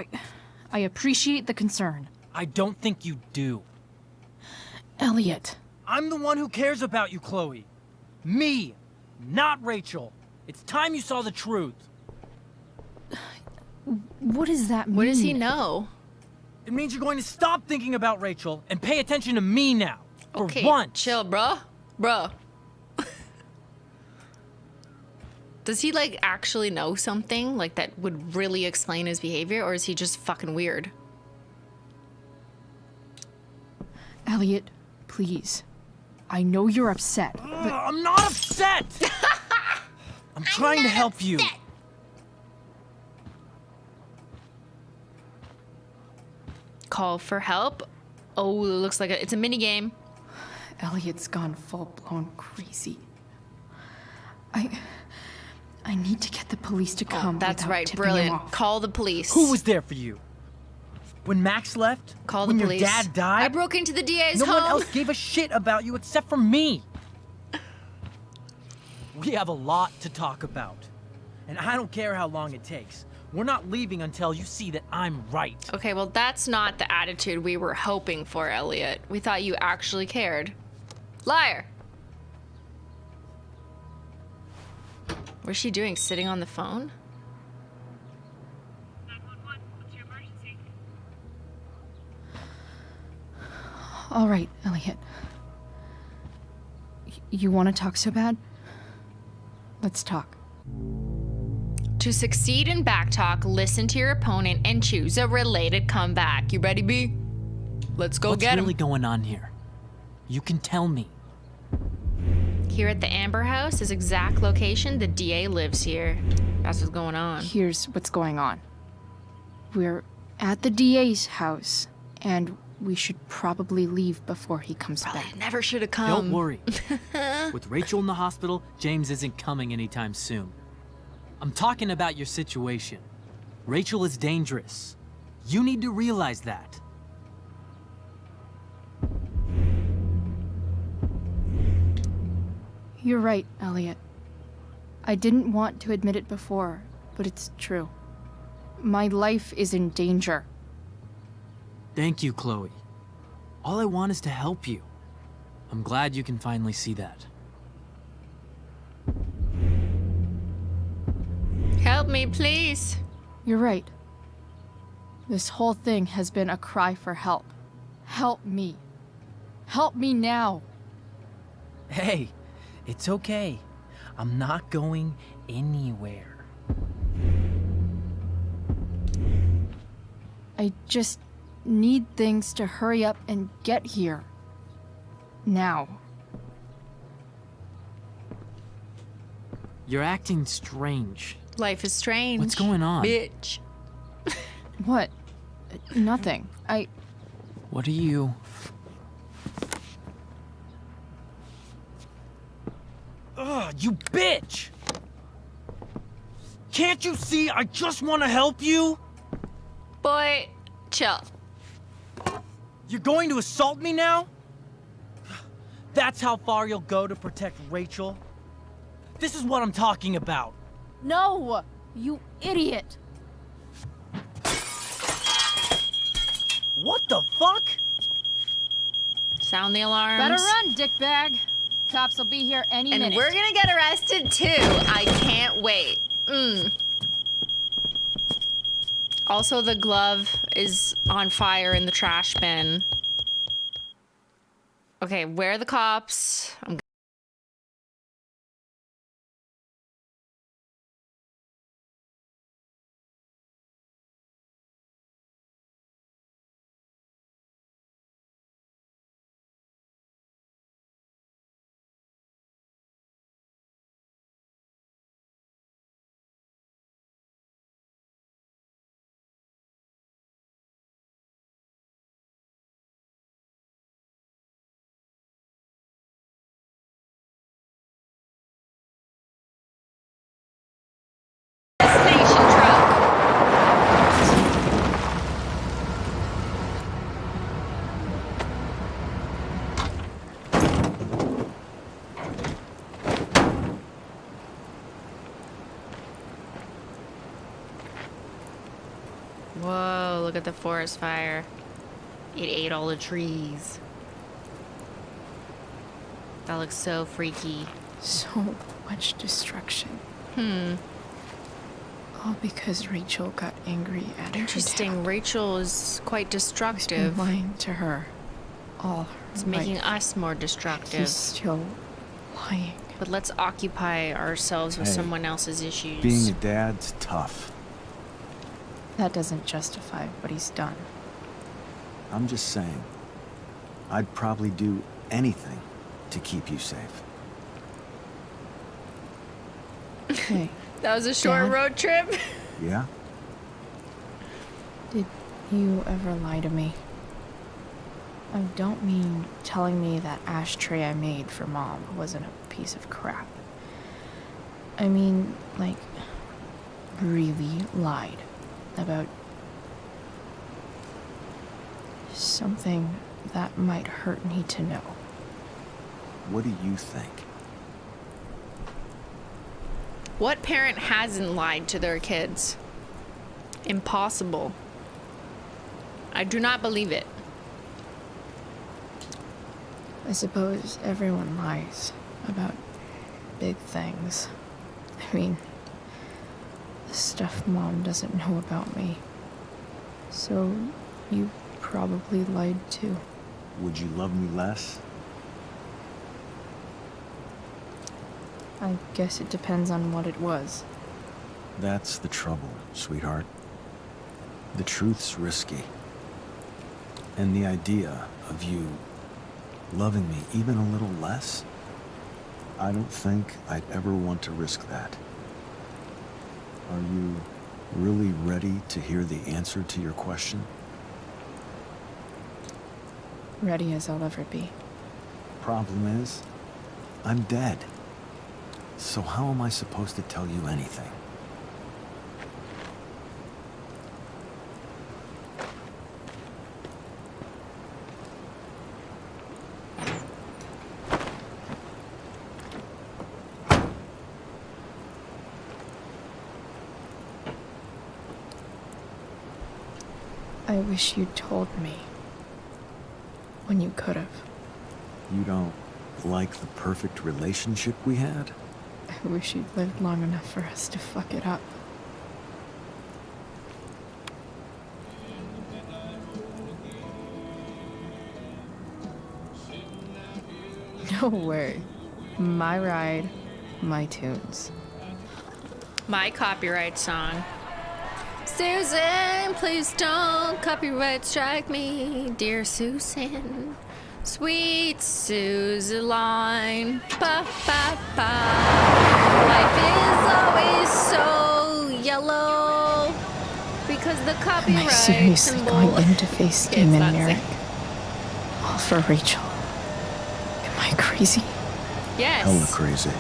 I appreciate the concern. I don't think you do. Elliot. I'm the one who cares about you, Chloe. Me, not Rachel. It's time you saw the truth. What does that mean? What does he know? It means you're going to stop thinking about Rachel and pay attention to me now. For Okay, once. chill, bruh. Bruh. Does he, like, actually know something, like, that would really explain his behavior, or is he just fucking weird? Elliot, please. I know you're upset, but... I'm not upset! I'm trying to help you. Call for help? Oh, it looks like it's a mini game. Elliot's gone full-blown crazy. I need to get the police to come. That's without right, tipping brilliant. him off. Call the police. Who was there for you? When Max left? Call the when police. Your dad died? I broke into the DA's no home. No one else gave a shit about you except for me. We have a lot to talk about. And I don't care how long it takes. We're not leaving until you see that I'm right. Okay, well, that's not the attitude we were hoping for, Elliot. We thought you actually cared. Liar. What's she doing? Sitting on the phone? 911, what's your emergency? All right, Elliot. You want to talk so bad? Let's talk. To succeed in backtalk, listen to your opponent and choose a related comeback. You ready, B? Let's go get him. What's really going on here? You can tell me. Here at the Amber House, his exact location, the DA lives here. That's what's going on. Here's what's going on. We're at the DA's house, and we should probably leave before he comes back. Never should have come. Don't worry. With Rachel in the hospital, James isn't coming anytime soon. I'm talking about your situation. Rachel is dangerous. You need to realize that. You're right, Elliot. I didn't want to admit it before, but it's true. My life is in danger. Thank you, Chloe. All I want is to help you. I'm glad you can finally see that. Help me, please. You're right. This whole thing has been a cry for help. Help me. Help me now. Hey, it's okay. I'm not going anywhere. I just need things to hurry up and get here. Now. You're acting strange. Life is strange. What's going on? Bitch. What? Nothing. What are you? Ugh, you bitch! Can't you see I just want to help you? Boy, chill. You're going to assault me now? That's how far you'll go to protect Rachel? This is what I'm talking about. No! You idiot! What the fuck? Sound the alarms. Better run, dickbag. Cops will be here any minute. And we're gonna get arrested too. I can't wait. Also, the glove is on fire in the trash bin. Okay, where are the cops? Whoa, look at the forest fire. It ate all the trees. That looks so freaky. So much destruction. All because Rachel got angry at her Interesting. dad. Rachel is quite He's destructive. been lying to her. All It's her making life. us more destructive. He's still lying. But let's occupy ourselves with Hey, someone else's issues. Being a dad's tough. That doesn't justify what he's done. I'm just saying. I'd probably do anything to keep you safe. Hey, That was a short Dad? road trip. Yeah? did you ever lie to me? I don't mean telling me that ashtray I made for Mom wasn't a piece of crap. I mean, like, really lied about something that might hurt me to know. What do you think? What parent hasn't lied to their kids? Impossible. I do not believe it. I suppose everyone lies about big things. I mean, the stuff Mom doesn't know about me. So you probably lied too. would you love me less? I guess it depends on what it was. That's the trouble, sweetheart. The truth's risky. And the idea of you loving me even a little less, I don't think I'd ever want to risk that. Are you really ready to hear the answer to your question? Ready as I'll ever be. Problem is, I'm dead. So how am I supposed to tell you anything? I wish you'd told me. When you could have. You don't like the perfect relationship we had? I wish you'd lived long enough for us to fuck it up. No way. My ride, my tunes. My copyright song. Susan, please don't copyright strike me, dear Susan. Sweet Susan, ba ba ba. Life is always so yellow because the copyright Am I seriously symbol going in to face is Damon not Merrick? safe. All for Rachel. Am I crazy? Yes. Hella crazy.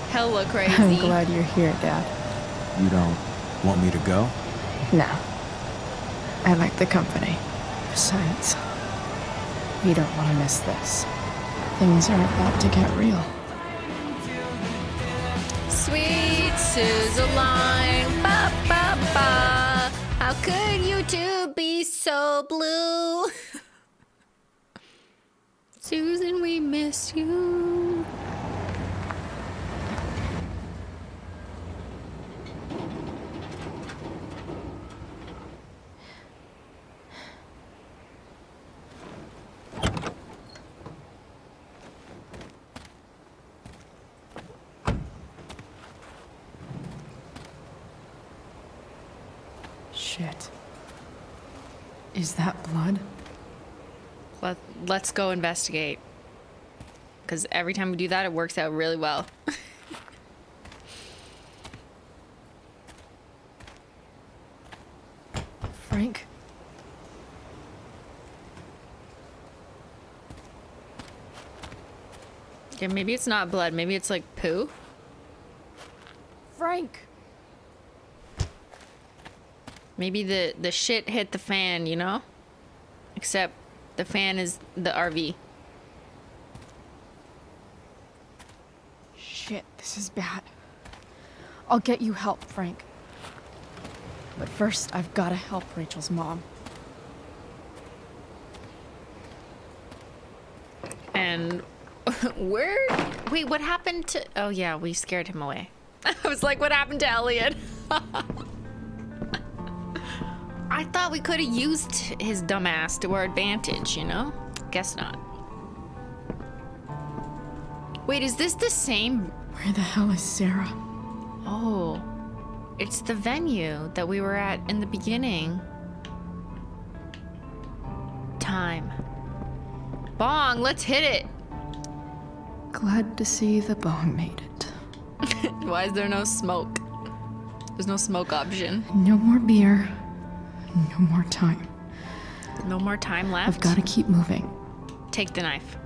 Hella crazy. I'm glad you're here, Dad. You don't want me to go? No. I like the company. Besides, we don't want to miss this. Things are about to get real. Sweet Susan, ba ba ba. How could you two be so blue? Susan, we miss you. Shit. Is that blood? Let's go investigate. Because every time we do that, it works out really well. Frank? Yeah, maybe it's not blood. Maybe it's like poo. Frank! Maybe the shit hit the fan, you know? Except the fan is the RV. Shit, this is bad. I'll get you help, Frank. But first, I've got to help Rachel's mom. And wait, what happened to, oh yeah, we scared him away. I was like, what happened to Elliot? I thought we could have used his dumbass to our advantage, you know? Guess not. Wait, is this the same? Where the hell is Sarah? Oh, it's the venue that we were at in the beginning. Time. Bong, let's hit it. Glad to see the bong made it. Why is there no smoke? There's no smoke option. No more beer. No more time. No more time left? I've got to keep moving. Take the knife.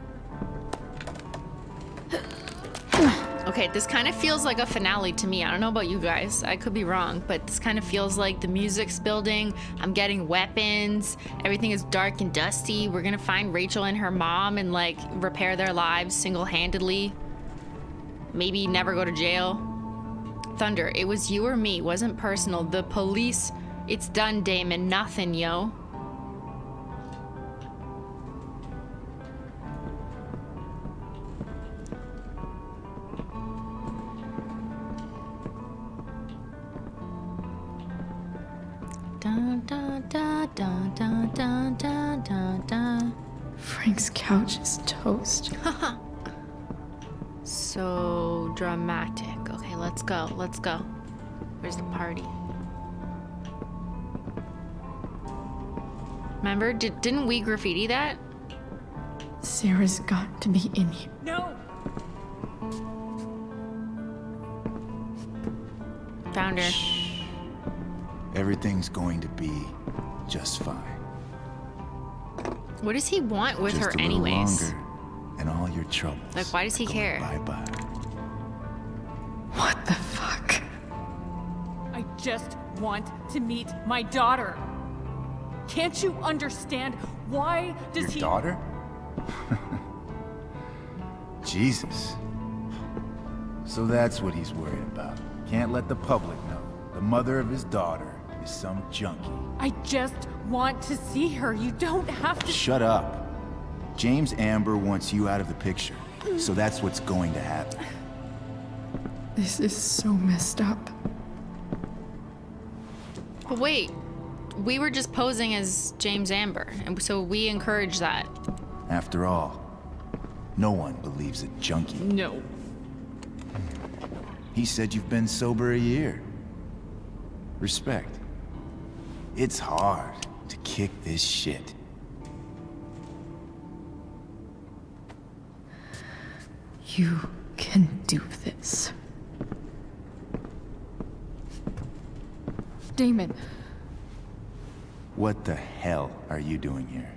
Okay, this kind of feels like a finale to me. I don't know about you guys. I could be wrong, but this kind of feels like the music's building. I'm getting weapons. Everything is dark and dusty. We're gonna find Rachel and her mom and like repair their lives single-handedly. Maybe never go to jail. Thunder, it was you or me. It wasn't personal. The police, it's done, Damon. Nothing, yo. Dun, dun, dun, dun, dun, dun, dun, dun. Frank's couch is toast. So dramatic. Okay, let's go. Let's go. Where's the party? Remember? Didn't we graffiti that? Sarah's got to be in here. No! Found her. Shh. Everything's going to be just fine. What does he want with Just her a little anyways? longer, and all your troubles. Like, why does he care? Bye-bye. What the fuck? I just want to meet my daughter. Can't you understand? Why does Your daughter? Jesus. So that's what he's worried about. Can't let the public know. The mother of his daughter is some junkie. I just want to see her. You don't have to. Shut up. James Amber wants you out of the picture. So that's what's going to happen. This is so messed up. But wait, we were just posing as James Amber, and so we encourage that. After all, no one believes a junkie. No. He said you've been sober a year. Respect. It's hard to kick this shit. You can do this. Damon. What the hell are you doing here?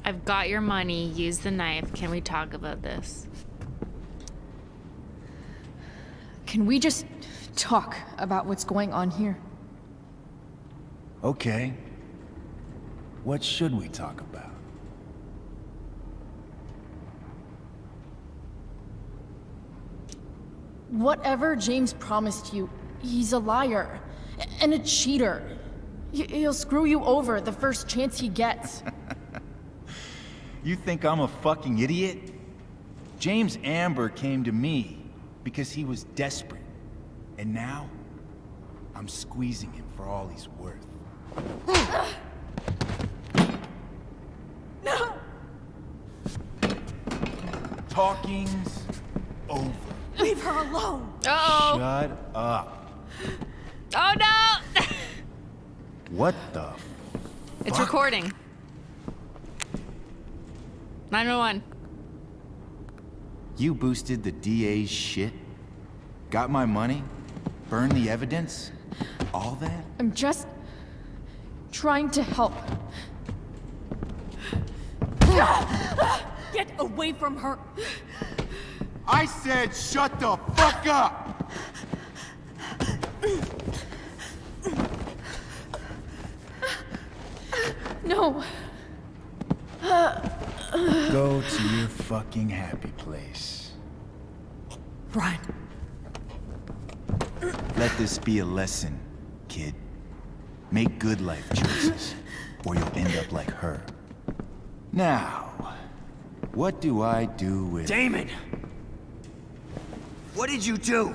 I've got your money. Use the knife. Can we talk about this? Can we just talk about what's going on here? Okay. What should we talk about? Whatever James promised you, he's a liar and a cheater. He'll screw you over the first chance he gets. You think I'm a fucking idiot? James Amber came to me because he was desperate. And now, I'm squeezing him for all he's worth. No! Talking's over. Leave her alone. Uh-oh. Shut up. Oh no! What the It's fuck? recording. 911. You boosted the DA's shit? Got my money? Burned the evidence? All that? I'm just trying to help. Get away from her. I said shut the fuck up! No. Go to your fucking happy place. Run. Let this be a lesson, kid. Make good life choices, or you'll end up like her. Now, what do I do with... Damon! What did you do?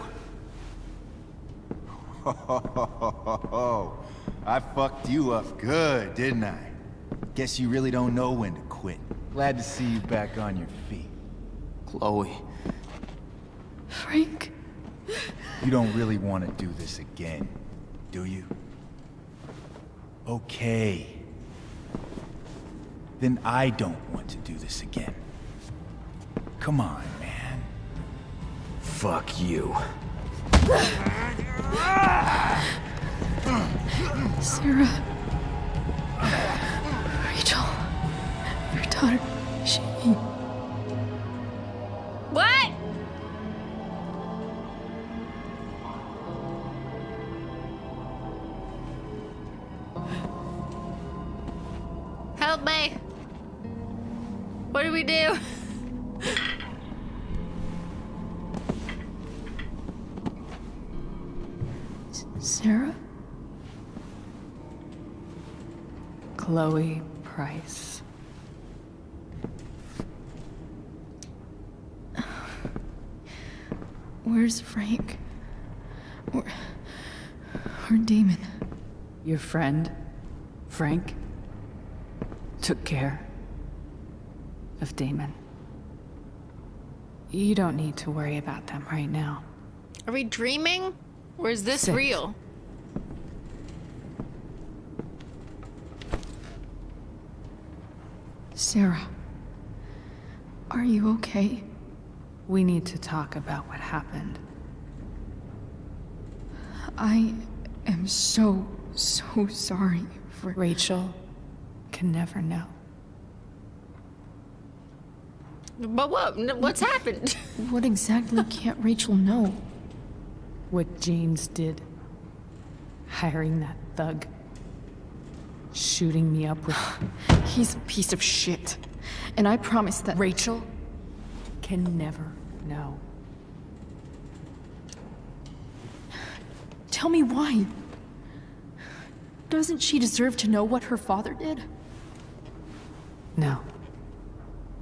I fucked you up good, didn't I? Guess you really don't know when to quit. Glad to see you back on your feet. Chloe. Frank? You don't really want to do this again, do you? Okay. Then I don't want to do this again. Come on, man. Fuck you. Sarah. Rachel. Your daughter. She... What? Help me. What do we do? Sarah? Chloe Price. Where's Frank? Or Damon? Your friend, Frank? took care of Damon. You don't need to worry about them right now. Are we dreaming? Or is this Sit. real? Sarah, are you okay? We need to talk about what happened. I am so sorry for... Rachel can never know. But what's happened? What exactly can't Rachel know? What James did. Hiring that thug. Shooting me up with... He's a piece of shit. And I promise that... Rachel can never know. Tell me why. Doesn't she deserve to know what her father did? No.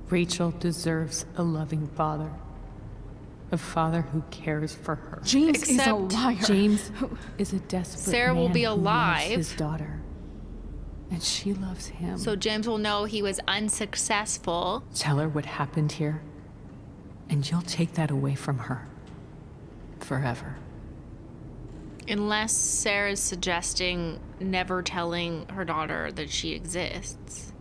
Rachel deserves a loving father. A father who cares for her. James is a liar. James is a desperate Sarah will man be who loves alive. his daughter. And she loves him. So James will know he was unsuccessful. Tell her what happened here, and you'll take that away from her. Forever. Unless Sarah's suggesting never telling her daughter that she exists.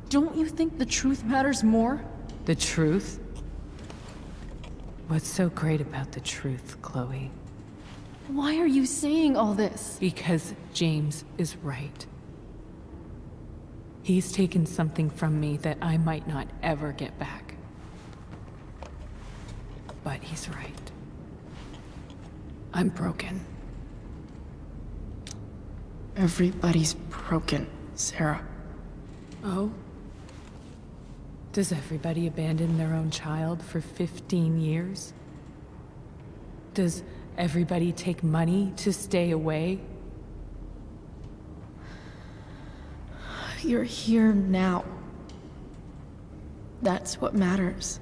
Don't you think the truth matters more? The truth? What's so great about the truth, Chloe? Why are you saying all this? Because James is right. He's taken something from me that I might not ever get back. But he's right. I'm broken. Everybody's broken, Sarah. Oh? Does everybody abandon their own child for 15 years? Does everybody take money to stay away? You're here now. That's what matters.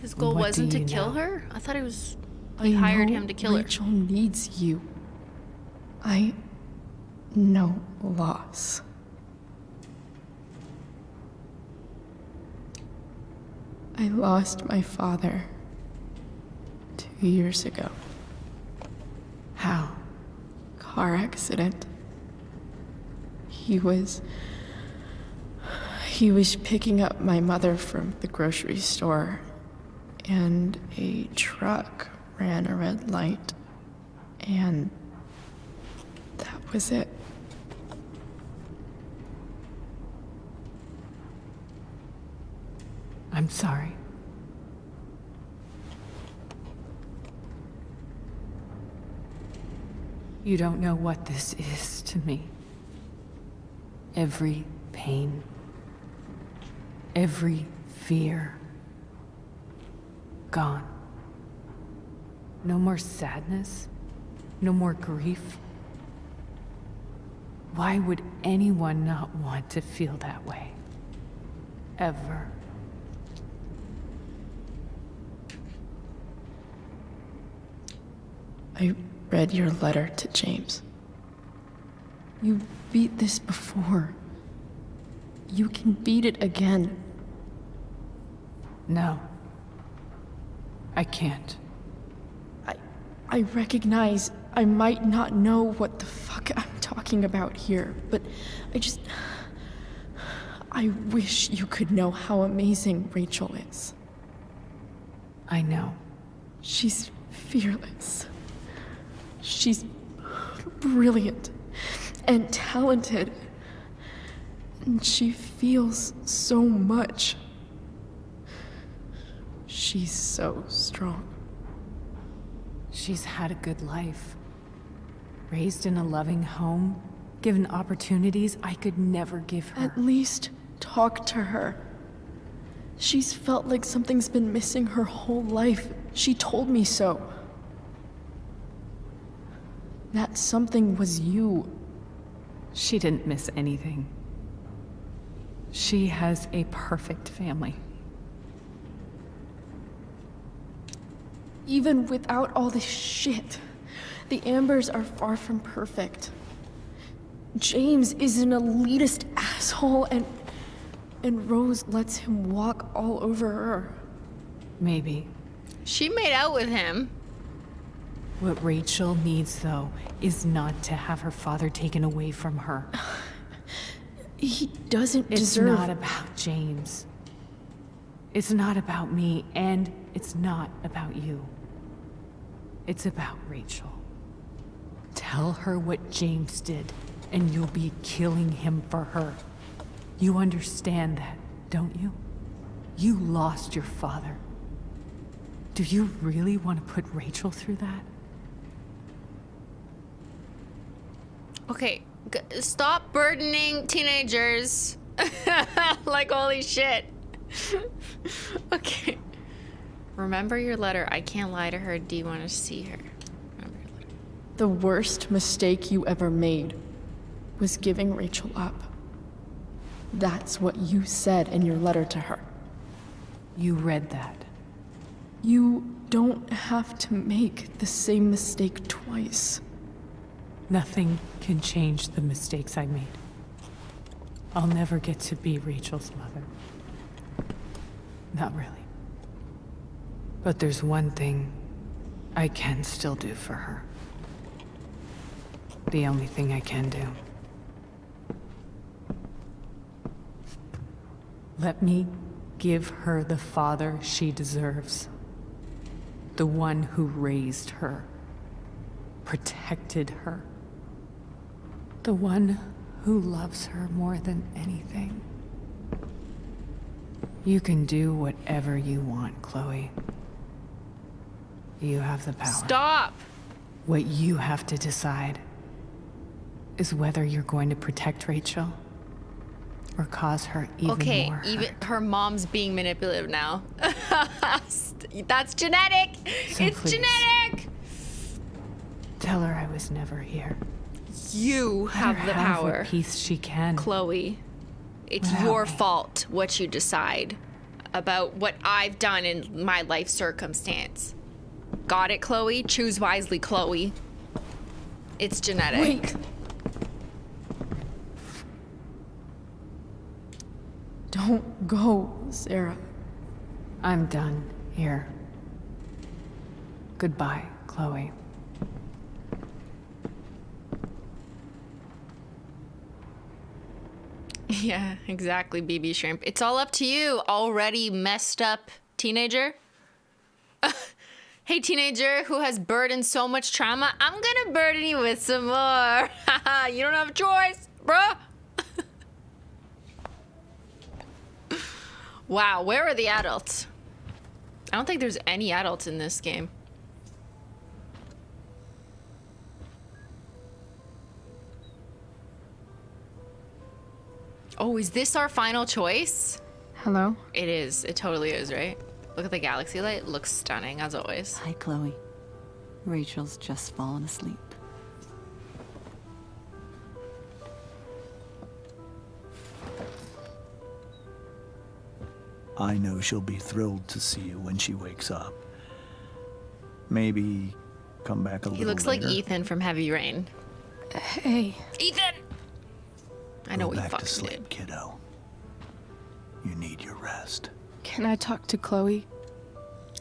His goal What wasn't do to you kill know? her? I thought it was... He hired him to kill her. Rachel needs you. I know loss. I lost my father 2 years ago. How? Car accident. He was picking up my mother from the grocery store, and a truck ran a red light, and that was it. I'm sorry. You don't know what this is to me. Every pain, every fear, gone. No more sadness, no more grief. Why would anyone not want to feel that way? Ever. I read your letter to James. You beat this before. You can beat it again. No. I can't. I recognize I might not know what the fuck I'm talking about here, but I wish you could know how amazing Rachel is. I know. She's fearless. She's brilliant and talented. And she feels so much. She's so strong. She's had a good life. Raised in a loving home, given opportunities I could never give her. At least talk to her. She's felt like something's been missing her whole life. She told me so. That something was you. She didn't miss anything. She has a perfect family. Even without all this shit, the Ambers are far from perfect. James is an elitist asshole, and Rose lets him walk all over her. Maybe. She made out with him. What Rachel needs, though, is not to have her father taken away from her. He doesn't It's deserve... not about James. It's not about me, and it's not about you. It's about Rachel. Tell her what James did, and you'll be killing him for her. You understand that, don't you? You lost your father. Do you really want to put Rachel through that? Okay, stop burdening teenagers. Like, holy shit. Okay. Remember your letter. I can't lie to her. Do you want to see her? Remember your letter. The worst mistake you ever made was giving Rachel up. That's what you said in your letter to her. You read that. You don't have to make the same mistake twice. Nothing can change the mistakes I made. I'll never get to be Rachel's mother. Not really. But there's one thing I can still do for her. The only thing I can do. Let me give her the father she deserves. The one who raised her, protected her. The one who loves her more than anything. You can do whatever you want, Chloe. You have the power. Stop! What you have to decide is whether you're going to protect Rachel or cause her even Okay, more even hurt. her mom's being manipulative now. That's genetic! So It's please, genetic! tell her I was never here. You Let have her the have power. what peace she can. Chloe, it's Without your me. fault what you decide about what I've done in my life circumstance. Got it, Chloe? Choose wisely, Chloe. It's genetic. Wait. Don't go, Sarah. I'm done here. Goodbye, Chloe. Yeah, exactly, BB Shrimp. It's all up to you, already messed up teenager. Hey, teenager who has burdened so much trauma, I'm gonna burden you with some more. You don't have a choice, bruh. Wow, where are the adults? I don't think there's any adults in this game. Oh, is this our final choice? Hello? It is. It totally is, right? Look at the galaxy light. It looks stunning, as always. Hi, Chloe. Rachel's just fallen asleep. I know she'll be thrilled to see you when she wakes up. Maybe come back a little He looks later. like Ethan from Heavy Rain. Hey. Ethan! I know Go what you back fucking to sleep, did. kiddo. You need your rest. Can I talk to Chloe?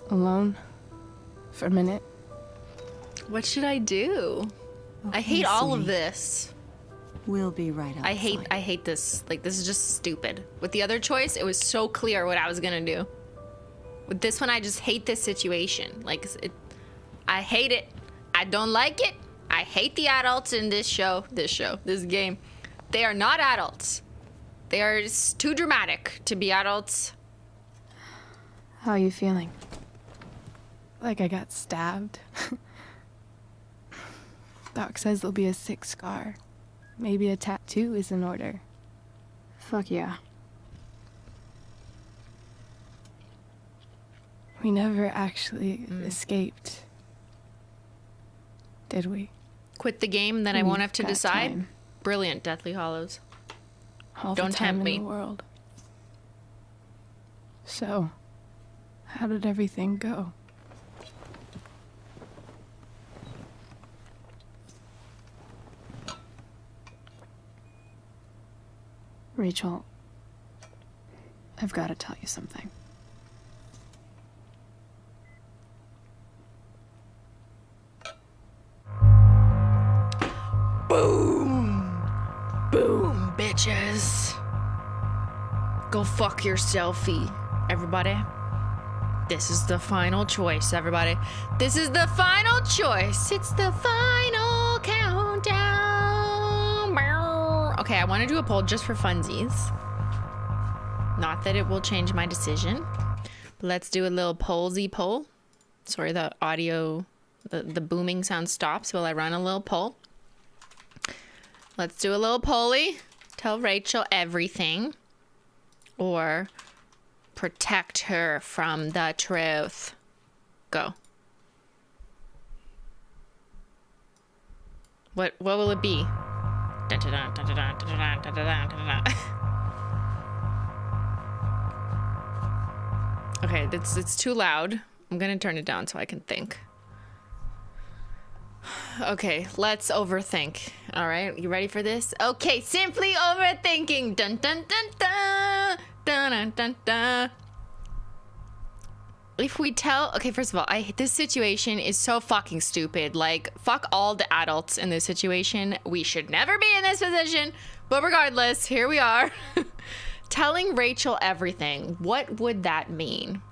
Alone? For a minute? What should I do? I hate all of this. We'll be right outside. I hate this. Like, this is just stupid. With the other choice, it was so clear what I was gonna do. With this one, I just hate this situation. Like, I hate it. I don't like it. I hate the adults in this game. They are not adults. They are just too dramatic to be adults. How are you feeling? Like I got stabbed? Doc says there'll be a sick scar. Maybe a tattoo is in order. Fuck yeah. We never actually escaped. Did we? Quit the game, then I We've won't have to got decide. time. Brilliant, Deathly Hollows. All Don't the time tempt in me. the world. So, how did everything go? Rachel, I've got to tell you something. Boom! Boom, bitches. Go fuck yourselfie, everybody. This is the final choice, everybody. This is the final choice. It's the final countdown. Okay, I want to do a poll just for funsies. Not that it will change my decision. Let's do a little pollsy poll. Sorry, the audio, the booming sound stops while I run a little poll. Let's do a little polly. Tell Rachel everything. Or protect her from the truth. Go. What will it be? Dun, dun, dun, dun, dun, dun, dun, dun, dun, dun, dun. Okay, it's too loud. I'm gonna turn it down so I can think. Okay, let's overthink. All right, you ready for this? Okay, simply overthinking. Dun dun dun dun dun dun dun dun. If we tell, okay, first of all, this situation is so fucking stupid. Like, fuck all the adults in this situation. We should never be in this position. But regardless, here we are. Telling Rachel everything. What would that mean?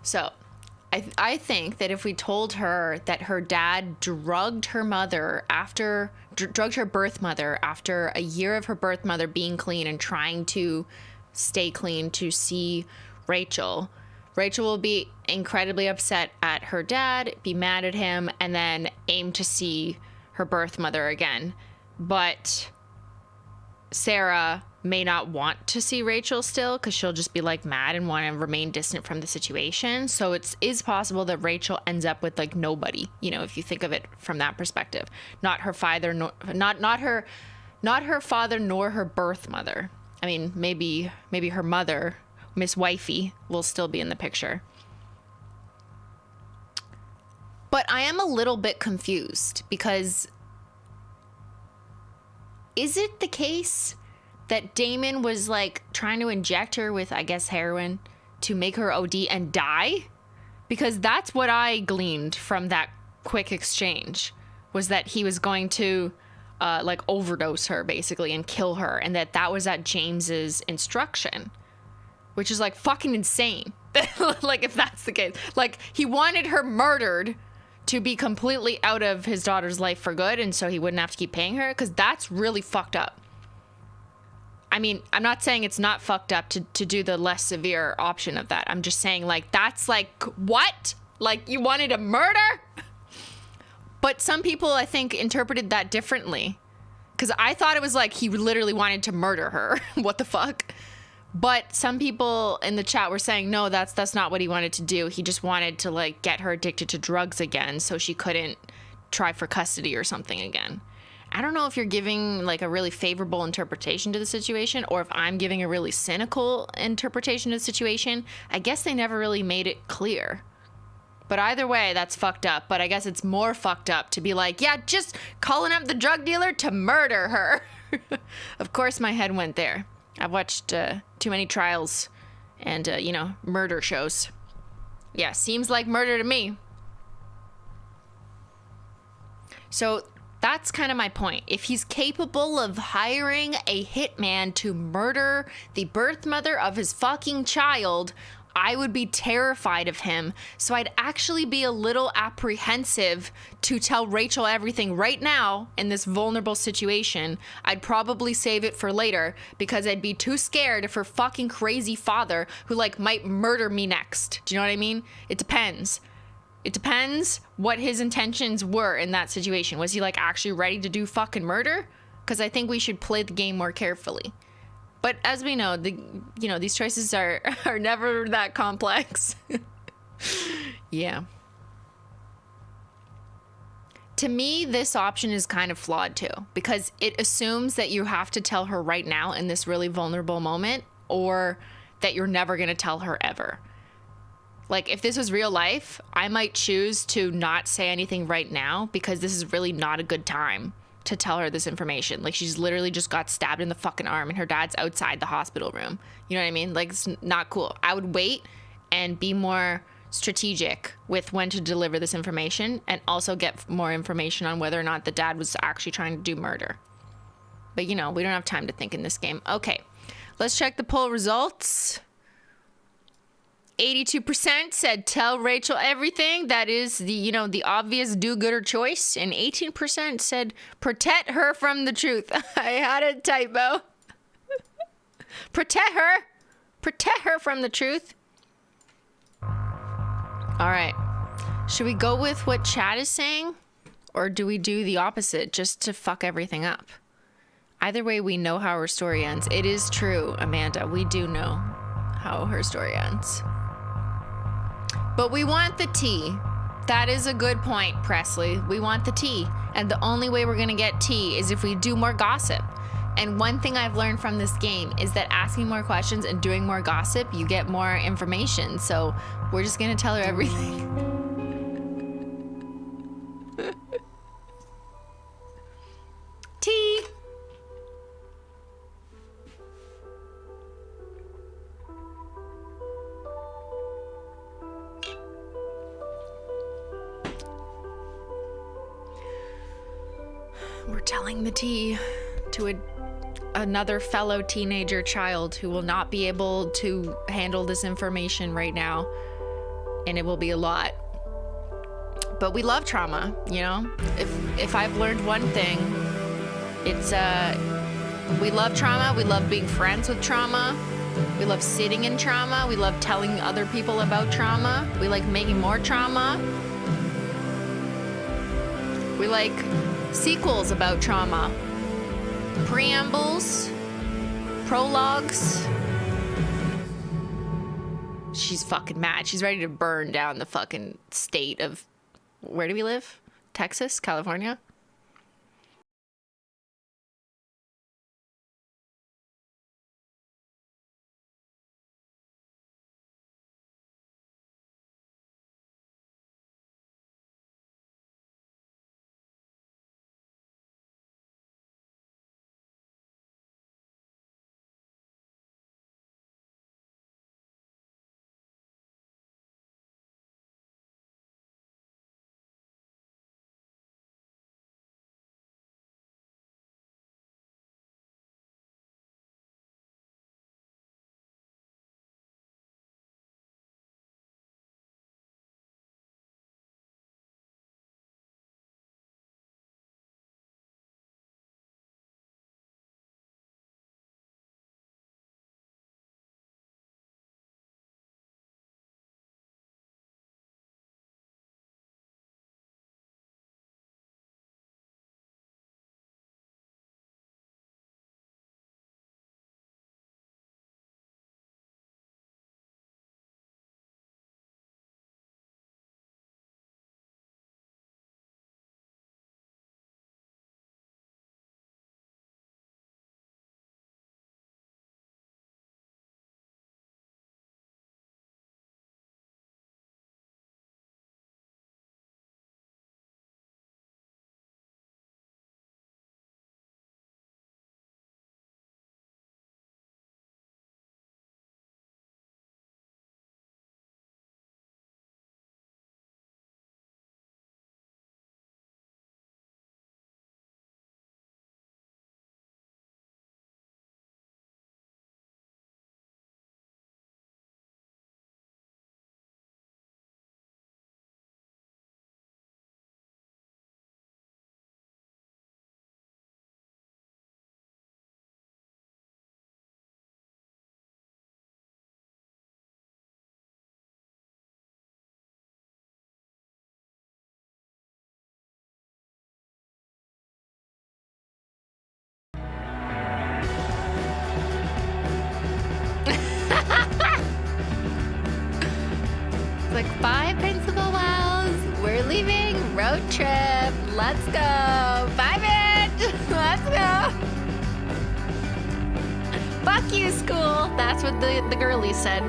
So, I think that if we told her that her dad drugged her mother drugged her birth mother after a year of her birth mother being clean and trying to stay clean to see Rachel will be incredibly upset at her dad, be mad at him, and then aim to see her birth mother again. But Sarah may not want to see Rachel still because she'll just be like mad and want to remain distant from the situation. So it is possible that Rachel ends up with like nobody, you know, if you think of it from that perspective. Not her father, not her father nor her birth mother. I mean, maybe her mother, Miss Wifey, will still be in the picture. But I am a little bit confused because is it the case that Damon was like trying to inject her with, I guess, heroin to make her OD and die? Because that's what I gleaned from that quick exchange, was that he was going to like overdose her basically and kill her, and that was at James's instruction, which is like fucking insane. Like, if that's the case, like he wanted her murdered to be completely out of his daughter's life for good, and so he wouldn't have to keep paying her, because that's really fucked up. I mean, I'm not saying it's not fucked up to do the less severe option of that. I'm just saying, like, that's like, what? Like, you wanted to murder? But some people, I think, interpreted that differently. Because I thought it was like he literally wanted to murder her. What the fuck? But some people in the chat were saying, no, that's not what he wanted to do. He just wanted to, like, get her addicted to drugs again so she couldn't try for custody or something again. I don't know if you're giving like a really favorable interpretation to the situation or if I'm giving a really cynical interpretation of the situation. I guess they never really made it clear. But either way, that's fucked up. But I guess it's more fucked up to be like, yeah, just calling up the drug dealer to murder her. Of course, my head went there. I've watched too many trials and, murder shows. Yeah, seems like murder to me. So that's kind of my point. If he's capable of hiring a hitman to murder the birth mother of his fucking child, I would be terrified of him. So I'd actually be a little apprehensive to tell Rachel everything right now in this vulnerable situation. I'd probably save it for later because I'd be too scared of her fucking crazy father who like might murder me next. Do you know what I mean? It depends. It depends what his intentions were in that situation. Was he like actually ready to do fucking murder? Because I think we should play the game more carefully. But as we know, these choices are never that complex. Yeah. To me, this option is kind of flawed too, because it assumes that you have to tell her right now in this really vulnerable moment, or that you're never going to tell her ever. Like, if this was real life, I might choose to not say anything right now because this is really not a good time to tell her this information. Like, she's literally just got stabbed in the fucking arm and her dad's outside the hospital room. You know what I mean? Like, it's not cool. I would wait and be more strategic with when to deliver this information, and also get more information on whether or not the dad was actually trying to do murder. But, you know, we don't have time to think in this game. Okay, let's check the poll results. 82% said tell Rachel everything. That is the, you know, the obvious do-gooder choice. And 18% said protect her from the truth. I had a typo. Protect her. Protect her from the truth. All right. Should we go with what Chad is saying? Or do we do the opposite just to fuck everything up? Either way, we know how her story ends. It is true, Amanda. We do know how her story ends. But we want the tea. That is a good point, Presley. We want the tea. And the only way we're gonna get tea is if we do more gossip. And one thing I've learned from this game is that asking more questions and doing more gossip, you get more information. So we're just gonna tell her everything. Tea. We're telling the tea to another fellow teenager child who will not be able to handle this information right now, and it will be a lot. But we love trauma, you know? If I've learned one thing, it's we love trauma, we love being friends with trauma, we love sitting in trauma, we love telling other people about trauma, we like making more trauma. We like sequels about trauma, preambles, prologues. She's fucking mad. She's ready to burn down the fucking state of, where do we live? Texas? California? Like 5 principal wells. We're leaving. Road trip. Let's go. Bye, bitch. Let's go. Fuck you, school. That's what the girlies said.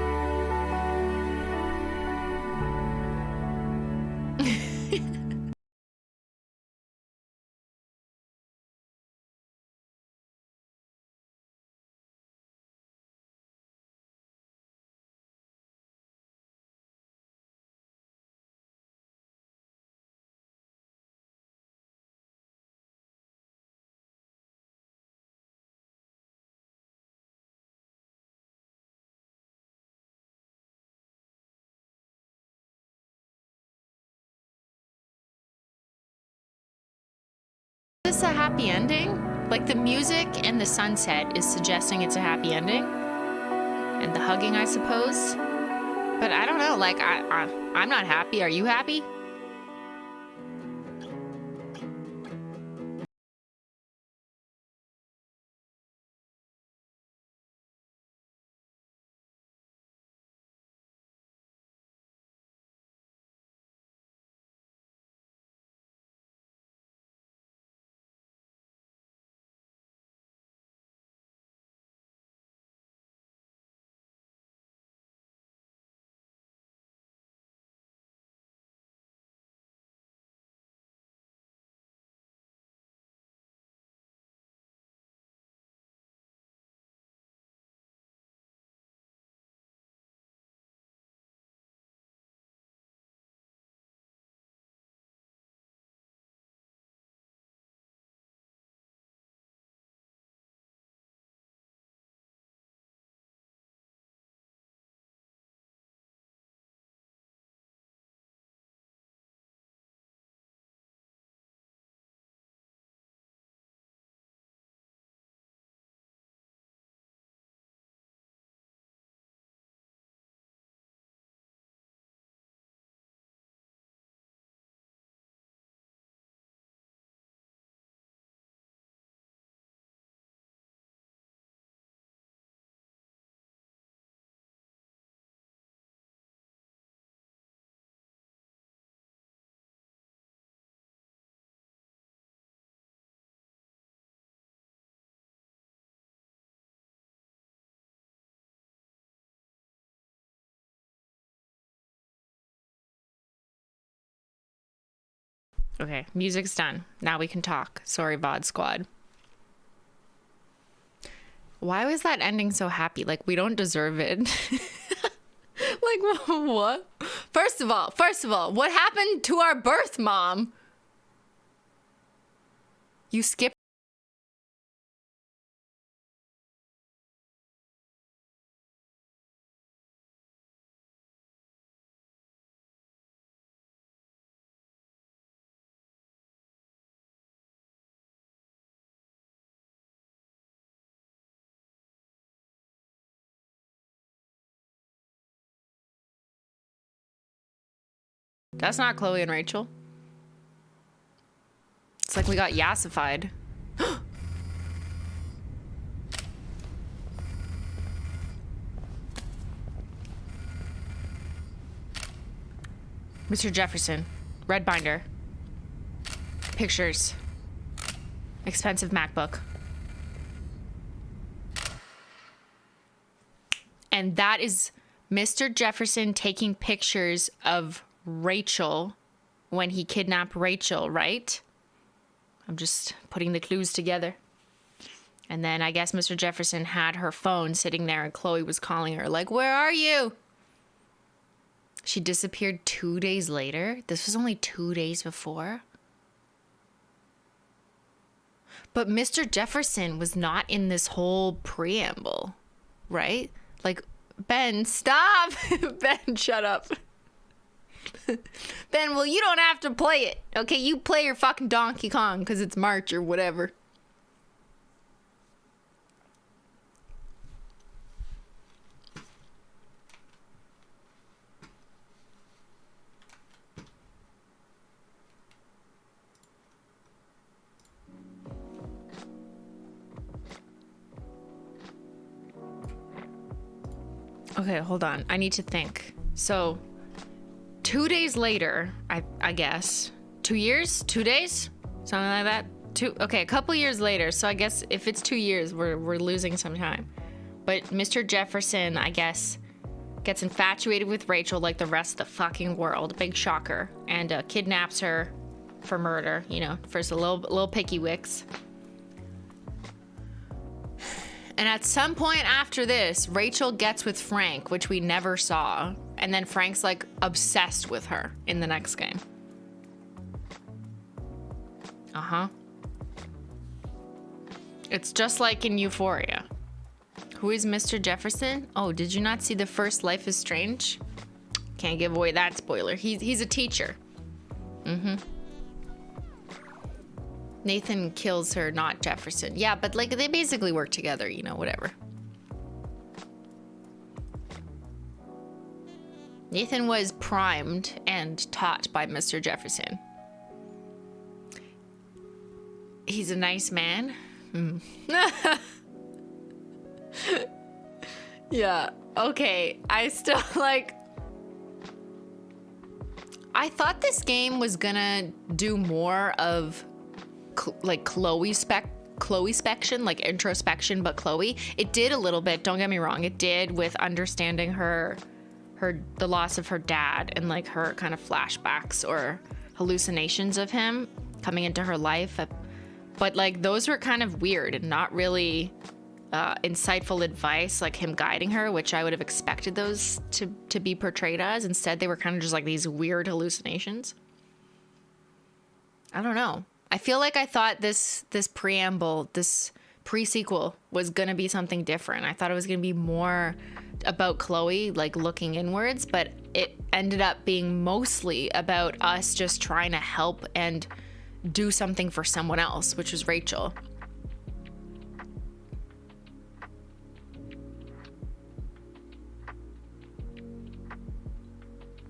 a happy ending? Like the music and the sunset is suggesting it's a happy ending. And the hugging, I suppose. But I don't know, like I'm not happy. Are you happy? Okay, music's done. Now we can talk. Sorry, VOD squad. Why was that ending so happy? Like, we don't deserve it. Like, what? First of all, what happened to our birth mom? You skipped. That's not Chloe and Rachel. It's like we got yassified. Mr. Jefferson, red binder, pictures, expensive MacBook. And that is Mr. Jefferson taking pictures of Rachel when he kidnapped Rachel, right? I'm just putting the clues together. And then I guess Mr. Jefferson had her phone sitting there and Chloe was calling her like, where are you? She disappeared 2 days later. This was only 2 days before. But Mr. Jefferson was not in this whole preamble, right? Like, Ben, stop! Ben, shut up. Ben, well, you don't have to play it. Okay, you play your fucking Donkey Kong because it's March or whatever. Okay, hold on. I need to think. So, 2 days later, I guess. 2 years? 2 days? Something like that? Okay, a couple years later. So I guess if it's 2 years, we're losing some time. But Mr. Jefferson, I guess, gets infatuated with Rachel like the rest of the fucking world. Big shocker. And kidnaps her for murder. You know, first a little picky wicks. And at some point after this, Rachel gets with Frank, which we never saw. And then Frank's like obsessed with her in the next game. Uh-huh. It's just like in Euphoria. Who is Mr. Jefferson? Oh, did you not see the first Life is Strange? Can't give away that spoiler. He's a teacher. Mm-hmm. Nathan kills her, not Jefferson. Yeah, but like they basically work together, you know, whatever. Nathan was primed and taught by Mr. Jefferson. He's a nice man. Yeah, okay. I still like... I thought this game was gonna do more of like Chloe-spection, like introspection, but Chloe. It did a little bit, don't get me wrong. It did with understanding the loss of her dad and like her kind of flashbacks or hallucinations of him coming into her life. But like those were kind of weird and not really insightful advice, like him guiding her, which I would have expected those to be portrayed as. Instead, they were kind of just like these weird hallucinations. I don't know. I feel like I thought this preamble, this pre-sequel was gonna be something different. I thought it was gonna be more about Chloe, like looking inwards, but it ended up being mostly about us just trying to help and do something for someone else, which was Rachel.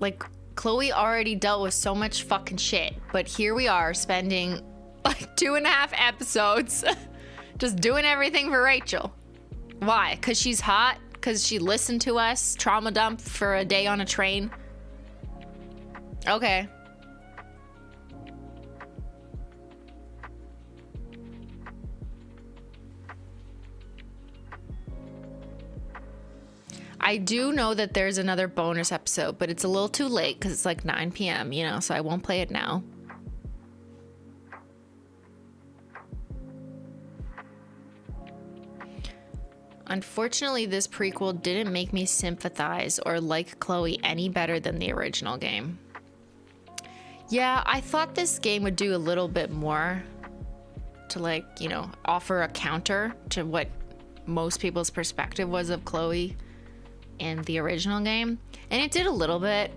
Like, Chloe already dealt with so much fucking shit, but here we are spending like 2.5 episodes just doing everything for Rachel. Why? Because she's hot? Because she listened to us trauma dump for a day on a train? Okay. I do know that there's another bonus episode, but it's a little too late because it's like 9 p.m., you know, so I won't play it now. Unfortunately, this prequel didn't make me sympathize or like Chloe any better than the original game. Yeah, I thought this game would do a little bit more to, like, you know, offer a counter to what most people's perspective was of Chloe in the original game. And it did a little bit,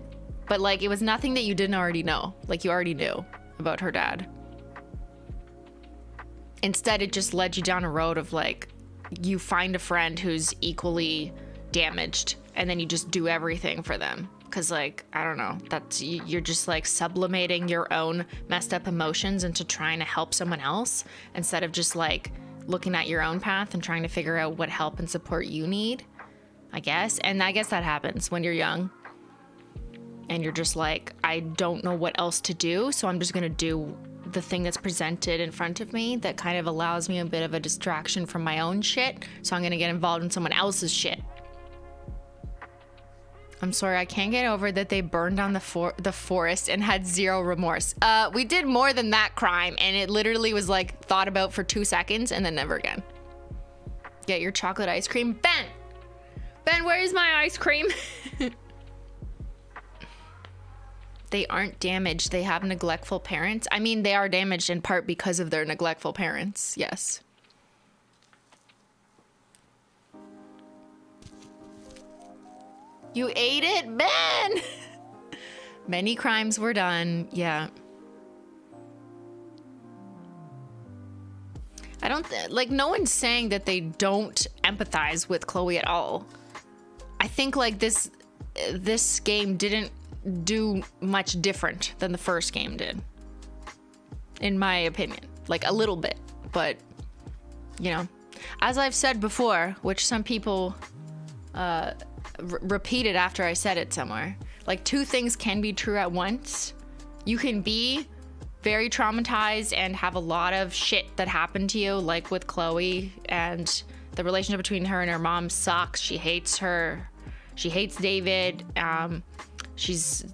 but like it was nothing that you didn't already know. Like you already knew about her dad. Instead, it just led you down a road of like, you find a friend who's equally damaged and then you just do everything for them. Cause like, I don't know, that's, you're just like sublimating your own messed up emotions into trying to help someone else instead of just like looking at your own path and trying to figure out what help and support you need, I guess. And I guess that happens when you're young and you're just like, I don't know what else to do, so I'm just gonna do the thing that's presented in front of me that kind of allows me a bit of a distraction from my own shit, so I'm gonna get involved in someone else's shit. I'm sorry, I can't get over that they burned down the forest and had zero remorse. We did more than that crime, and it literally was like thought about for 2 seconds and then never again. Get your chocolate ice cream. Ben! Ben, where's my ice cream? They aren't damaged. They have neglectful parents. I mean, they are damaged in part because of their neglectful parents. Yes. You ate it, Ben! Many crimes were done. Yeah. I don't like, no one's saying that they don't empathize with Chloe at all. I think like this game didn't do much different than the first game did, in my opinion. Like a little bit, but you know, as I've said before, which some people repeated after I said it somewhere, like two things can be true at once. You can be very traumatized and have a lot of shit that happened to you, like with Chloe, and the relationship between her and her mom sucks. She hates her. She hates David. She's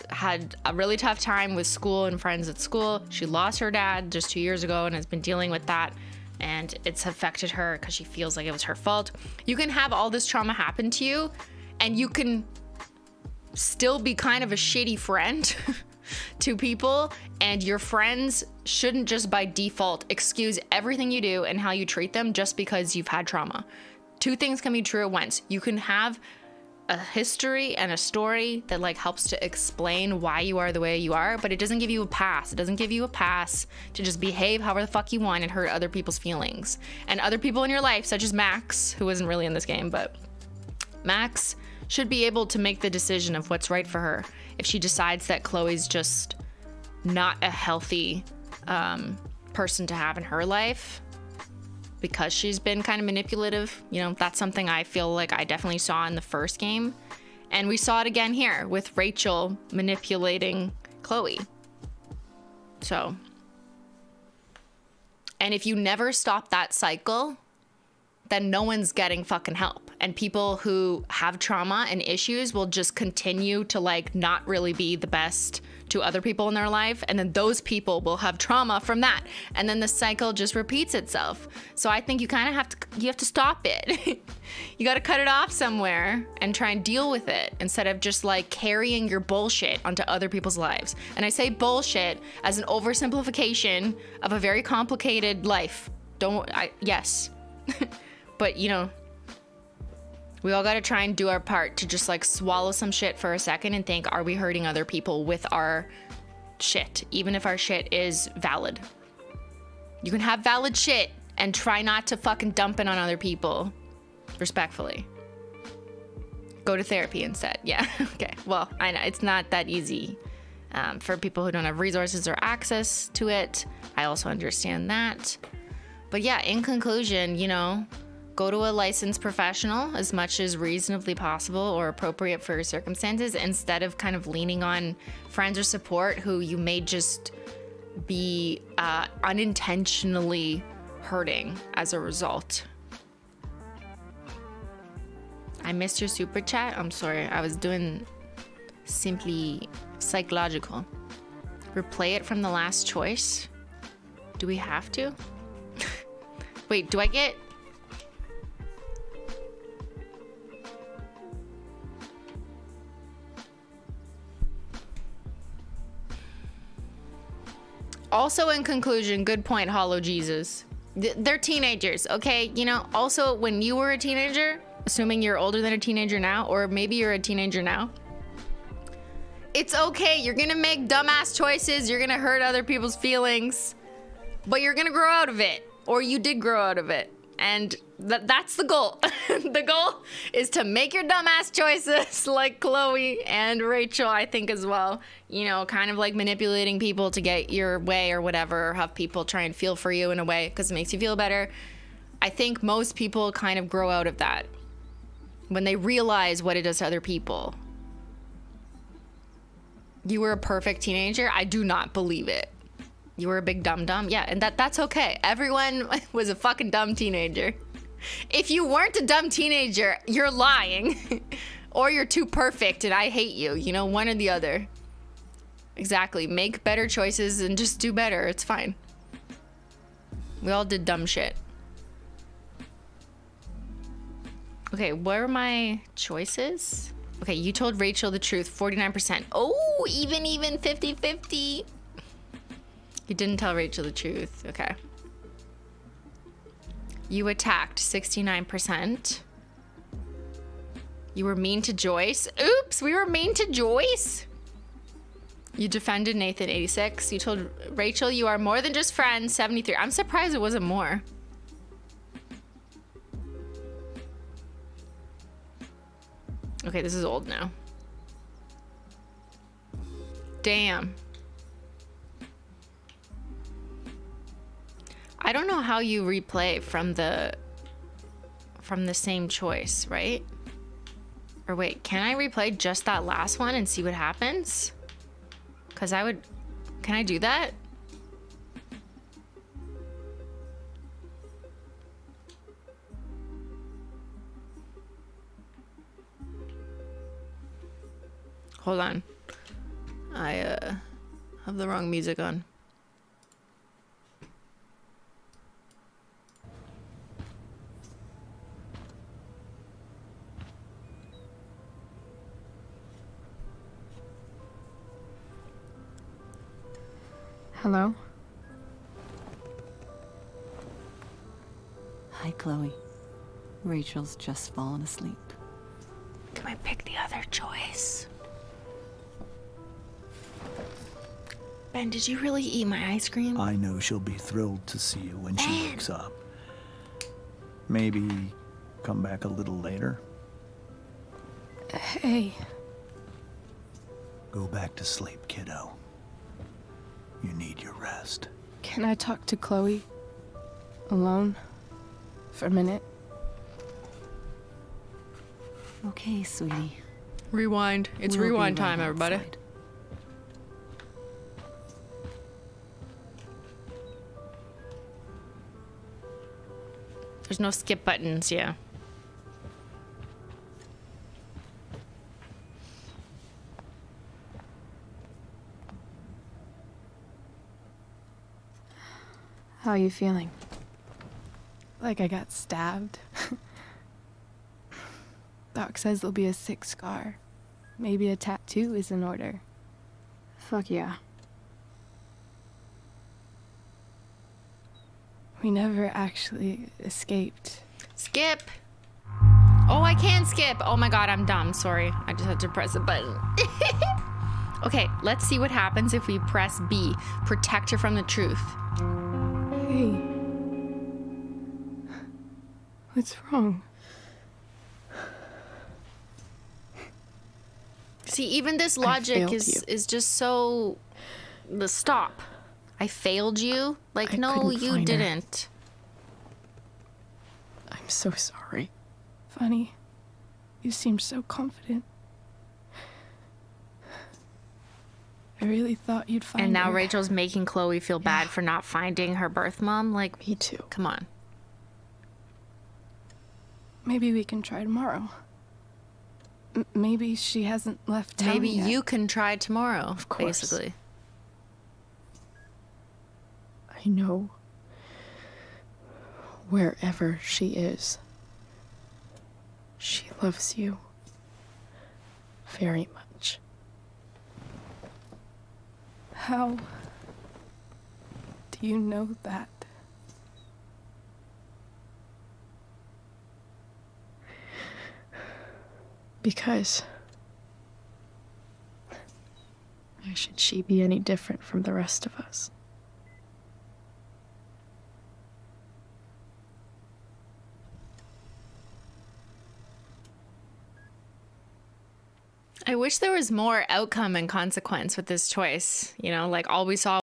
had a really tough time with school and friends at school. She lost her dad just 2 years ago and has been dealing with that, and it's affected her because she feels like it was her fault. You can have all this trauma happen to you, and you can still be kind of a shitty friend to people, and your friends shouldn't just by default excuse everything you do and how you treat them just because you've had trauma. Two things can be true at once. You can have a history and a story that like helps to explain why you are the way you are, but it doesn't give you a pass. It doesn't give you a pass to just behave however the fuck you want and hurt other people's feelings. And other people in your life, such as Max, who isn't really in this game, but Max should be able to make the decision of what's right for her. If she decides that Chloe's just not a healthy person to have in her life, because she's been kind of manipulative, you know, that's something I feel like I definitely saw in the first game. And we saw it again here with Rachel manipulating Chloe. So, and if you never stop that cycle, then no one's getting fucking help. And people who have trauma and issues will just continue to like not really be the best to other people in their life, and then those people will have trauma from that, and then the cycle just repeats itself. So I think you kind of have to stop it. You got to cut it off somewhere and try and deal with it instead of just like carrying your bullshit onto other people's lives. And I say bullshit as an oversimplification of a very complicated life. Yes. But you know, we all got to try and do our part to just like swallow some shit for a second and think, are we hurting other people with our shit? Even if our shit is valid. You can have valid shit and try not to fucking dump it on other people. Respectfully. Go to therapy instead. Yeah, okay. Well, I know it's not that easy for people who don't have resources or access to it. I also understand that. But yeah, in conclusion, you know, go to a licensed professional as much as reasonably possible or appropriate for your circumstances, instead of kind of leaning on friends or support who you may just be unintentionally hurting as a result. I missed your super chat. I'm sorry. I was doing Simply Psychological. Replay it from the last choice. Do we have to? Wait, do I get... Also, in conclusion, good point, Hollow Jesus. They're teenagers, okay? You know, also, when you were a teenager, assuming you're older than a teenager now, or maybe you're a teenager now, it's okay. You're gonna make dumbass choices. You're gonna hurt other people's feelings, but you're gonna grow out of it, or you did grow out of it. And that's the goal. The goal is to make your dumbass choices like Chloe and Rachel, I think, as well. You know, kind of like manipulating people to get your way or whatever, or have people try and feel for you in a way because it makes you feel better. I think most people kind of grow out of that when they realize what it does to other people. You were a perfect teenager? I do not believe it. You were a big dum-dum? Yeah, and that's okay. Everyone was a fucking dumb teenager. If you weren't a dumb teenager, you're lying. Or you're too perfect and I hate you. You know, one or the other. Exactly. Make better choices and just do better. It's fine. We all did dumb shit. Okay, what are my choices? Okay, you told Rachel the truth, 49%. Oh, even 50-50. You didn't tell Rachel the truth. Okay. You attacked, 69%. You were mean to Joyce. Oops, we were mean to Joyce. You defended Nathan, 86. You told Rachel you are more than just friends, 73. I'm surprised it wasn't more. Okay, this is old now. Damn. I don't know how you replay from the same choice, right? Or wait, can I replay just that last one and see what happens? Because I would... Can I do that? Hold on. I have the wrong music on. Hello? Hi, Chloe. Rachel's just fallen asleep. Come I pick the other choice. Ben, did you really eat my ice cream? I know she'll be thrilled to see you when she wakes up. Maybe come back a little later. Hey. Go back to sleep, kiddo. You need your rest. Can I talk to Chloe? Alone? For a minute? Okay, sweetie. Rewind. It's We'll be rewind right time, everybody. outside. There's no skip buttons, yeah. How are you feeling? Like I got stabbed. Doc says there'll be a sick scar. Maybe a tattoo is in order. Fuck yeah. We never actually escaped. Skip. Oh, I can skip. Oh my god, I'm dumb. Sorry. I just had to press a button. Okay, let's see what happens if we press B. Protect her from the truth. Hey. What's wrong? See, even this logic is just so... Stop. I failed you? Like, no, you didn't. I'm so sorry. Funny. You seemed so confident. I really thought you'd find her. And now Rachel's making Chloe feel bad for not finding her birth mom? Like, me too. Come on. Maybe we can try tomorrow. Maybe she hasn't left town Maybe yet. you can try tomorrow, Of course. basically. I know. Wherever she is, she loves you very much. How do you know that? Because why should she be any different from the rest of us? I wish there was more outcome and consequence with this choice. You know, like all we saw.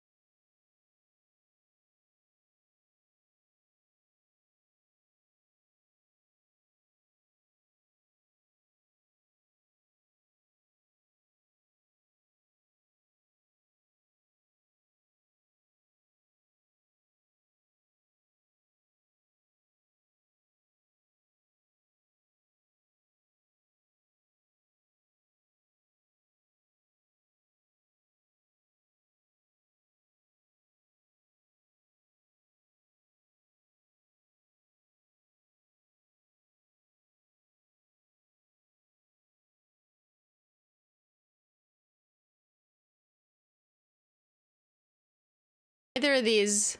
Either of these,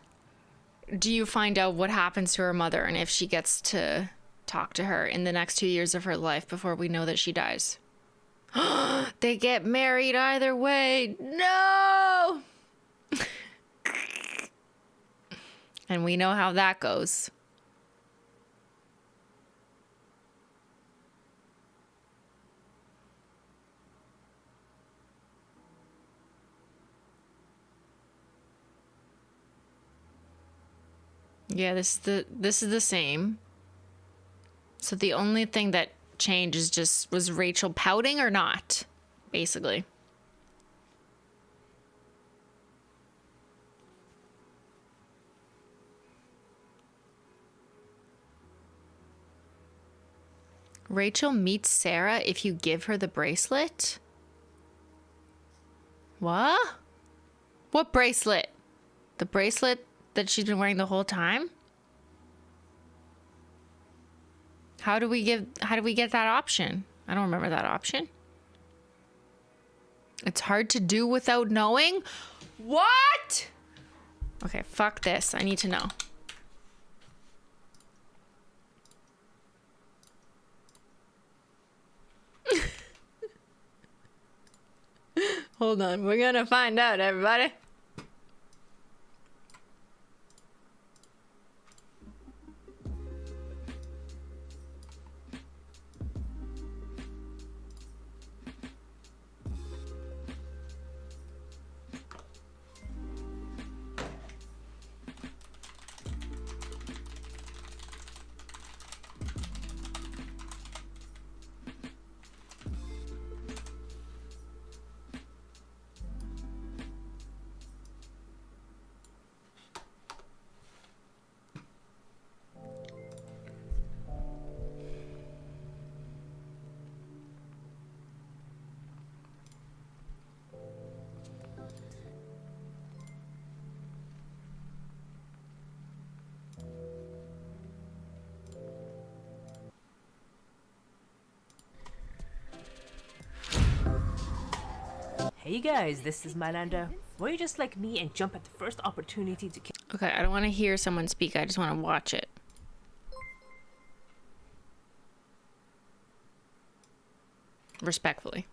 do you find out what happens to her mother and if she gets to talk to her in the next 2 years of her life before we know that she dies? They get married either way. No! And we know how that goes. Yeah, this is the same. So the only thing that changed is just, was Rachel pouting or not? Basically. Rachel meets Sarah if you give her the bracelet? What? What bracelet? The bracelet that she's been wearing the whole time? How do we get that option? I don't remember that option. It's hard to do without knowing? What? Okay, fuck this. I need to know. Hold on, we're gonna find out, everybody. Hey guys, this is Miranda. Why you just like me and jump at the first opportunity to kill? Okay, I don't want to hear someone speak. I just want to watch it. Respectfully.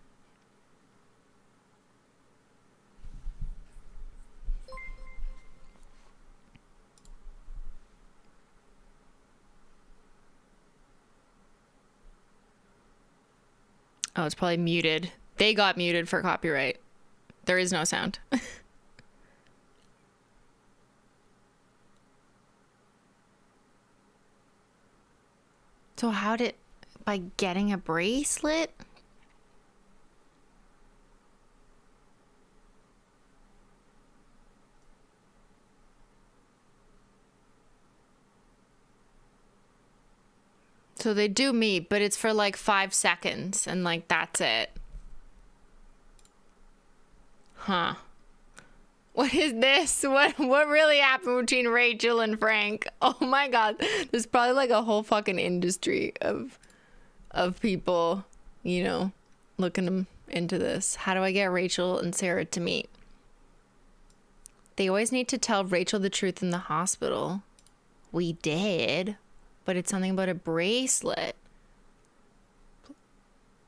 Oh, it's probably muted. They got muted for copyright. There is no sound. So how did... by getting a bracelet? So they do meet, but it's for like 5 seconds and like that's it. Huh. What is this? What really happened between Rachel and Frank? Oh my god. There's probably like a whole fucking industry of people, you know, looking into this. How do I get Rachel and Sarah to meet? They always need to tell Rachel the truth in the hospital. We did, but it's something about a bracelet.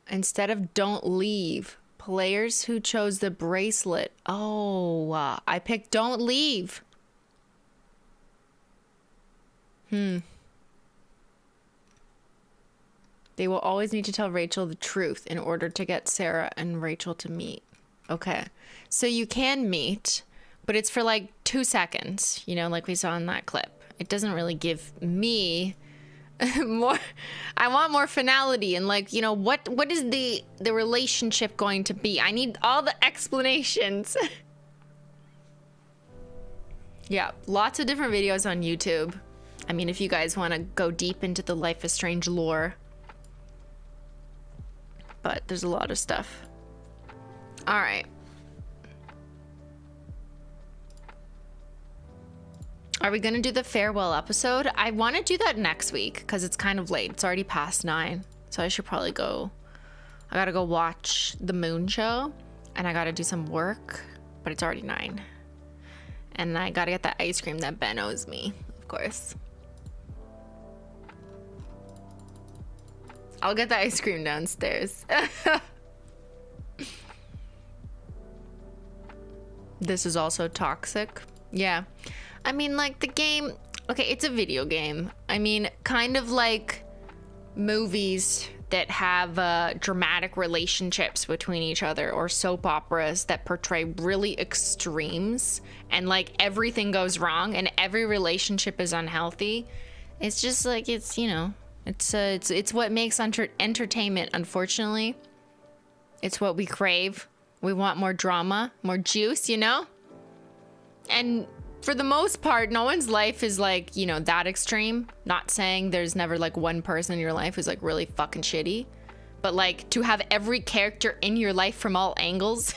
Instead of don't leave. Players who chose the bracelet. Oh, I picked don't leave. They will always need to tell Rachel the truth in order to get Sarah and Rachel to meet. Okay. So you can meet, but it's for like 2 seconds, you know, like we saw in that clip. It doesn't really give me more. I want more finality and like, you know, what is the relationship going to be? I need all the explanations. Yeah, lots of different videos on YouTube. I mean, if you guys want to go deep into the Life is Strange lore. But there's a lot of stuff. All right. Are we gonna do the farewell episode? I want to do that next week because it's kind of late. It's already past 9, so I should probably go. I gotta go watch the Moon show, and I gotta do some work, but it's already 9. And I gotta get that ice cream that Ben owes me, of course. I'll get the ice cream downstairs. This is also toxic. Yeah. I mean, like, the game... Okay, it's a video game. I mean, kind of like movies that have dramatic relationships between each other, or soap operas that portray really extremes and, like, everything goes wrong and every relationship is unhealthy. It's just, like, it's, you know... It's what makes entertainment, unfortunately. It's what we crave. We want more drama, more juice, you know? And... for the most part, no one's life is like, you know, that extreme. Not saying there's never like one person in your life who's like really fucking shitty. But like to have every character in your life from all angles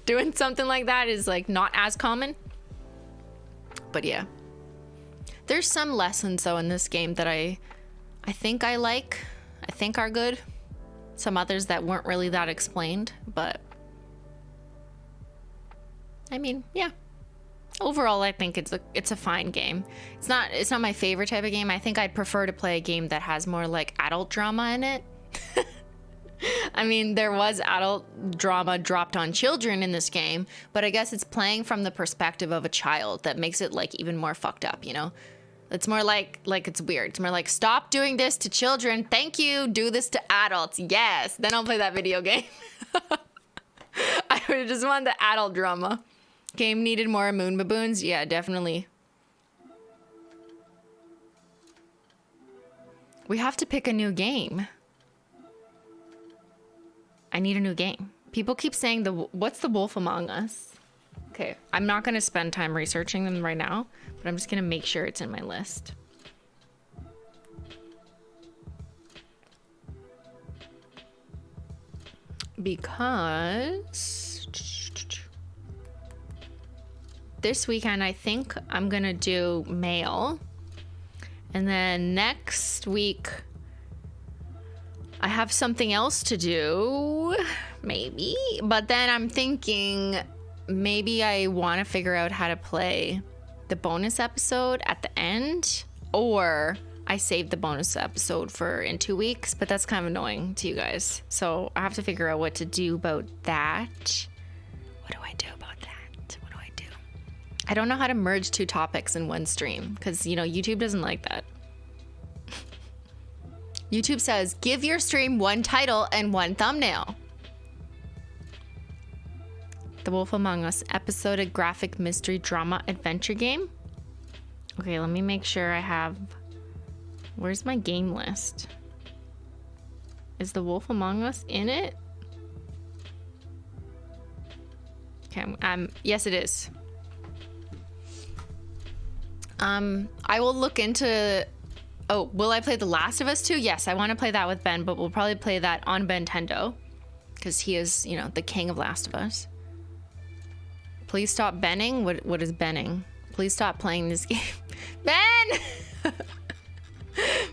doing something like that is like not as common. But yeah. There's some lessons though in this game that I think I like. I think are good. Some others that weren't really that explained, but I mean, yeah. Overall, I think it's a fine game. It's not my favorite type of game. I think I'd prefer to play a game that has more like adult drama in it. I mean, there was adult drama dropped on children in this game, but I guess it's playing from the perspective of a child that makes it like even more fucked up, you know? It's more like it's weird. It's more like, stop doing this to children. Thank you. Do this to adults. Yes. Then I'll play that video game. I would just want the adult drama. Game needed more moon baboons. Yeah, definitely. We have to pick a new game. I need a new game. People keep saying what's the Wolf Among Us? Okay, I'm not gonna spend time researching them right now, but I'm just gonna make sure it's in my list. Because this weekend I think I'm gonna do mail. And then next week, I have something else to do, maybe. But then I'm thinking maybe I want to figure out how to play the bonus episode at the end, or I save the bonus episode for in 2 weeks, but that's kind of annoying to you guys. So I have to figure out what to do about that. What do I do about that? What do I do? I don't know how to merge 2 topics in one stream because, you know, YouTube doesn't like that. YouTube says, give your stream 1 title and 1 thumbnail. The Wolf Among Us episodic graphic mystery drama adventure game. Okay, let me make sure I have... Where's my game list? Is The Wolf Among Us in it? Okay, yes it is. I will look into... Oh, will I play The Last of Us 2? Yes, I want to play that with Ben, but we'll probably play that on Bentendo. Because he is, you know, the king of Last of Us. Please stop benning? What is benning? Please stop playing this game. Ben!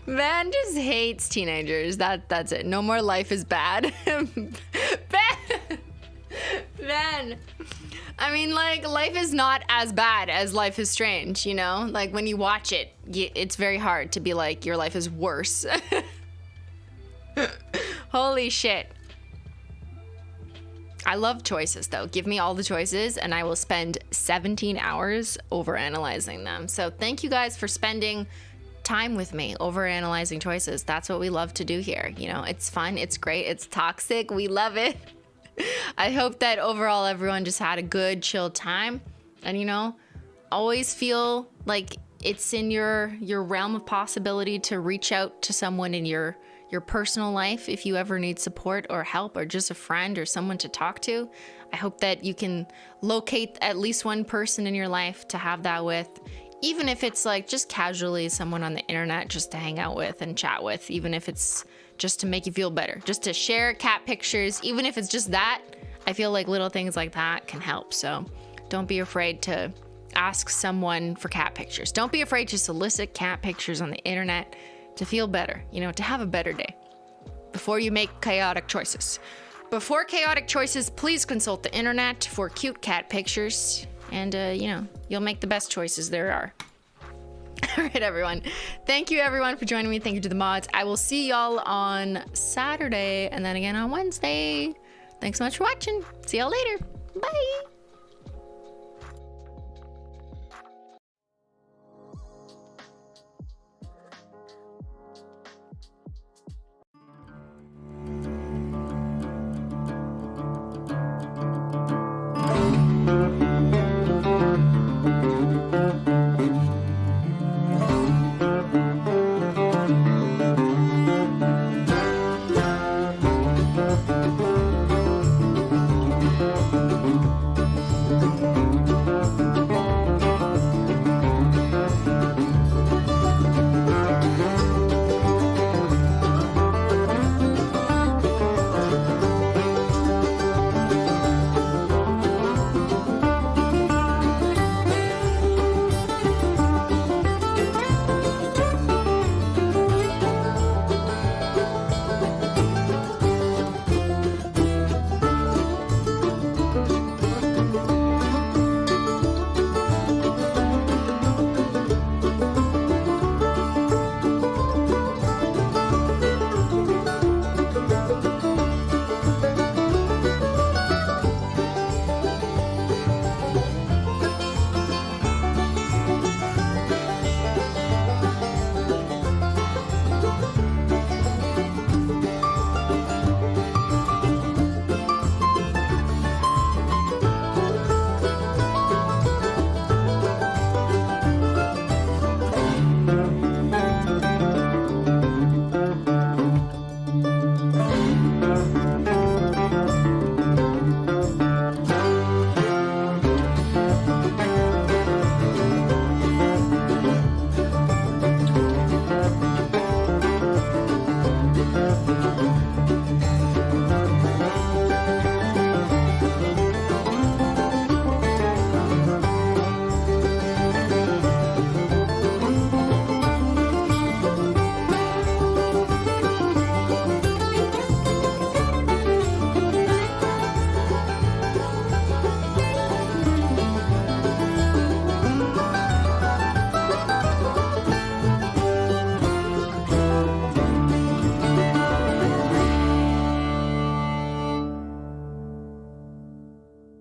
Ben just hates teenagers. That's it. No more Life is Bad. Ben! Ben! I mean, like, life is not as bad as Life is Strange, you know? Like, when you watch it, it's very hard to be like, your life is worse. Holy shit. I love choices, though. Give me all the choices, and I will spend 17 hours overanalyzing them. So thank you guys for spending time with me overanalyzing choices. That's what we love to do here. You know, it's fun, it's great, it's toxic. We love it. I hope that overall everyone just had a good, chill time. And, you know, always feel like it's in your realm of possibility to reach out to someone in your personal life if you ever need support or help or just a friend or someone to talk to. I hope that you can locate at least one person in your life to have that with, even if it's like just casually someone on the internet just to hang out with and chat with, even if it's just to make you feel better, just to share cat pictures, even if it's just that. I feel like little things like that can help. So don't be afraid to ask someone for cat pictures. Don't be afraid to solicit cat pictures on the internet to feel better, you know, to have a better day before you make chaotic choices. Before chaotic choices, please consult the internet for cute cat pictures and, you know, you'll make the best choices there are. All right, everyone. Thank you, everyone, for joining me. Thank you to the mods. I will see y'all on Saturday and then again on Wednesday. Thanks so much for watching. See y'all later. Bye.